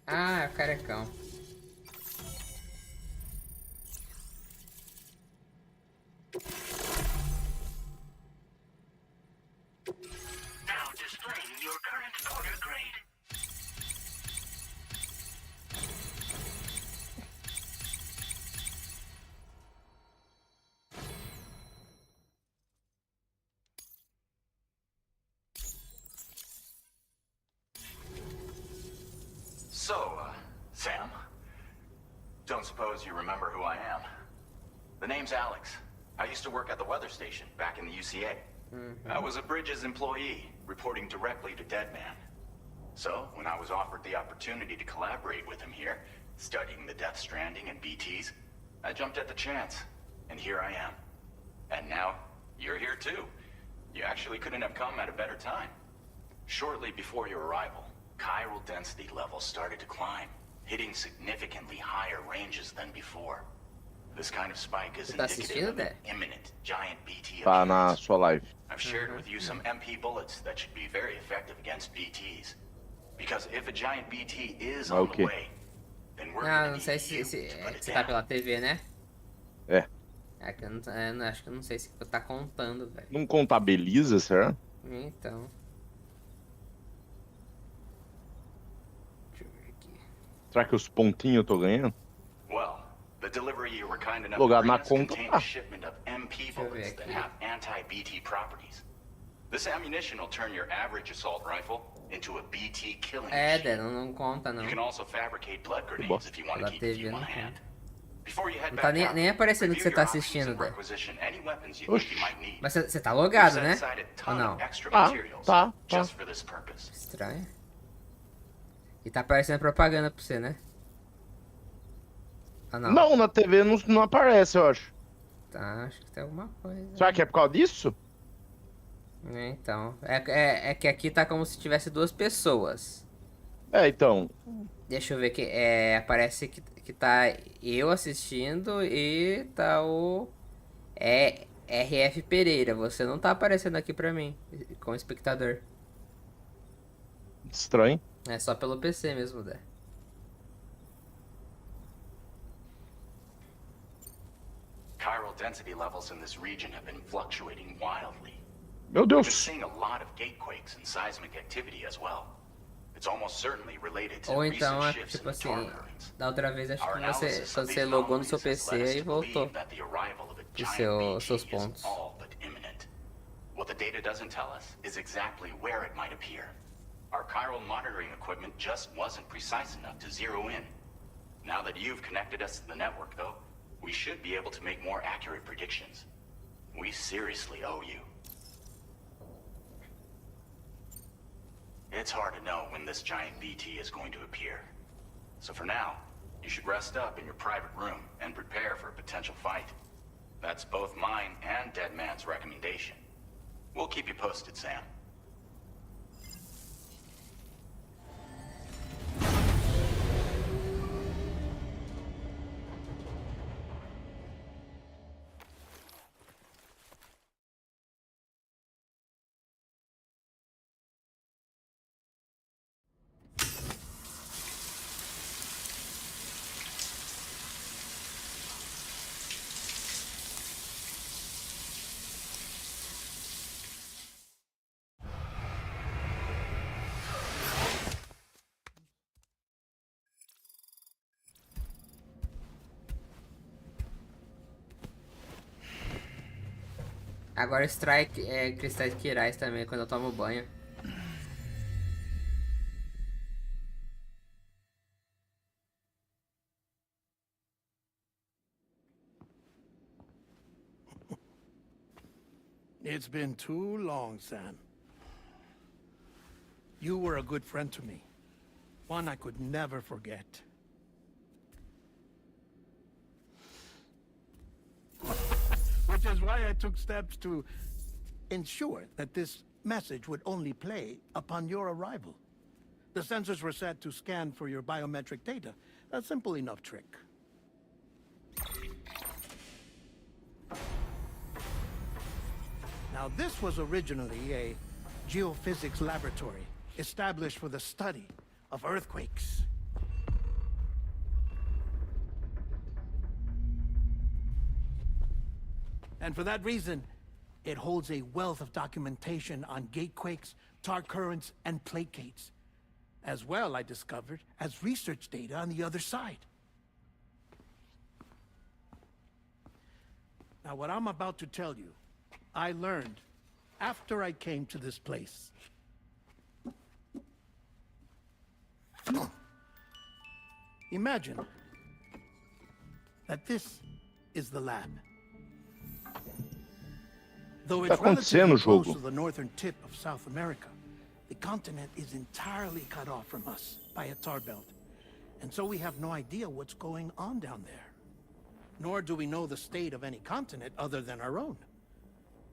Ah, é o carecão. Now displaying your current order grade. So, Sam, don't suppose you remember who I am? The name's Alex. I used to work at the weather station back in the UCA. I was a Bridges employee, reporting directly to Deadman. So, when I was offered the opportunity to collaborate with him here, studying the Death Stranding and BTs, I jumped at the chance. And here I am. And now, you're here too. You actually couldn't have come at a better time. Shortly before your arrival, chiral density levels started to climb, hitting significantly higher ranges than before. This kind of spike is indicative of an imminent giant BT Tá na appearance. sua live. I've shared with you some MP bullets that should be very effective against BTs. Because if a giant BT is on the way, then we're Ah, não sei se você tá pela TV, né? É. É que eu não, acho que eu não sei se tá contando, velho. Não contabiliza, será? Então. Deixa eu ver aqui. Será que os pontinhos eu tô ganhando? Well, the delivery you were kind enough Logado to na bring us conta, contained tá. a shipment of MP bullets that have anti-BT properties. This ammunition will turn your average assault rifle into a BT killing É, machine. não conta não. You can also fabricate blood grenades if you want to keep a TV few não on hand. conta. Before you head Não tá back out, nem aparecendo que você review tá your options assistindo, and velho. requisition any weapons you think you might need. Mas você tá logado, We've né? set aside a Ou ton não? of extra Tá, materials tá. just for this purpose. Estranho. E tá aparecendo propaganda pra você, né? Ah, não. Não, na TV não aparece, eu acho. Tá, acho que tem alguma coisa. Será que é por causa disso? Então, é que aqui tá como se tivesse duas pessoas. É, então. Deixa eu ver que aparece que tá eu assistindo e tá o RF Pereira. Você não tá aparecendo aqui pra mim, como espectador. Estranho. É só pelo PC mesmo, né? Chiral density levels in this region have been fluctuating wildly. Meu We've been Deus. seeing a lot of gatequakes and seismic activity as well. It's almost certainly related to Ou então, recent shifts in tipo the assim, torque currents. da outra vez acho Our que analysis quando of você these logou no seu anomalies has PC led us e to voltou believe that the arrival of a pros giant seus BT is pontos. all but imminent. What the data doesn't tell us is exactly where it might appear. Our chiral monitoring equipment just wasn't precise enough to zero in. Now that you've connected us to the network, though, we should be able to make more accurate predictions. We seriously owe you. It's hard to know when this giant BT is going to appear. So for now, you should rest up in your private room and prepare for a potential fight. That's both mine and Deadman's recommendation. We'll keep you posted, Sam. Agora extrai cristais quirais também quando eu tomo banho. It's been too long, Sam. You were a good friend to me. One I could never forget. Which is why I took steps to ensure that this message would only play upon your arrival. The sensors were set to scan for your biometric data. A simple enough trick. Now, this was originally a geophysics laboratory established for the study of earthquakes. And for that reason, it holds a wealth of documentation on gatequakes, tar currents, and plate gates. As well, I discovered, as research data on the other side. Now, what I'm about to tell you, I learned after I came to this place. Imagine that this is the lab. Though it's relatively close to the northern tip of South America, the continent is entirely cut off from us by a tar belt. And so we have no idea what's going on down there. Nor do we know the state of any continent other than our own.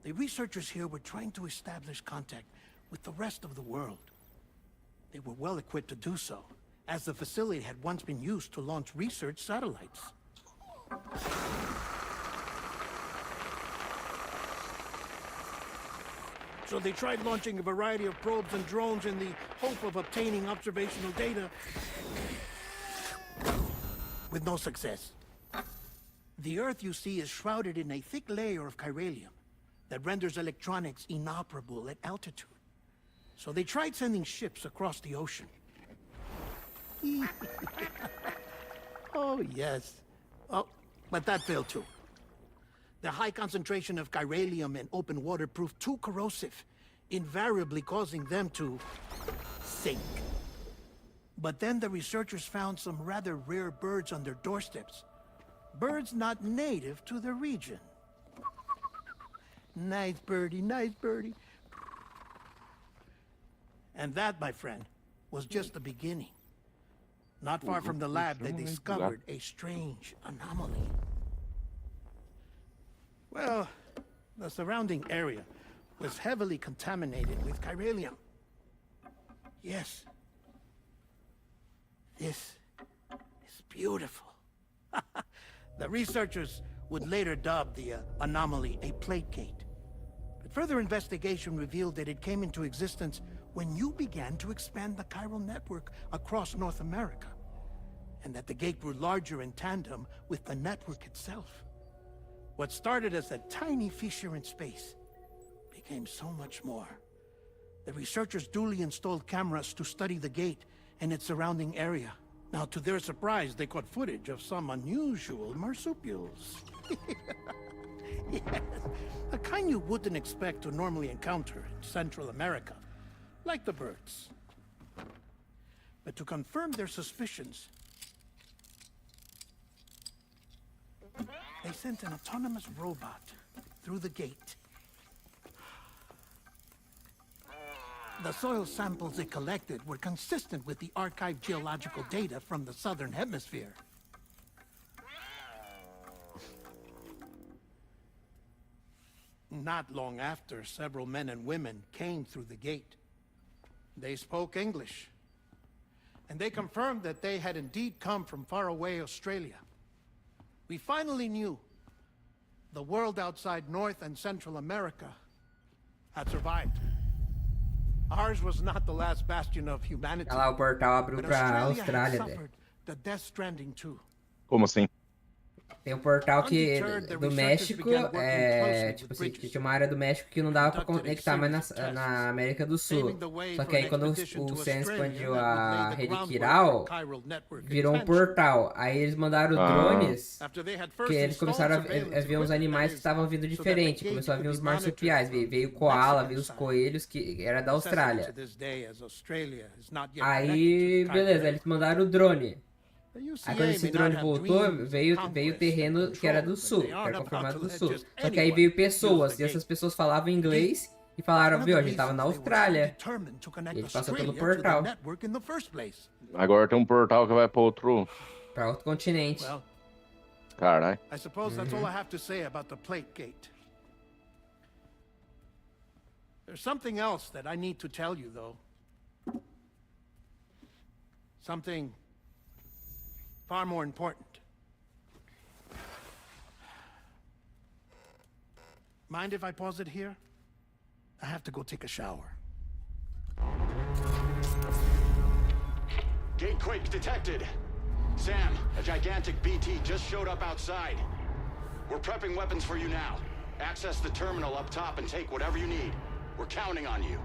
The researchers here were trying to establish contact with the rest of the world. They were well equipped to do so, as the facility had once been used to launch research satellites. So they tried launching a variety of probes and drones in the hope of obtaining observational data, with no success. The Earth, you see, is shrouded in a thick layer of chiralium that renders electronics inoperable at altitude. So they tried sending ships across the ocean. Oh, yes. Oh, but that failed too. The high concentration of chiralium in open water proved too corrosive, invariably causing them to sink. But then the researchers found some rather rare birds on their doorsteps. Birds not native to the region. Nice birdie, nice birdie. And that, my friend, was just the beginning. Not far from the lab, they discovered a strange anomaly. Well, the surrounding area was heavily contaminated with chiralium. Yes. This is beautiful. The researchers would later dub the anomaly a plate gate. But further investigation revealed that it came into existence when you began to expand the chiral network across North America, and that the gate grew larger in tandem with the network itself. What started as a tiny fissure in space became so much more. The researchers duly installed cameras to study the gate and its surrounding area. Now, to their surprise, they caught footage of some unusual marsupials. Yes, a kind you wouldn't expect to normally encounter in Central America, like the birds. But to confirm their suspicions, they sent an autonomous robot through the gate. The soil samples it collected were consistent with the archived geological data from the southern hemisphere. Not long after, several men and women came through the gate. They spoke English, and they confirmed that they had indeed come from faraway Australia. We finally knew the world outside North and Central America had survived. Ours was not the last bastion of humanity. Olha lá, o portal abriu pra Australia Austrália, had velho. suffered the death stranding too. Como assim? Tem um portal que do México, tipo assim, que tinha uma área do México que não dava pra conectar mais na América do Sul. Só que aí quando o Sam expandiu a rede Kiral, virou um portal. Aí eles mandaram drones, que eles começaram a ver uns animais que estavam vindo diferente. Começou a vir os marsupiais, veio koala, veio os coelhos, que era da Austrália. Aí, beleza, eles mandaram o drone. Aí quando esse drone voltou, veio o terreno que era do sul, que era confirmado do sul. Só que aí veio pessoas, e essas pessoas falavam inglês e falaram, viu, a gente tava na Austrália. E a gente passou pelo portal. Agora tem um portal que vai pra outro continente. Caralho. I suppose that's all I have to say about the plate gate. There's something else that I need to tell you, though. Something far more important. Mind if I pause it here? I have to go take a shower. Gatequake detected. Sam, a gigantic BT just showed up outside. We're prepping weapons for you now. Access the terminal up top and take whatever you need. We're counting on you.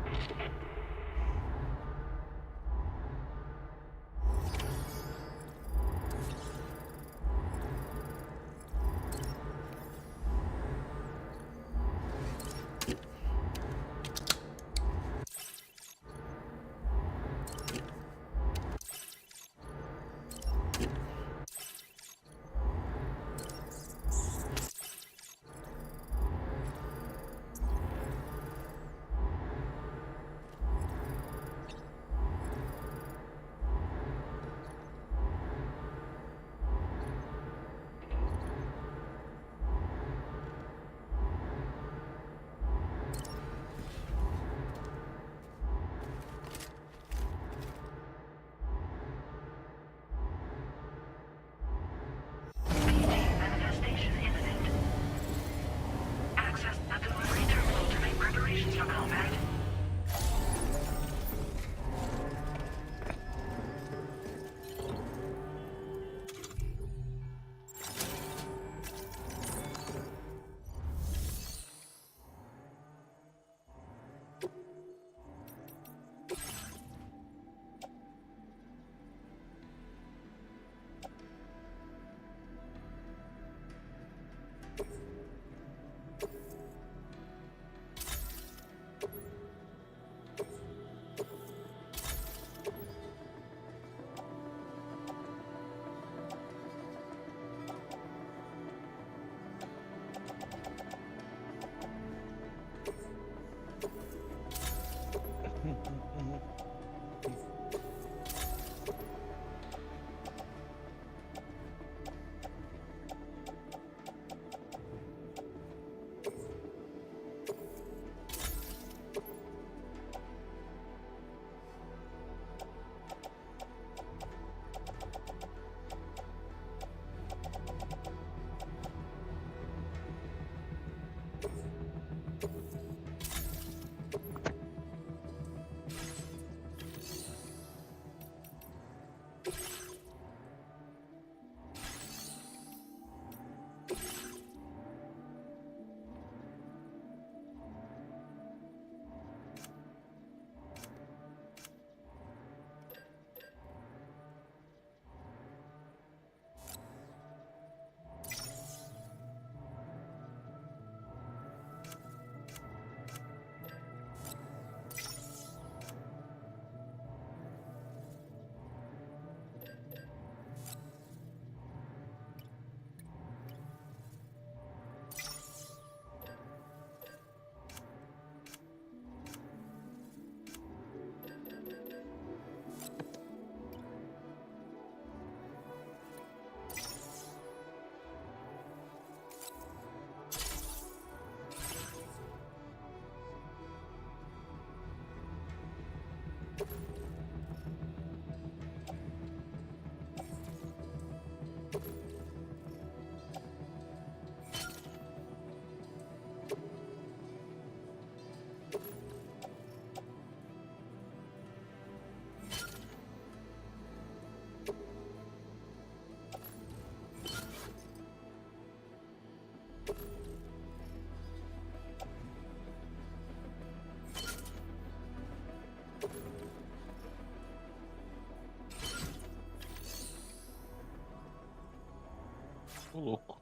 Ô, louco.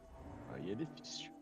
Aí é difícil.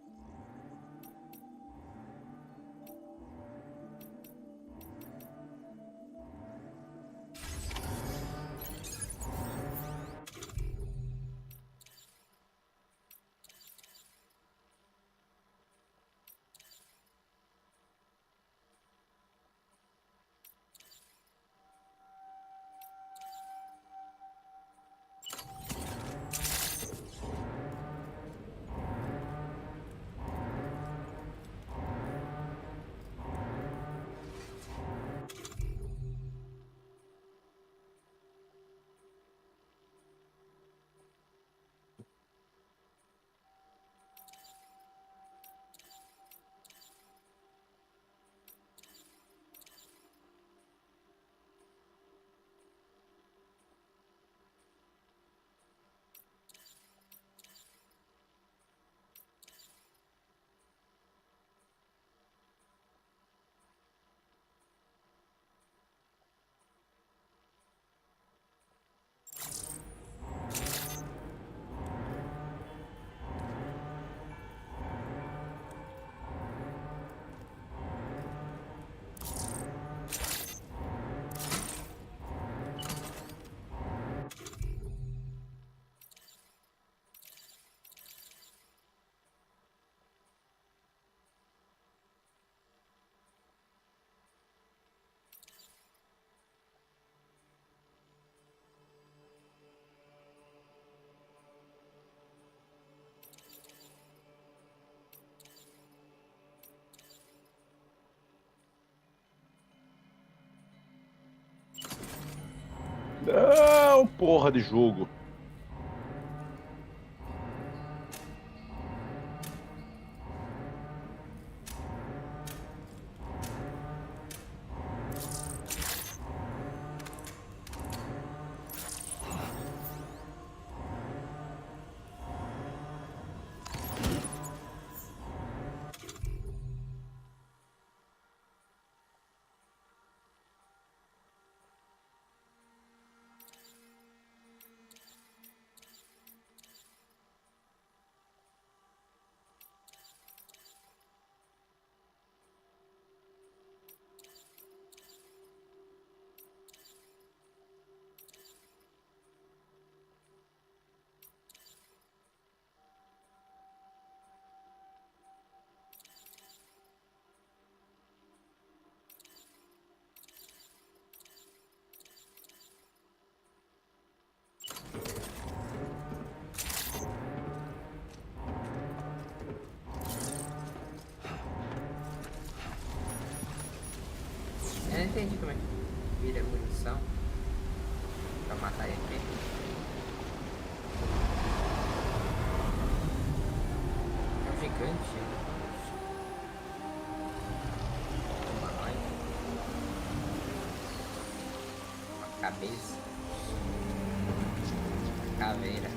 Não, porra de jogo. Eu não entendi como é que vira munição pra matar ele. É um gigante. Humanoide. Uma cabeça. Uma caveira.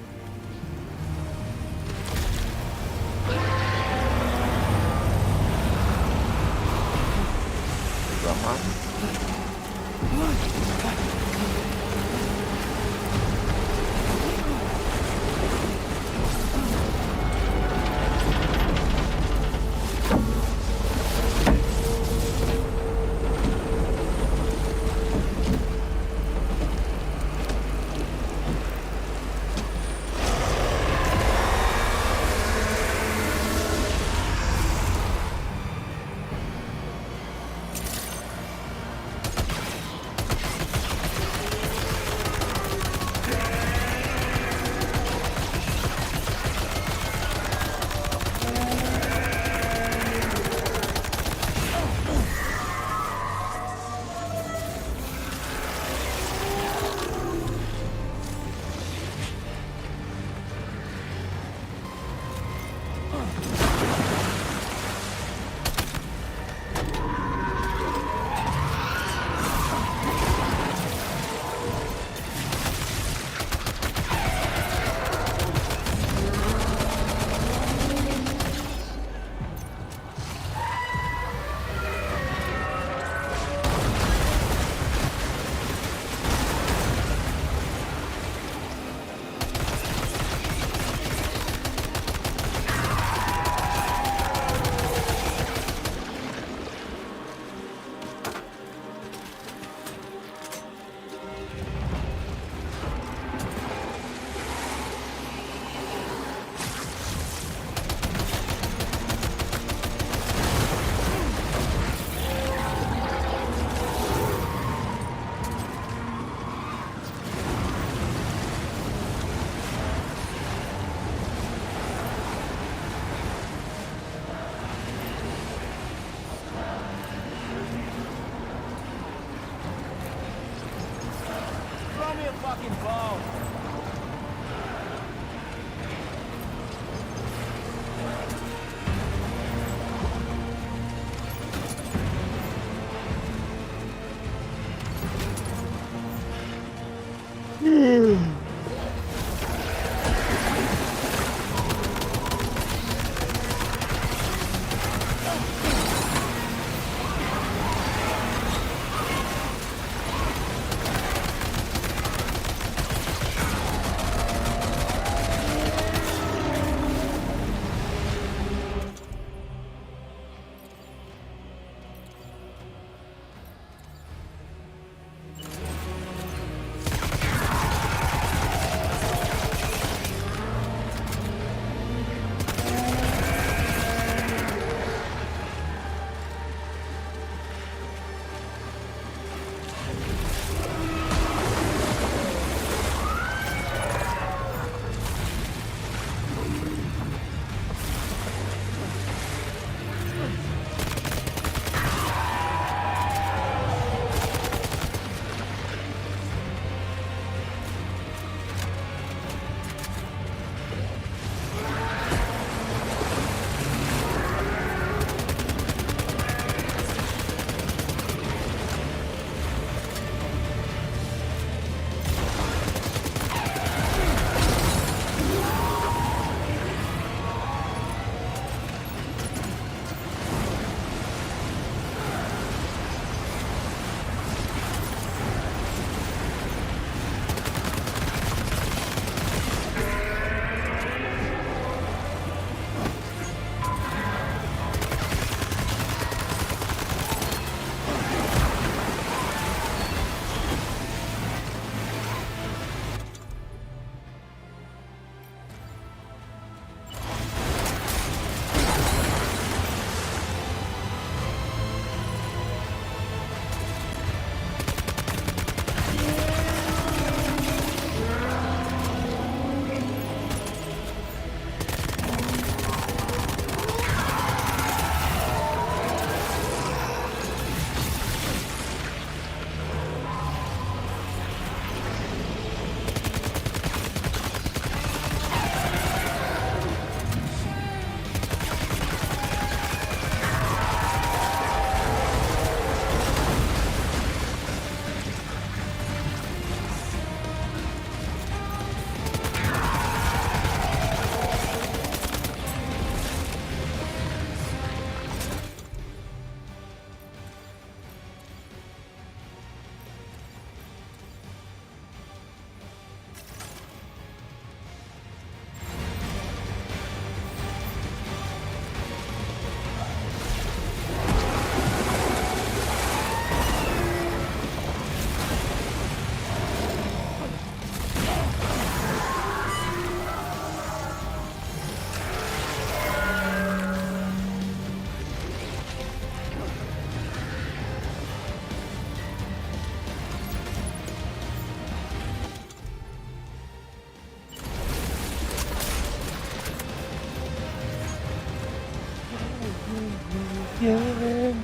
again.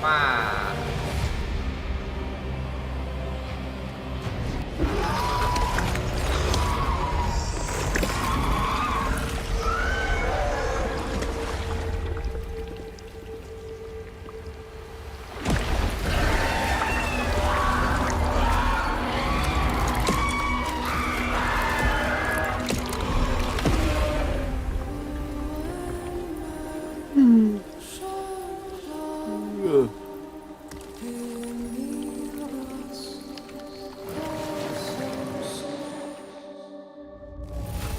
Toma!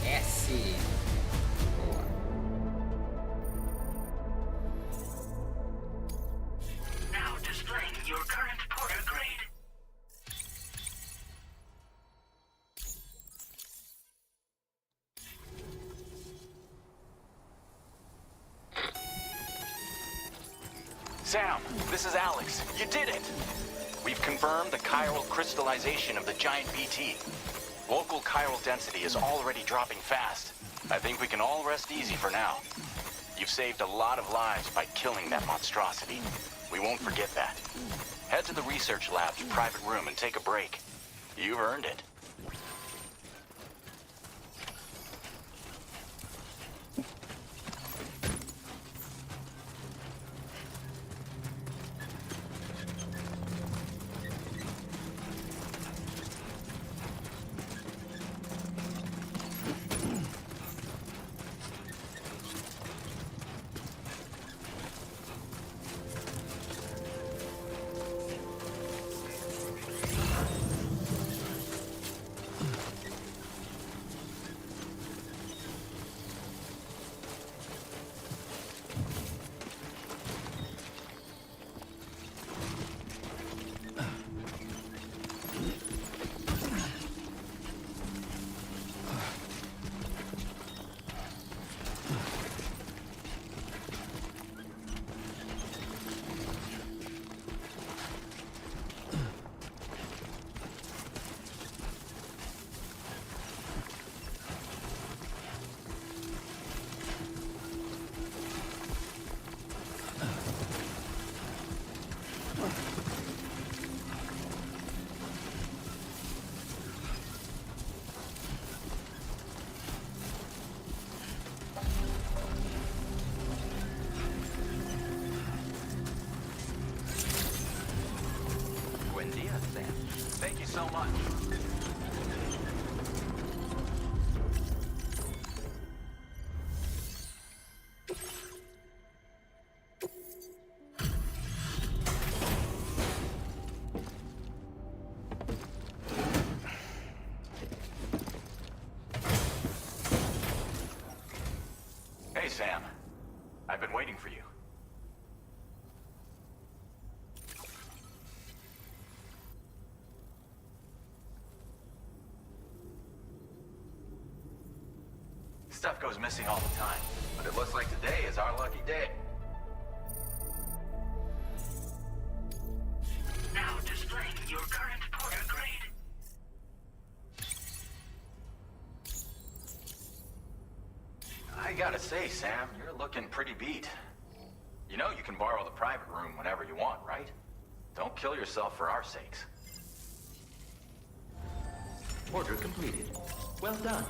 S. Boa. Now displaying your current porter grade. Sam, this is Alex. You did it! We've confirmed the chiral crystallization of the giant BT. Local chiral density is already dropping fast. I think we can all rest easy for now. You've saved a lot of lives by killing that monstrosity. We won't forget that. Head to the research lab's private room and take a break. You've earned it. Thank you so much. Hey, Sam. I've been waiting for you. Stuff goes missing all the time, but it looks like today is our lucky day. Now displaying your current porter grade. I gotta say, Sam, you're looking pretty beat. You know you can borrow the private room whenever you want, right? Don't kill yourself for our sakes. Order completed. Well done.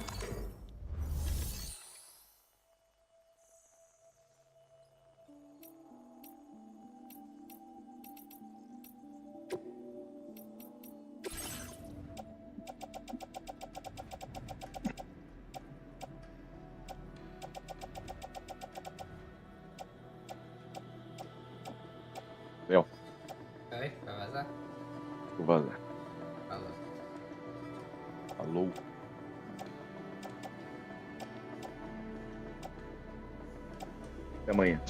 Meu. Vai? Vai vazar? Vou vazar. Falou. Falou. Até amanhã.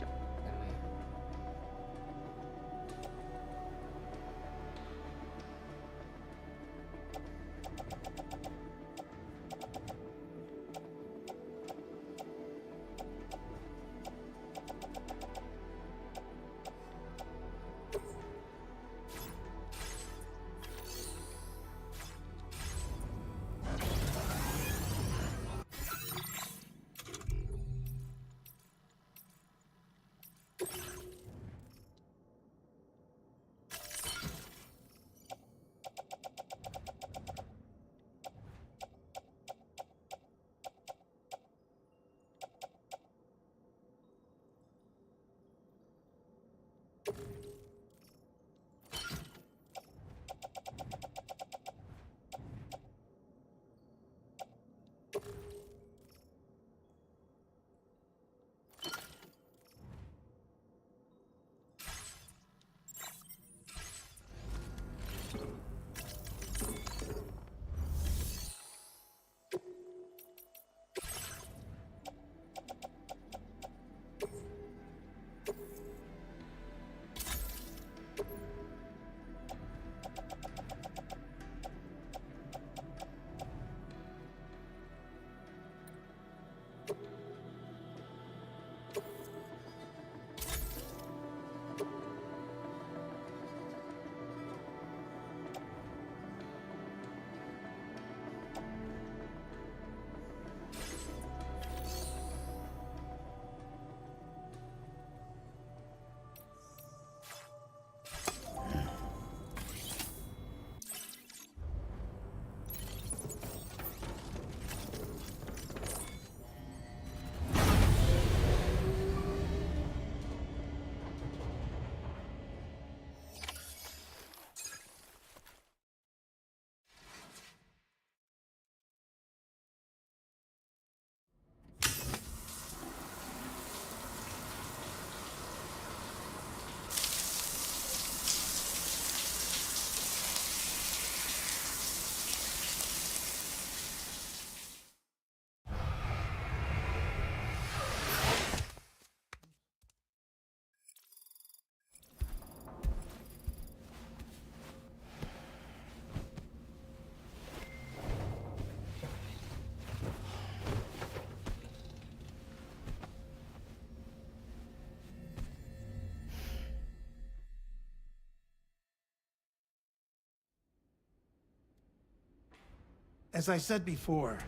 As I said before,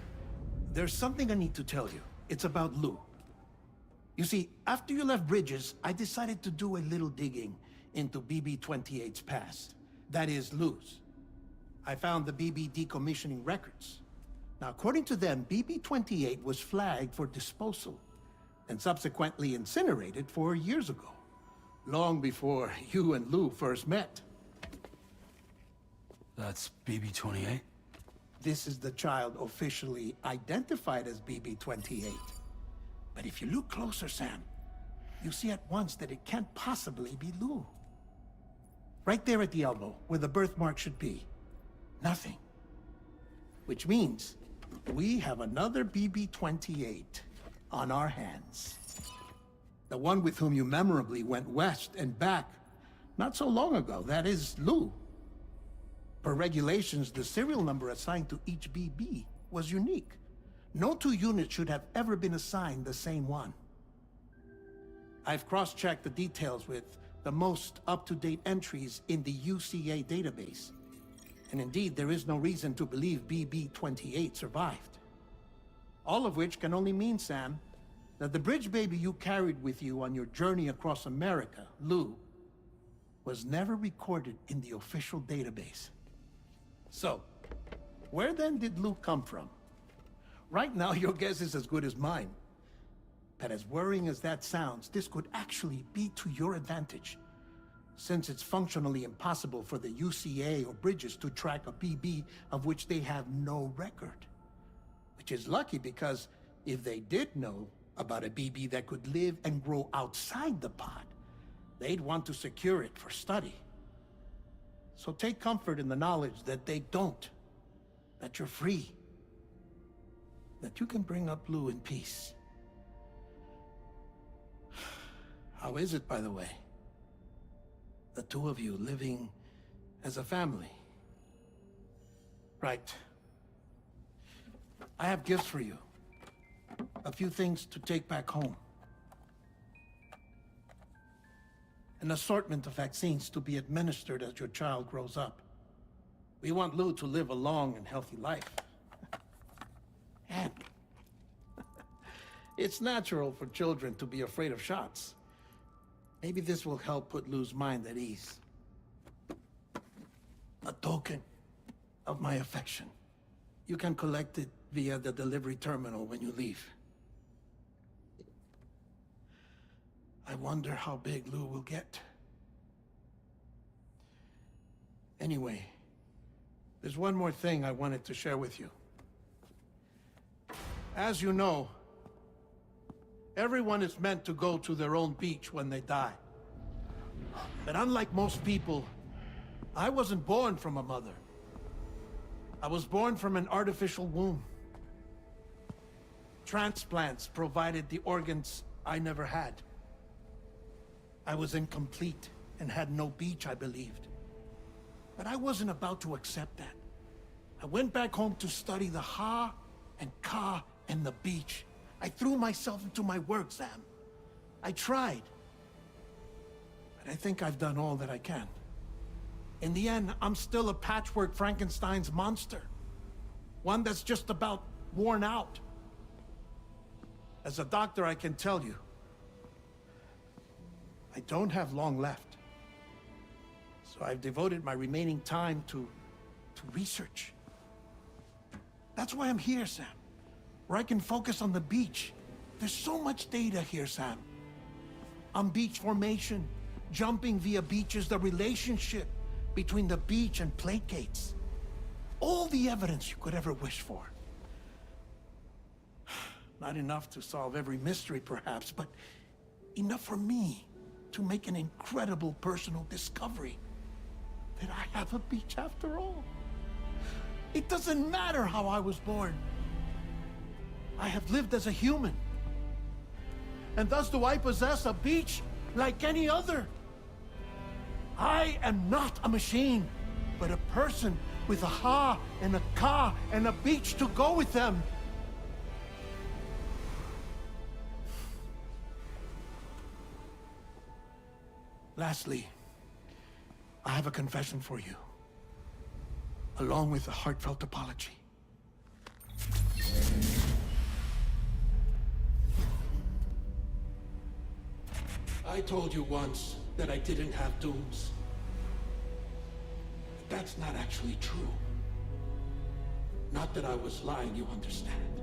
there's something I need to tell you. It's about Lou. You see, after you left Bridges, I decided to do a little digging into BB-28's past. That is, Lou's. I found the BB decommissioning records. Now, according to them, BB-28 was flagged for disposal and subsequently incinerated 4 years ago, long before you and Lou first met. That's BB-28? This is the child officially identified as BB-28. But if you look closer, Sam, you see at once that it can't possibly be Lou. Right there at the elbow, where the birthmark should be. Nothing. Which means we have another BB-28 on our hands. The one with whom you memorably went west and back not so long ago, that is Lou. Per regulations, the serial number assigned to each BB was unique. No two units should have ever been assigned the same one. I've cross-checked the details with the most up-to-date entries in the UCA database. And indeed, there is no reason to believe BB-28 survived. All of which can only mean, Sam, that the bridge baby you carried with you on your journey across America, Lou, was never recorded in the official database. So, where then did Lou come from? Right now, your guess is as good as mine. But as worrying as that sounds, this could actually be to your advantage, since it's functionally impossible for the UCA or Bridges to track a BB of which they have no record. Which is lucky, because if they did know about a BB that could live and grow outside the pod, they'd want to secure it for study. So take comfort in the knowledge that they don't. That you're free. That you can bring up Lou in peace. How is it, by the way? The two of you living as a family. Right. I have gifts for you. A few things to take back home. An assortment of vaccines to be administered as your child grows up. We want Lou to live a long and healthy life. And it's natural for children to be afraid of shots. Maybe this will help put Lou's mind at ease. A token of my affection. You can collect it via the delivery terminal when you leave. I wonder how big Lou will get. Anyway, there's one more thing I wanted to share with you. As you know, everyone is meant to go to their own beach when they die. But unlike most people, I wasn't born from a mother. I was born from an artificial womb. Transplants provided the organs I never had. I was incomplete and had no beach, I believed. But I wasn't about to accept that. I went back home to study the Ha and Ka and the beach. I threw myself into my work, Sam. I tried. But I think I've done all that I can. In the end, I'm still a patchwork Frankenstein's monster. One that's just about worn out. As a doctor, I can tell you, I don't have long left. So I've devoted my remaining time to research. That's why I'm here, Sam. Where I can focus on the beach. There's so much data here, Sam. On beach formation, jumping via beaches, the relationship between the beach and placates. All the evidence you could ever wish for. Not enough to solve every mystery, perhaps, but enough for me to make an incredible personal discovery. That I have a beach after all. It doesn't matter how I was born. I have lived as a human. And thus do I possess a beach like any other. I am not a machine, but a person with a Ha and a Ka and a beach to go with them. Lastly, I have a confession for you, along with a heartfelt apology. I told you once that I didn't have dooms. But that's not actually true. Not that I was lying, you understand.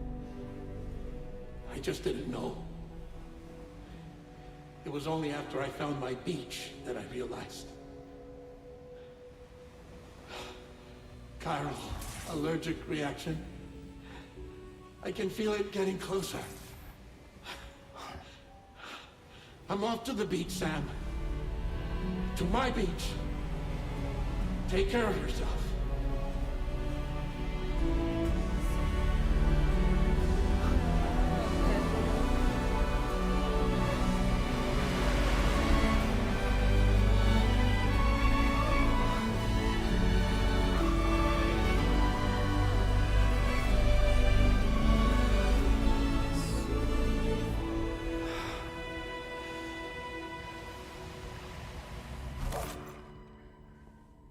I just didn't know. It was only after I found my beach that I realized. Chiral allergic reaction. I can feel it getting closer. I'm off to the beach, Sam. To my beach. Take care of yourself.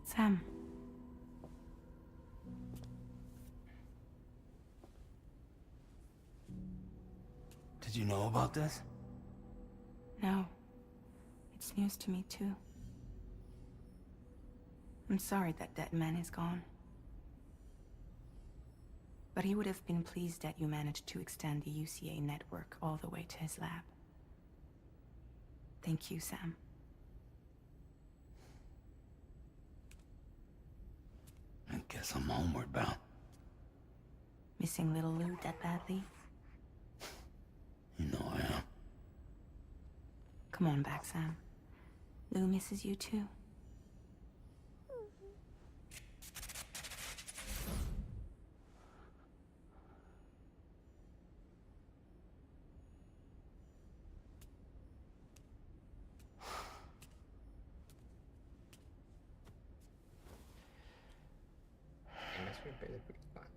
Sam. Did you know about this? No. It's news to me, too. I'm sorry that man is gone. But he would have been pleased that you managed to extend the UCA network all the way to his lab. Thank you, Sam. I guess I'm homeward bound. Missing little Lou that badly? You know I am. Come on back, Sam. Lou misses you too. Deixa eu perder por enquanto.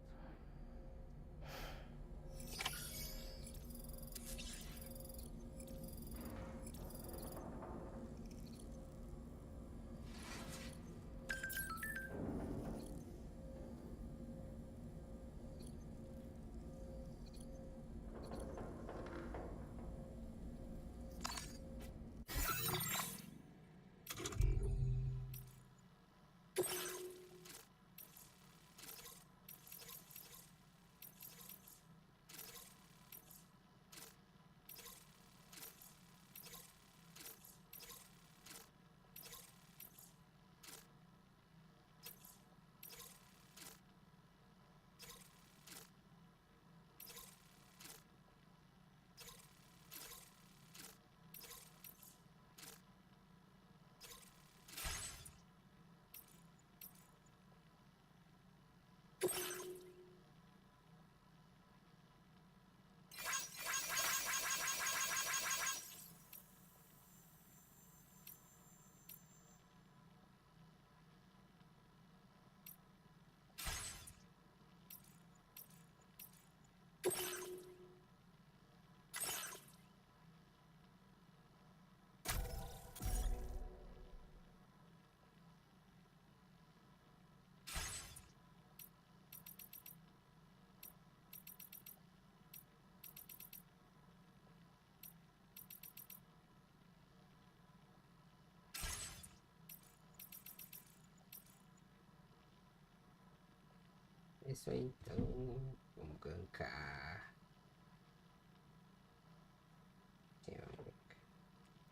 É isso aí, então. Vamos gankar.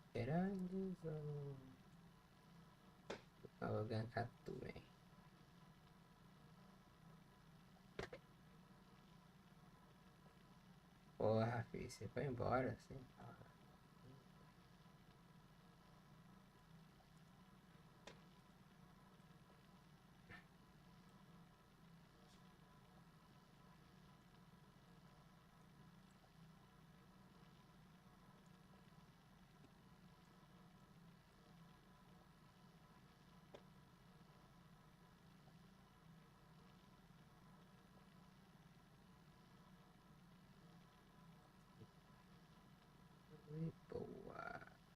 Esperantes ou... vou gankar tu, velho. Porra, filho, você foi embora assim? Boa.